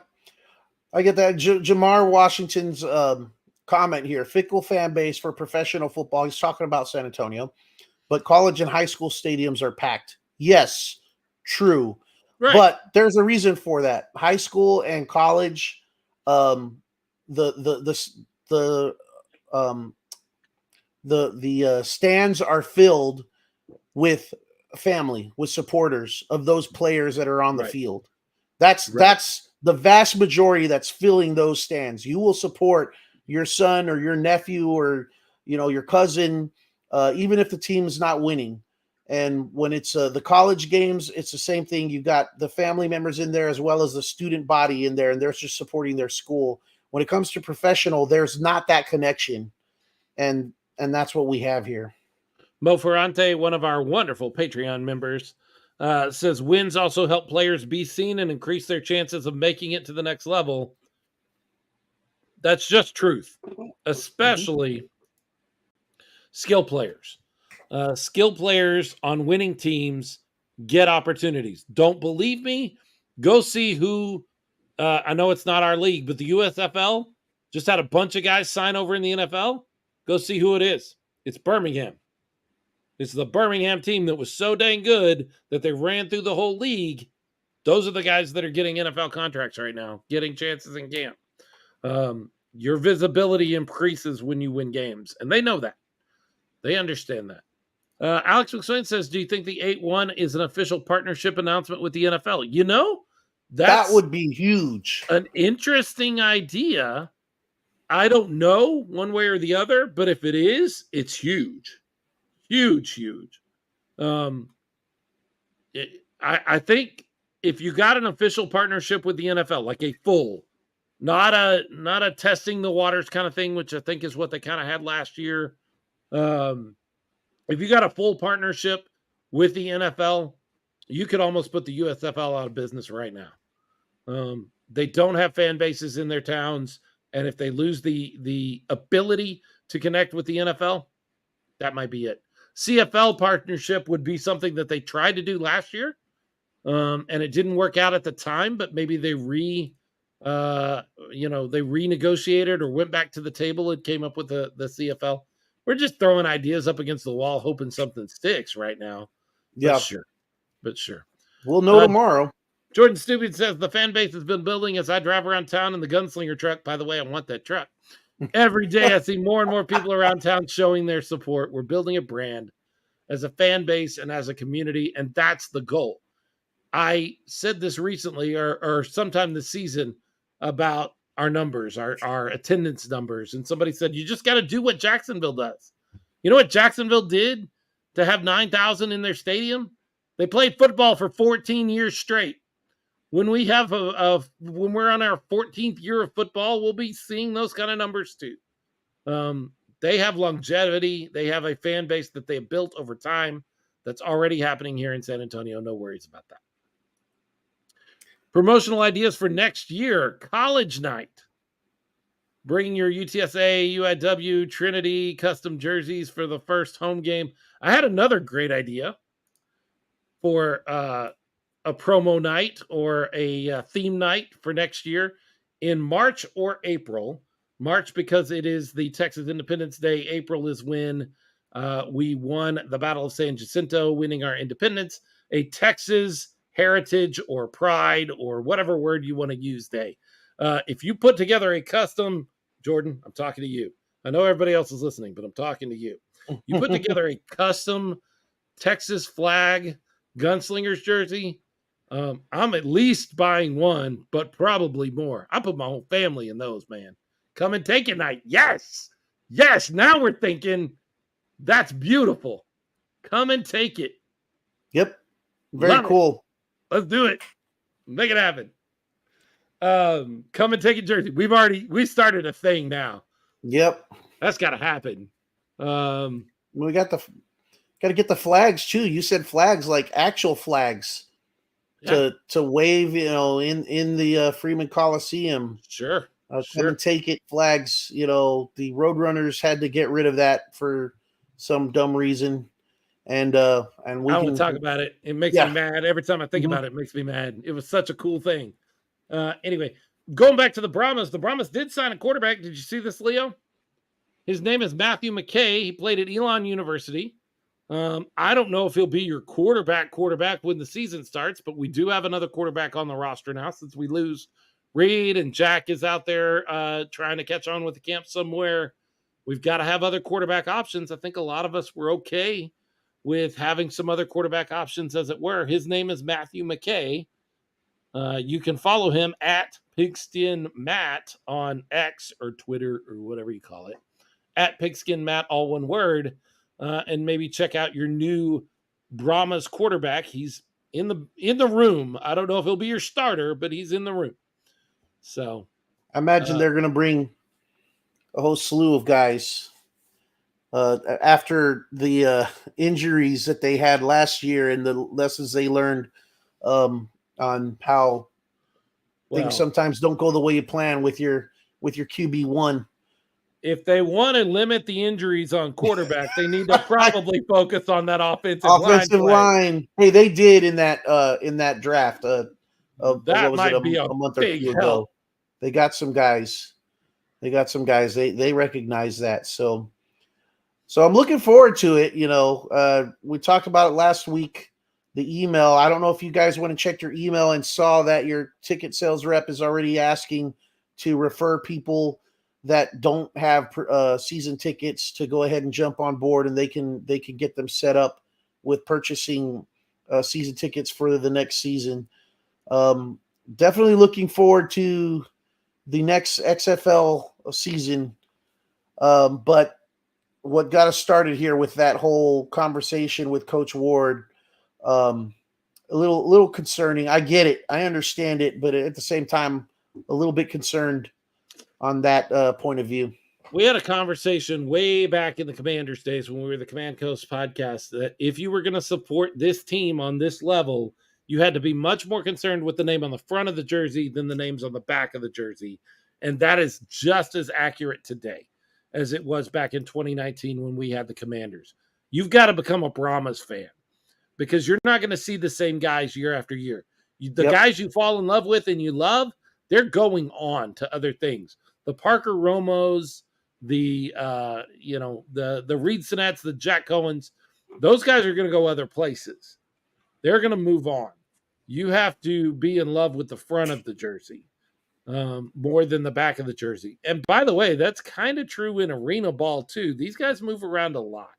I get that. Jamar Washington's comment here: fickle fan base for professional football. He's talking about San Antonio, but college and high school stadiums are packed. Yes, true, Right. but there's a reason for that. High school and college, um, the um, the stands are filled with family, with supporters of those players that are on the Right. field. That's Right. that's the vast majority that's filling those stands. You will support your son or your nephew or your cousin, even if the team's not winning. And when it's the college games, it's the same thing. You've got the family members in there as well as the student body in there, and they're just supporting their school. When it comes to professional, there's not that connection, and that's what we have here. Mo Ferrante, one of our wonderful Patreon members, says wins also help players be seen and increase their chances of making it to the next level. That's just truth, especially skill players. Skill players on winning teams get opportunities. Don't believe me? Go see who. I know it's not our league, but the USFL just had a bunch of guys sign over in the NFL. Go see who it is. It's Birmingham. It's the Birmingham team that was so dang good that they ran through the whole league. Those are the guys that are getting NFL contracts right now, getting chances in camp. Your visibility increases when you win games, and they know that. They understand that. Alex McSwain says, do you think the 8-1 is an official partnership announcement with the NFL? That That's would be huge. an interesting idea. I don't know one way or the other, but if it is, it's huge. Huge. I think if you got an official partnership with the NFL, like a full, not a testing the waters kind of thing, which I think is what they kind of had last year. If you got a full partnership with the NFL, you could almost put the USFL out of business right now. They don't have fan bases in their towns, and if they lose the ability to connect with the NFL, that might be it. CFL partnership would be something that they tried to do last year, and it didn't work out at the time. But maybe they renegotiated or went back to the table and came up with the CFL. We're just throwing ideas up against the wall, hoping something sticks right now. Yeah, But sure. We'll know tomorrow. Jordan Stupid says the fan base has been building as I drive around town in the Gunslinger truck. By the way, I want that truck. Every day I see more and more people around town showing their support. We're building a brand as a fan base and as a community, and that's the goal. I said this recently or sometime this season about our numbers, our attendance numbers, and somebody said, you just got to do what Jacksonville does. You know what Jacksonville did to have 9,000 in their stadium? They played football for 14 years straight. When we have when we're on our 14th year of football, we'll be seeing those kind of numbers too. They have longevity. They have a fan base that they have built over time. That's already happening here in San Antonio. No worries about that. Promotional ideas for next year. College night. Bringing your UTSA, UIW, Trinity custom jerseys for the first home game. I had another great idea for a promo night or a theme night for next year in March or April. March because it is the Texas Independence Day. April is when we won the Battle of San Jacinto, winning our independence. A Texas heritage or pride or whatever word you want to use day. If you put together a custom, Jordan, I'm talking to you. I know everybody else is listening, but I'm talking to you. You put together a custom Texas flag Gunslingers jersey. I'm at least buying one, but probably more. I put my whole family in those, man. Come and take it night. Yes. Now we're thinking that's beautiful. Come and take it. Yep. Very cool. Let's do it. Make it happen. Come and take it jersey. We started a thing now. Yep. That's got to happen. We got to get the flags too. You said flags, like actual flags to wave, in the Freeman Coliseum. Sure. Come and take it flags. The Roadrunners had to get rid of that for some dumb reason. And we I don't want to talk about it. It makes me mad. Every time I think about it, it makes me mad. It was such a cool thing. Anyway, going back to the Brahmas did sign a quarterback. Did you see this, Leo? His name is Matthew McKay. He played at Elon University. I don't know if he'll be your quarterback when the season starts, but we do have another quarterback on the roster now since we lose Reed and Jack is out there trying to catch on with the camp somewhere. We've got to have other quarterback options. I think a lot of us were okay with having some other quarterback options, as it were. His name is Matthew McKay. You can follow him at Pigskin Matt on X or Twitter or whatever you call it. At Pigskin Matt, all one word. And maybe check out your new Brahmas quarterback. He's in the room. I don't know if he'll be your starter, but he's in the room. So I imagine they're going to bring a whole slew of guys after the injuries that they had last year and the lessons they learned on how things sometimes don't go the way you plan with your QB1. If they want to limit the injuries on quarterback, they need to probably focus on that offensive line. Hey, they did in that draft. That might be a month or two ago. They got some guys. They recognize that. So I'm looking forward to it. You know, we talked about it last week. The email. I don't know if you guys went and checked your email and saw that your ticket sales rep is already asking to refer people that don't have season tickets to go ahead and jump on board, and they can get them set up with purchasing season tickets for the next season. Definitely looking forward to the next XFL season. But what got us started here with that whole conversation with Coach Ward, a little concerning. I get it. I understand it, but at the same time, a little bit concerned on that point of view. We had a conversation way back in the Commanders days when we were the Command Coast podcast that if you were going to support this team on this level, you had to be much more concerned with the name on the front of the jersey than the names on the back of the jersey. And that is just as accurate today as it was back in 2019 when we had the Commanders. You've got to become a Brahmas fan because you're not going to see the same guys year after year. Guys you fall in love with and you love, they're going on to other things. The Parker Romos, the Reed Sinets, the Jack Cohens, those guys are going to go other places. They're going to move on. You have to be in love with the front of the jersey more than the back of the jersey. And by the way, that's kind of true in arena ball too. These guys move around a lot.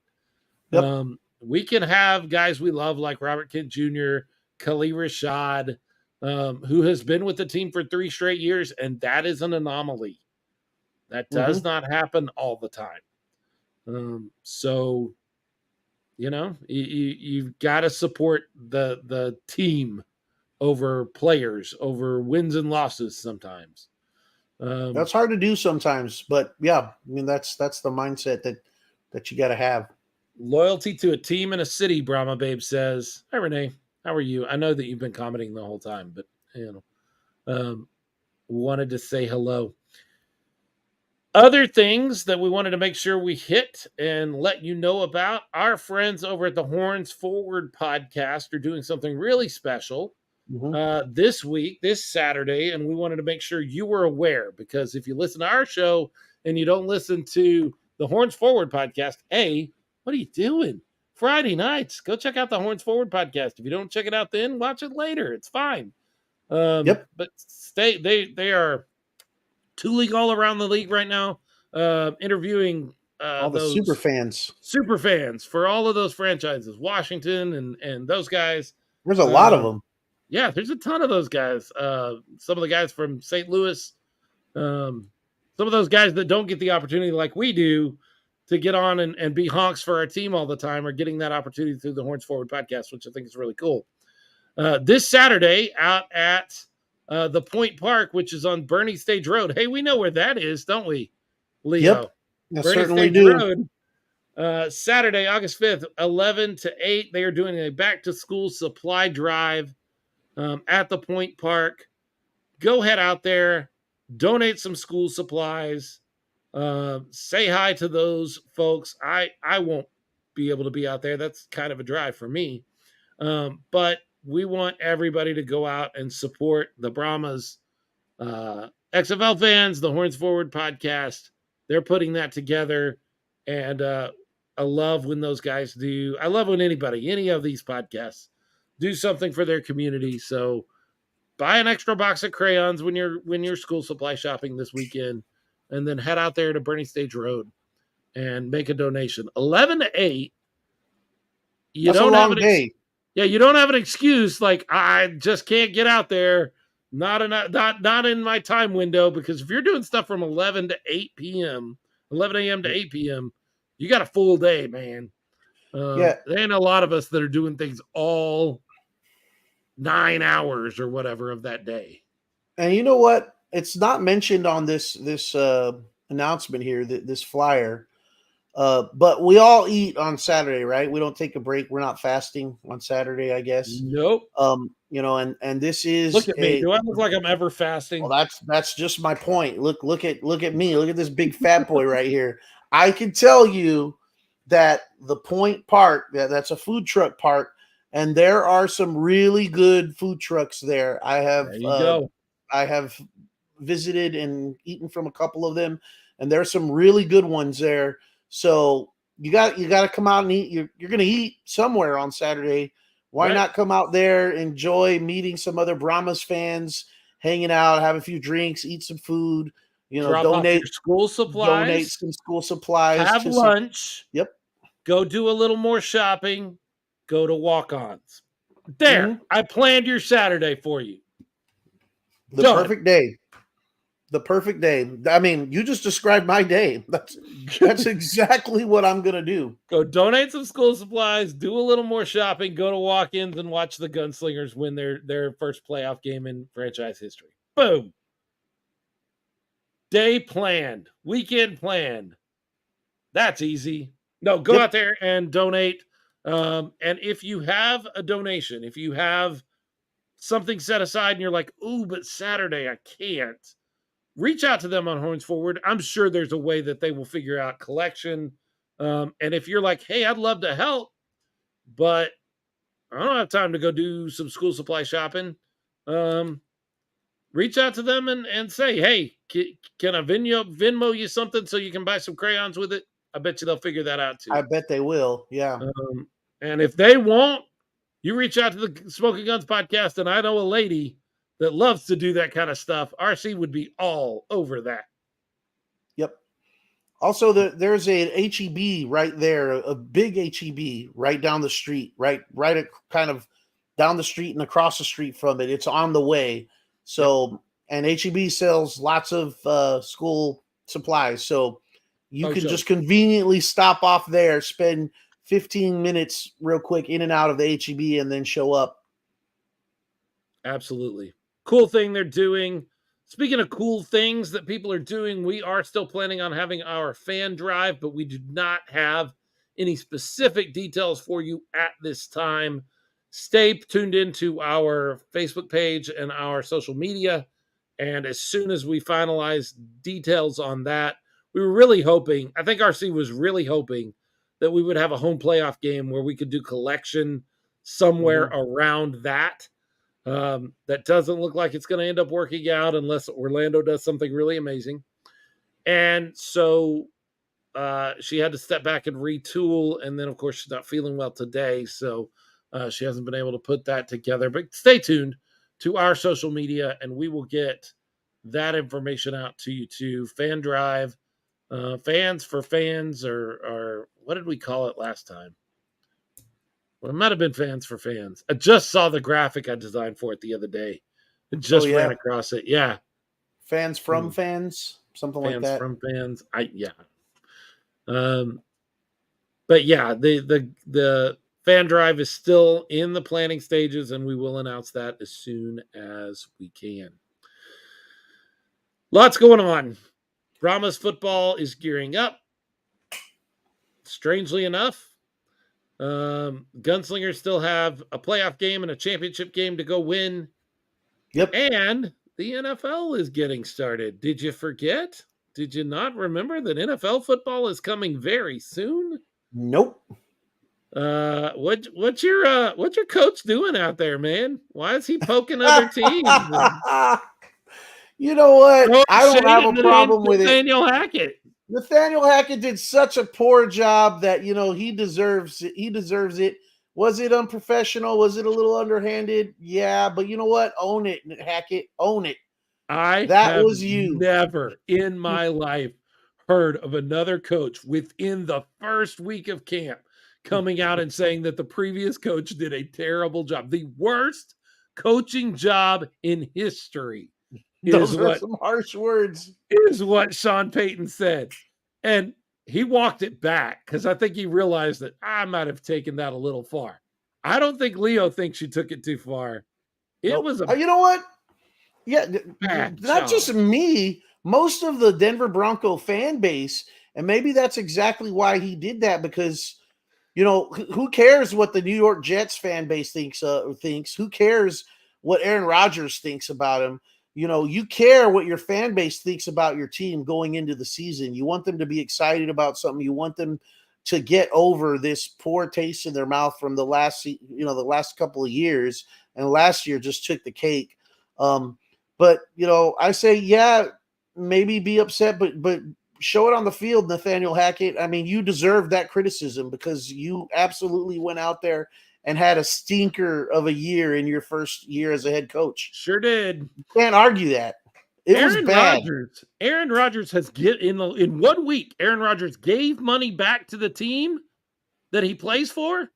Yep. We can have guys we love like Robert Kent Jr., Khalil Rashad, who has been with the team for 3 straight years, and that is an anomaly. That does not happen all the time. So, you know, you've got to support the team over players, over wins and losses sometimes. That's hard to do sometimes, but yeah, I mean, that's the mindset that you got to have. Loyalty to a team and a city, Brahma Babe says. Hi, Renee. How are you? I know that you've been commenting the whole time, but, you know, wanted to say hello. Other things that we wanted to make sure we hit and let you know about, our friends over at the Horns Forward podcast are doing something really special this week, this Saturday, and we wanted to make sure you were aware, because if you listen to our show and you don't listen to the Horns Forward podcast, hey, what are you doing? Friday nights, go check out the Horns Forward podcast. If you don't check it out then, watch it later. It's fine. But they are tooling all around the league right now, interviewing all the super fans for all of those franchises, Washington and those guys. There's a lot of them. Yeah, there's a ton of those guys. Some of the guys from St. Louis, some of those guys that don't get the opportunity like we do to get on and be honks for our team all the time are getting that opportunity through the Horns Forward podcast, which I think is really cool. This Saturday out at the Point Park, which is on Bernie Stage Road. Hey, we know where that is, don't we, Leo? Yep, I certainly do. Road, Saturday, August 5th, 11 to 8. They are doing a back-to-school supply drive at the Point Park. Go head out there, donate some school supplies, say hi to those folks. I won't be able to be out there. That's kind of a drive for me. But we want everybody to go out and support the Brahmas XFL fans, the Horns Forward podcast, they're putting that together. And I love when those guys do. I love when any of these podcasts do something for their community. So buy an extra box of crayons when you're school supply shopping this weekend, and then head out there to Bernie Stage Road and make a donation. 11 to 8. You That's a don't have long an day. you don't have an excuse like I just can't get out there. Not in my time window, because if you're doing stuff from 11 to 8 p.m., 11 a.m. to 8 p.m., you got a full day, man. Yeah. There ain't a lot of us that are doing things all 9 hours or whatever of that day. And you know what? It's not mentioned on this announcement here, this flyer. But we all eat on Saturday, right? We don't take a break. We're not fasting on Saturday, I guess. Nope. And this is Look at me. Do I look like I'm ever fasting? Well, that's just my point. Look at me. Look at this big fat boy right here. I can tell you that the Point Park, that's a food truck park, and there are some really good food trucks there. There you go. I have visited and eaten from a couple of them, and there's some really good ones there. So you got to come out and eat. You're going to eat somewhere on Saturday. Why not come out there, enjoy meeting some other Brahmas fans, hanging out, have a few drinks, eat some food, donate school supplies, donate some school supplies, have lunch. Yep. Go do a little more shopping. Go to walk-ons. There, mm-hmm. I planned your Saturday for you. The perfect day. The perfect day. I mean, you just described my day. That's exactly what I'm going to do. Go donate some school supplies, do a little more shopping, go to walk-ins, and watch the Gunslingers win their first playoff game in franchise history. Boom. Day planned. Weekend planned. That's easy. No, go out there and donate. And if you have a donation, if you have something set aside and you're like, ooh, but Saturday I can't, reach out to them on Horns Forward. I'm sure there's a way that they will figure out collection. And if you're like, hey, I'd love to help, but I don't have time to go do some school supply shopping, reach out to them and say, hey, can I Venmo you something so you can buy some crayons with it? I bet you they'll figure that out too. I bet they will, yeah. And if they won't, you reach out to the Smokin Gunz podcast, and I know a lady that loves to do that kind of stuff. RC would be all over that. Yep. Also, there's an HEB right there, a big HEB right down the street, right kind of down the street and across the street from it. It's on the way. So, and HEB sells lots of school supplies. So you can just conveniently stop off there, spend 15 minutes real quick in and out of the HEB, and then show up. Absolutely. Cool thing they're doing. Speaking of cool things that people are doing, we are still planning on having our fan drive, but we do not have any specific details for you at this time. Stay tuned into our Facebook page and our social media. And as soon as we finalize details on that, we were really hoping, I think RC was really hoping that we would have a home playoff game where we could do collection somewhere around that. That doesn't look like it's going to end up working out unless Orlando does something really amazing. And so she had to step back and retool. And then, of course, she's not feeling well today. So she hasn't been able to put that together. But stay tuned to our social media, and we will get that information out to you too. Fan Drive, Fans for Fans, or what did we call it last time? Well, it might have been Fans for Fans. I just saw the graphic I designed for it the other day. It just ran across it. Yeah. Fans from fans, something like that. Fans from fans. But yeah, the fan drive is still in the planning stages, and we will announce that as soon as we can. Lots going on. Brahmas football is gearing up. Strangely enough, Gunslingers still have a playoff game and a championship game to go win. Yep. And the NFL is getting started. Did you forget? Did you not remember that NFL football is coming very soon? Nope. What's your coach doing out there, man? Why is he poking other teams? You know what? Throw I don't shade have at a problem with it. Nathaniel Hackett. Nathaniel Hackett did such a poor job that he deserves it. He deserves it. Was it unprofessional? Was it a little underhanded? Yeah, but you know what? Own it, Hackett. Own it. I That have was you. never in my life heard of another coach within the first week of camp coming out and saying that the previous coach did a terrible job. The worst coaching job in history Those are some harsh words. is what Sean Payton said. And he walked it back because I think he realized that I might have taken that a little far. I don't think Leo thinks you took it too far. It Nope. was a You know what? Yeah, bad not job. just me. Most of the Denver Bronco fan base, and maybe that's exactly why he did that, because who cares what the New York Jets fan base thinks? Who cares what Aaron Rodgers thinks about him? You care what your fan base thinks about your team going into the season. You want them to be excited about something. You want them to get over this poor taste in their mouth from the last couple of years, and last year just took the cake. But I say, yeah, maybe be upset, but show it on the field, Nathaniel Hackett. I mean, you deserve that criticism because you absolutely went out there and had a stinker of a year in your first year as a head coach. Sure did. You can't argue that. It was bad. Aaron Rodgers has in 1 week. Aaron Rodgers gave money back to the team that he plays for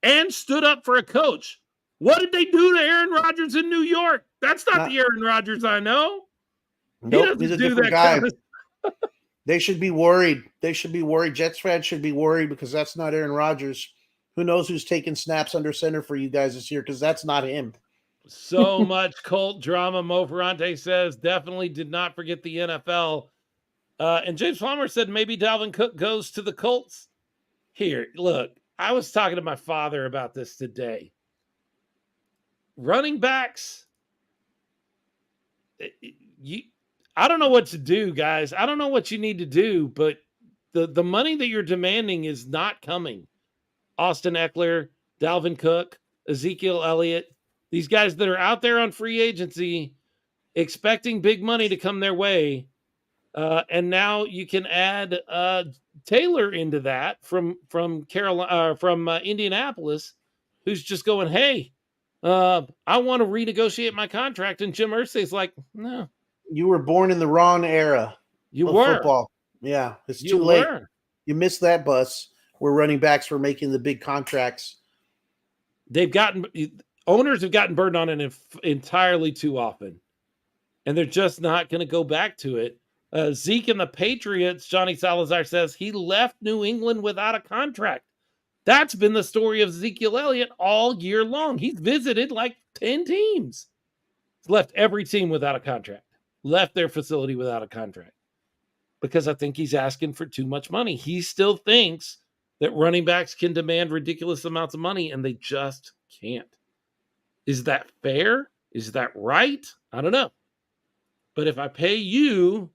and stood up for a coach. What did they do to Aaron Rodgers in New York? That's not the Aaron Rodgers I know. Nope, he's a different guy. They should be worried. They should be worried. Jets fans should be worried because that's not Aaron Rodgers. Who knows who's taking snaps under center for you guys this year, because that's not him. So much cult drama. Mo Ferrante says, definitely did not forget the NFL. And James Palmer said maybe Dalvin Cook goes to the Colts. Here, look, I was talking to my father about this today. Running backs, I don't know what to do, guys. I don't know what you need to do, but the money that you're demanding is not coming. Austin Eckler, Dalvin Cook, Ezekiel Elliott, these guys that are out there on free agency expecting big money to come their way. And now you can add Taylor into that from Carolina, from Indianapolis, who's just going, hey, I want to renegotiate my contract. And Jim Irsay's like, no. You were born in the wrong era of football. Yeah, it's too late. You missed that bus where running backs were making the big contracts. Owners have gotten burned on it entirely too often. And they're just not going to go back to it. Zeke and the Patriots, Johnny Salazar says, he left New England without a contract. That's been the story of Ezekiel Elliott all year long. He's visited like 10 teams. He's left every team without a contract. Left their facility without a contract. Because I think he's asking for too much money. He still thinks that running backs can demand ridiculous amounts of money, and they just can't. Is that fair? Is that right? I don't know. But if I pay you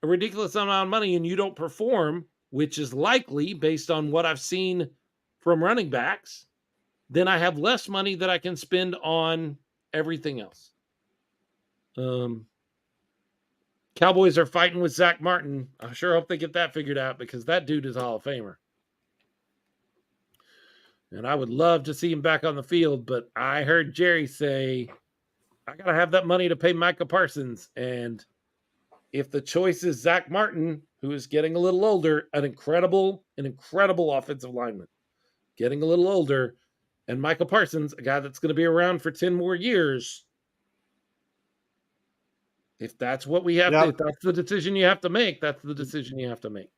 a ridiculous amount of money and you don't perform, which is likely based on what I've seen from running backs, then I have less money that I can spend on everything else. Cowboys are fighting with Zach Martin. I sure hope they get that figured out because that dude is a Hall of Famer. And I would love to see him back on the field, but I heard Jerry say, I got to have that money to pay Micah Parsons. And if the choice is Zach Martin, who is getting a little older, an incredible offensive lineman, getting a little older, and Micah Parsons, a guy that's going to be around for 10 more years, if that's what we have to, if that's the decision you have to make, that's the decision you have to make.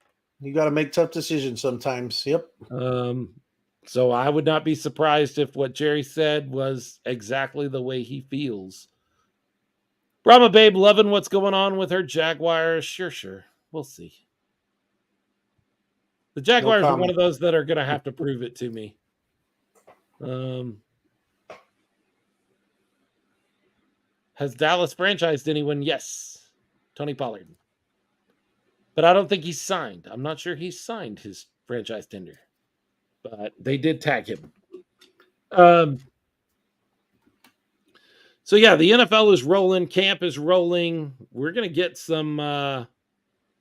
You got to make tough decisions sometimes. Yep. So I would not be surprised if what Jerry said was exactly the way he feels. Brahma Babe loving what's going on with her Jaguars. Sure. We'll see. The Jaguars are one of those that are going to have to prove it to me. Has Dallas franchised anyone? Yes. Tony Pollard. But I don't think he's signed. I'm not sure he's signed his franchise tender. But they did tag him. So yeah, the NFL is rolling. Camp is rolling. We're gonna get some.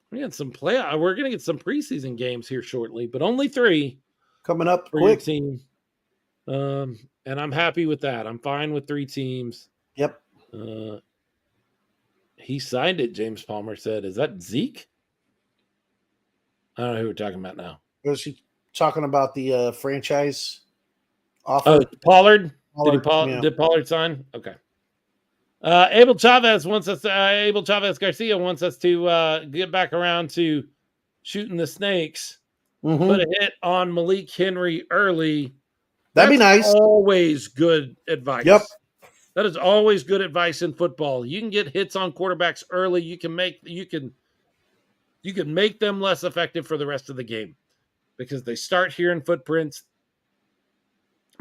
We got some playoff. We're gonna get some preseason games here shortly, but only 3 Coming up for your quick. team. And I'm happy with that. I'm fine with 3 teams. Yep. He signed it. James Palmer said, "Is that Zeke?" I don't know who we're talking about now. Was he talking about the franchise offer? Oh, Pollard. Yeah. Did Pollard sign? Okay. Abel Chavez Garcia wants us to get back around to shooting the snakes. Put a hit on Malik Henry early. That'd be nice. Always good advice. Yep. That is always good advice in football. You can get hits on quarterbacks early. You can make them less effective for the rest of the game because they start hearing footprints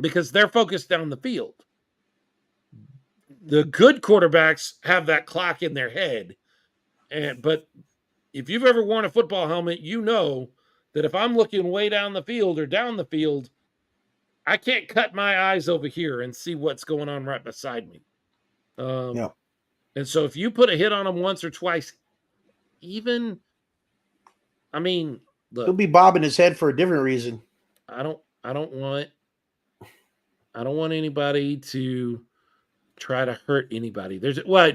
because they're focused down the field. The good quarterbacks have that clock in their head. But if you've ever worn a football helmet, you know that if I'm looking way down the field or down the field, I can't cut my eyes over here and see what's going on right beside me. Yeah. And so if you put a hit on him once or twice, look, He'll be bobbing his head for a different reason. I don't want anybody to try to hurt anybody.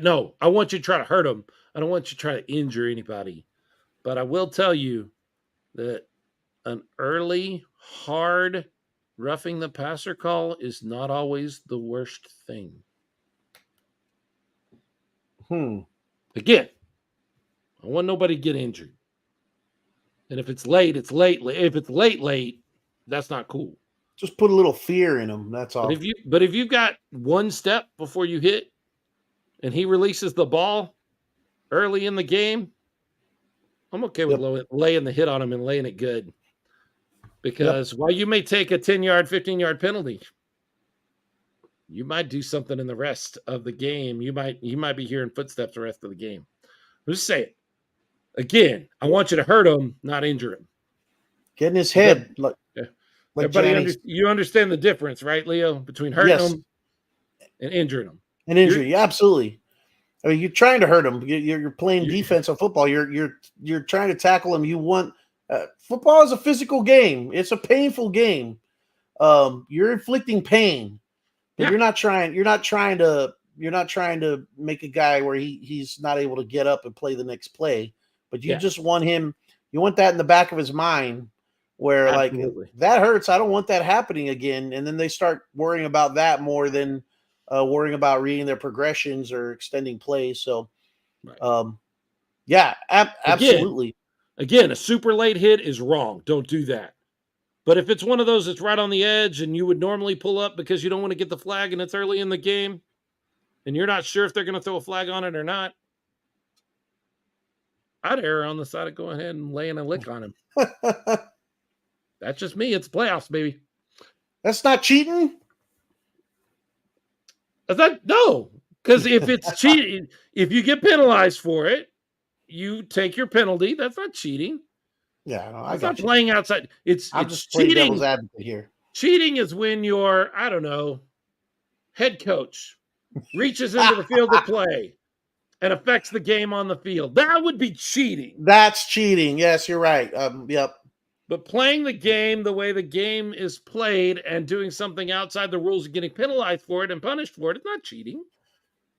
No, I want you to try to hurt them. I don't want you to try to injure anybody. But I will tell you that an early, hard roughing the passer call is not always the worst thing. Again, I want nobody to get injured. And if it's late, it's late. If it's late, that's not cool. Just put a little fear in him. That's all. But if you've got one step before you hit and he releases the ball early in the game, I'm okay with laying the hit on him and laying it good. Because while you may take a 10-yard, 15-yard penalty, you might do something in the rest of the game. You might be hearing footsteps the rest of the game. I'm just saying. Again, I want you to hurt him, not injure him. Get in his head. Everybody, you understand the difference, right, Leo, between hurting him and injuring him? And injury, absolutely. I mean, you're trying to hurt him. You're playing defense on football. You're trying to tackle him. You want football is a physical game. It's a painful game. You're inflicting pain, but you're not trying to make a guy where he's not able to get up and play the next play. But you just want him. You want that in the back of his mind, where like that hurts. I don't want that happening again. And then they start worrying about that more than worrying about reading their progressions or extending plays. So, absolutely. Again, a super late hit is wrong. Don't do that. But if it's one of those that's right on the edge and you would normally pull up because you don't want to get the flag and it's early in the game and you're not sure if they're going to throw a flag on it or not, I'd err on the side of going ahead and laying a lick on him. That's just me. It's playoffs, baby. That's not cheating. No, because if it's cheating, if you get penalized for it, you take your penalty. That's not cheating. Yeah, no, I got you. Playing outside. I'm just cheating. Devil's advocate here. Cheating is when your, I don't know, head coach reaches into the field to play and affects the game on the field. That would be cheating. That's cheating. Yes, you're right. Yep. But playing the game the way the game is played and doing something outside the rules and getting penalized for it and punished for it is not cheating.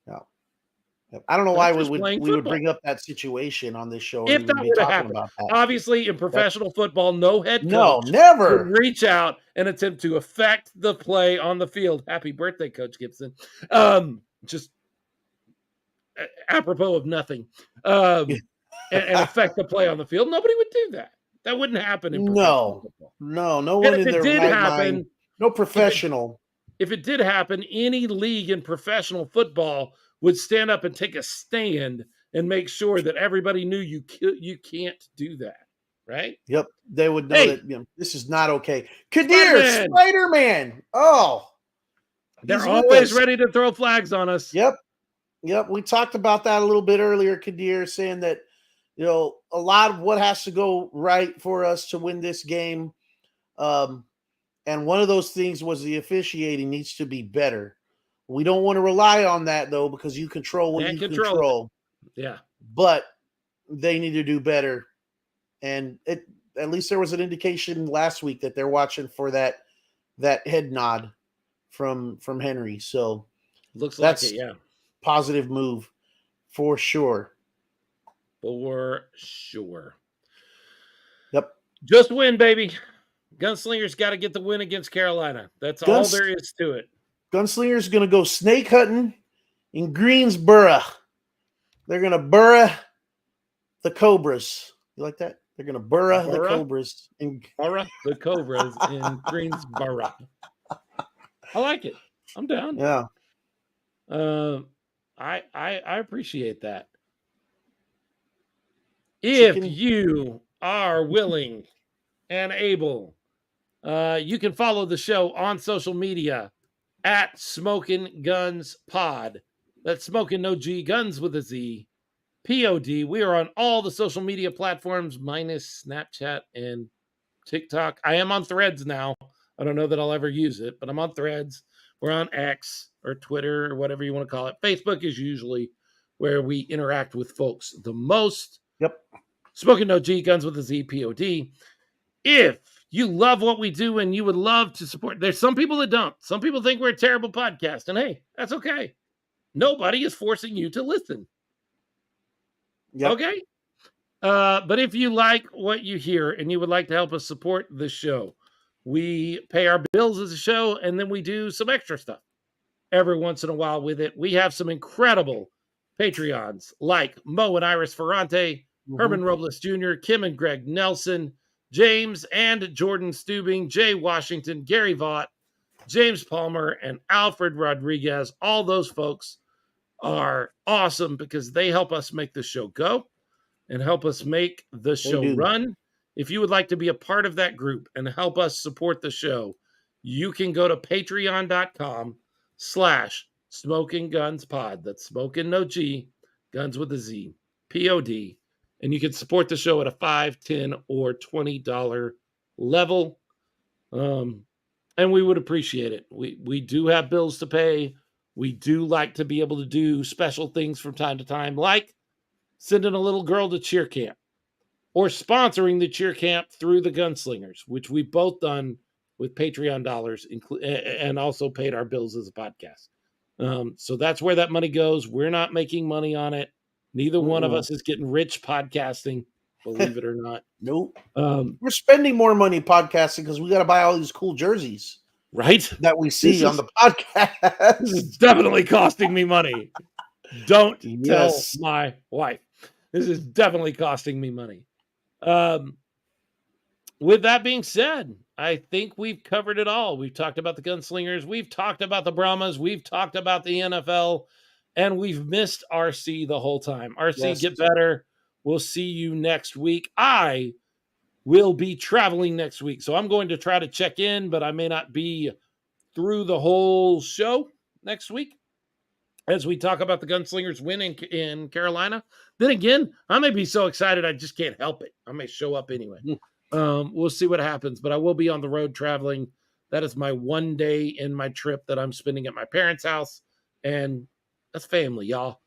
No. I don't know why we would bring up that situation on this show. If that would have happened. Obviously, in professional football, no head coach never would reach out and attempt to affect the play on the field. Happy birthday, Coach Gibson. Just apropos of nothing. And affect the play on the field. Nobody would do that. That wouldn't happen in professional football. No one in their right mind. No professional. If it did happen, any league in professional football would stand up and take a stand and make sure that everybody knew you can't do that, right? Yep, they would know that this is not okay. Kadir, Spider-Man. Oh, they're always ready to throw flags on us. Yep. We talked about that a little bit earlier. Kadir saying that a lot of what has to go right for us to win this game, and one of those things was the officiating needs to be better. We don't want to rely on that, though, because you control what Can't you control control. it. Yeah. But they need to do better. And at least there was an indication last week that they're watching for that head nod from Henry. So Looks like that's it, yeah. positive move for sure. For sure. Yep. Just win, baby. Gunslingers got to get the win against Carolina. That's all there is to it. Gunslingers going to go snake hunting in Greensboro. They're going to burrow the Cobras. You like that? They're going to burrow the Cobras. Burrow the Cobras in Greensboro. I like it. I'm down. Yeah. I appreciate that. If you are willing and able, you can follow the show on social media at Smokin Gunz Pod. That's Smokin No G, Guns with a Z, POD. We are on all the social media platforms minus Snapchat and TikTok. I am on Threads now. I don't know that I'll ever use it, but I'm on Threads. We're on X or Twitter or whatever you want to call it. Facebook is usually where we interact with folks the most. Yep. Smokin No G, Guns with a Z, POD. If you love what we do and you would love to support, there's some people that don't. Some people think we're a terrible podcast, and hey, that's okay. Nobody is forcing you to listen. Yep. Okay? But if you like what you hear and you would like to help us support the show, we pay our bills as a show, and then we do some extra stuff every once in a while with it. We have some incredible Patreons like Mo and Iris Ferrante, Herman Robles Jr., Kim and Greg Nelson, James and Jordan Stubing, Jay Washington, Gary Vaught, James Palmer, and Alfred Rodriguez. All those folks are awesome because they help us make the show go and help us make the show run. If you would like to be a part of that group and help us support the show, you can go to patreon.com/Smokin Gunz Pod. That's Smokin No G, Guns with a Z, POD. And you can support the show at a $5, $10, or $20 level. And we would appreciate it. We do have bills to pay. We do like to be able to do special things from time to time, like sending a little girl to cheer camp or sponsoring the cheer camp through the Gunslingers, which we've both done with Patreon dollars and also paid our bills as a podcast. So that's where that money goes. We're not making money on it. Neither one of us is getting rich podcasting, believe it or not. Nope. We're spending more money podcasting because we got to buy all these cool jerseys. Right? That we see on the podcast. This is definitely costing me money. Don't tell my wife. This is definitely costing me money. With that being said, I think we've covered it all. We've talked about the Gunslingers. We've talked about the Brahmas. We've talked about the NFL. And we've missed RC the whole time. RC, get better. We'll see you next week. I will be traveling next week. So I'm going to try to check in, but I may not be through the whole show next week as we talk about the Gunslingers win in Carolina. Then again, I may be so excited I just can't help it. I may show up anyway. We'll see what happens, but I will be on the road traveling. That is my one day in my trip that I'm spending at my parents' house, and that's family, y'all.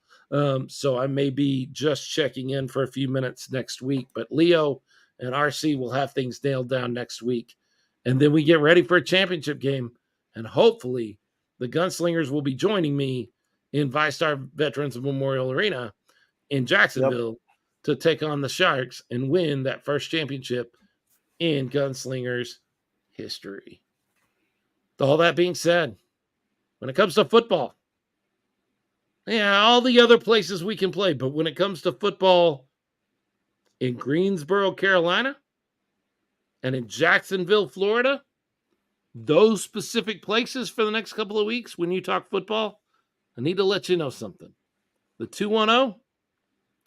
So I may be just checking in for a few minutes next week, but Leo and RC will have things nailed down next week. And then we get ready for a championship game, and hopefully the Gunslingers will be joining me in ViStar Veterans Memorial Arena in Jacksonville to take on the Sharks and win that first championship in Gunslingers history. All that being said, when it comes to football, yeah, all the other places we can play, but when it comes to football in Greensboro, Carolina, and in Jacksonville, Florida, those specific places for the next couple of weeks when you talk football, I need to let you know something. The 210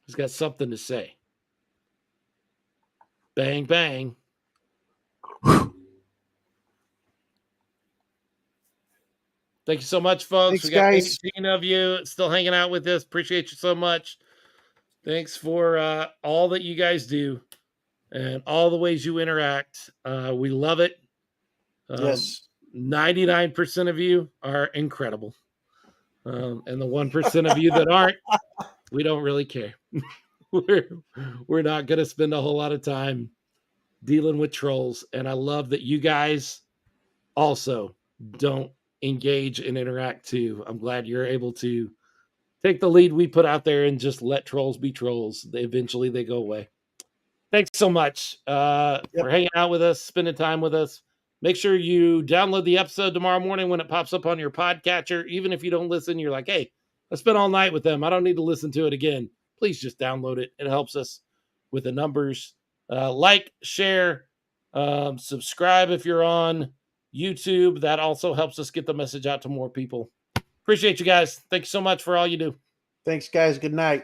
has got something to say. Bang, bang. Thank you so much, folks. Thanks, we got guys. 18 of you still hanging out with us. Appreciate you so much. Thanks for all that you guys do and all the ways you interact. We love it. Yes. 99% of you are incredible. And the 1% of you that aren't, we don't really care. we're not going to spend a whole lot of time dealing with trolls. And I love that you guys also don't engage and interact too. I'm glad you're able to take the lead we put out there and just let trolls be trolls. Eventually they go away. Thanks so much for hanging out with us, spending time with us. Make sure you download the episode tomorrow morning when it pops up on your podcatcher. Even if you don't listen, you're like, hey, I spent all night with them. I don't need to listen to it again. Please just download it. It helps us with the numbers. Like, share, subscribe if you're on YouTube. That also helps us get the message out to more people. Appreciate you guys. Thanks so much for all you do. Thanks, guys. Good night.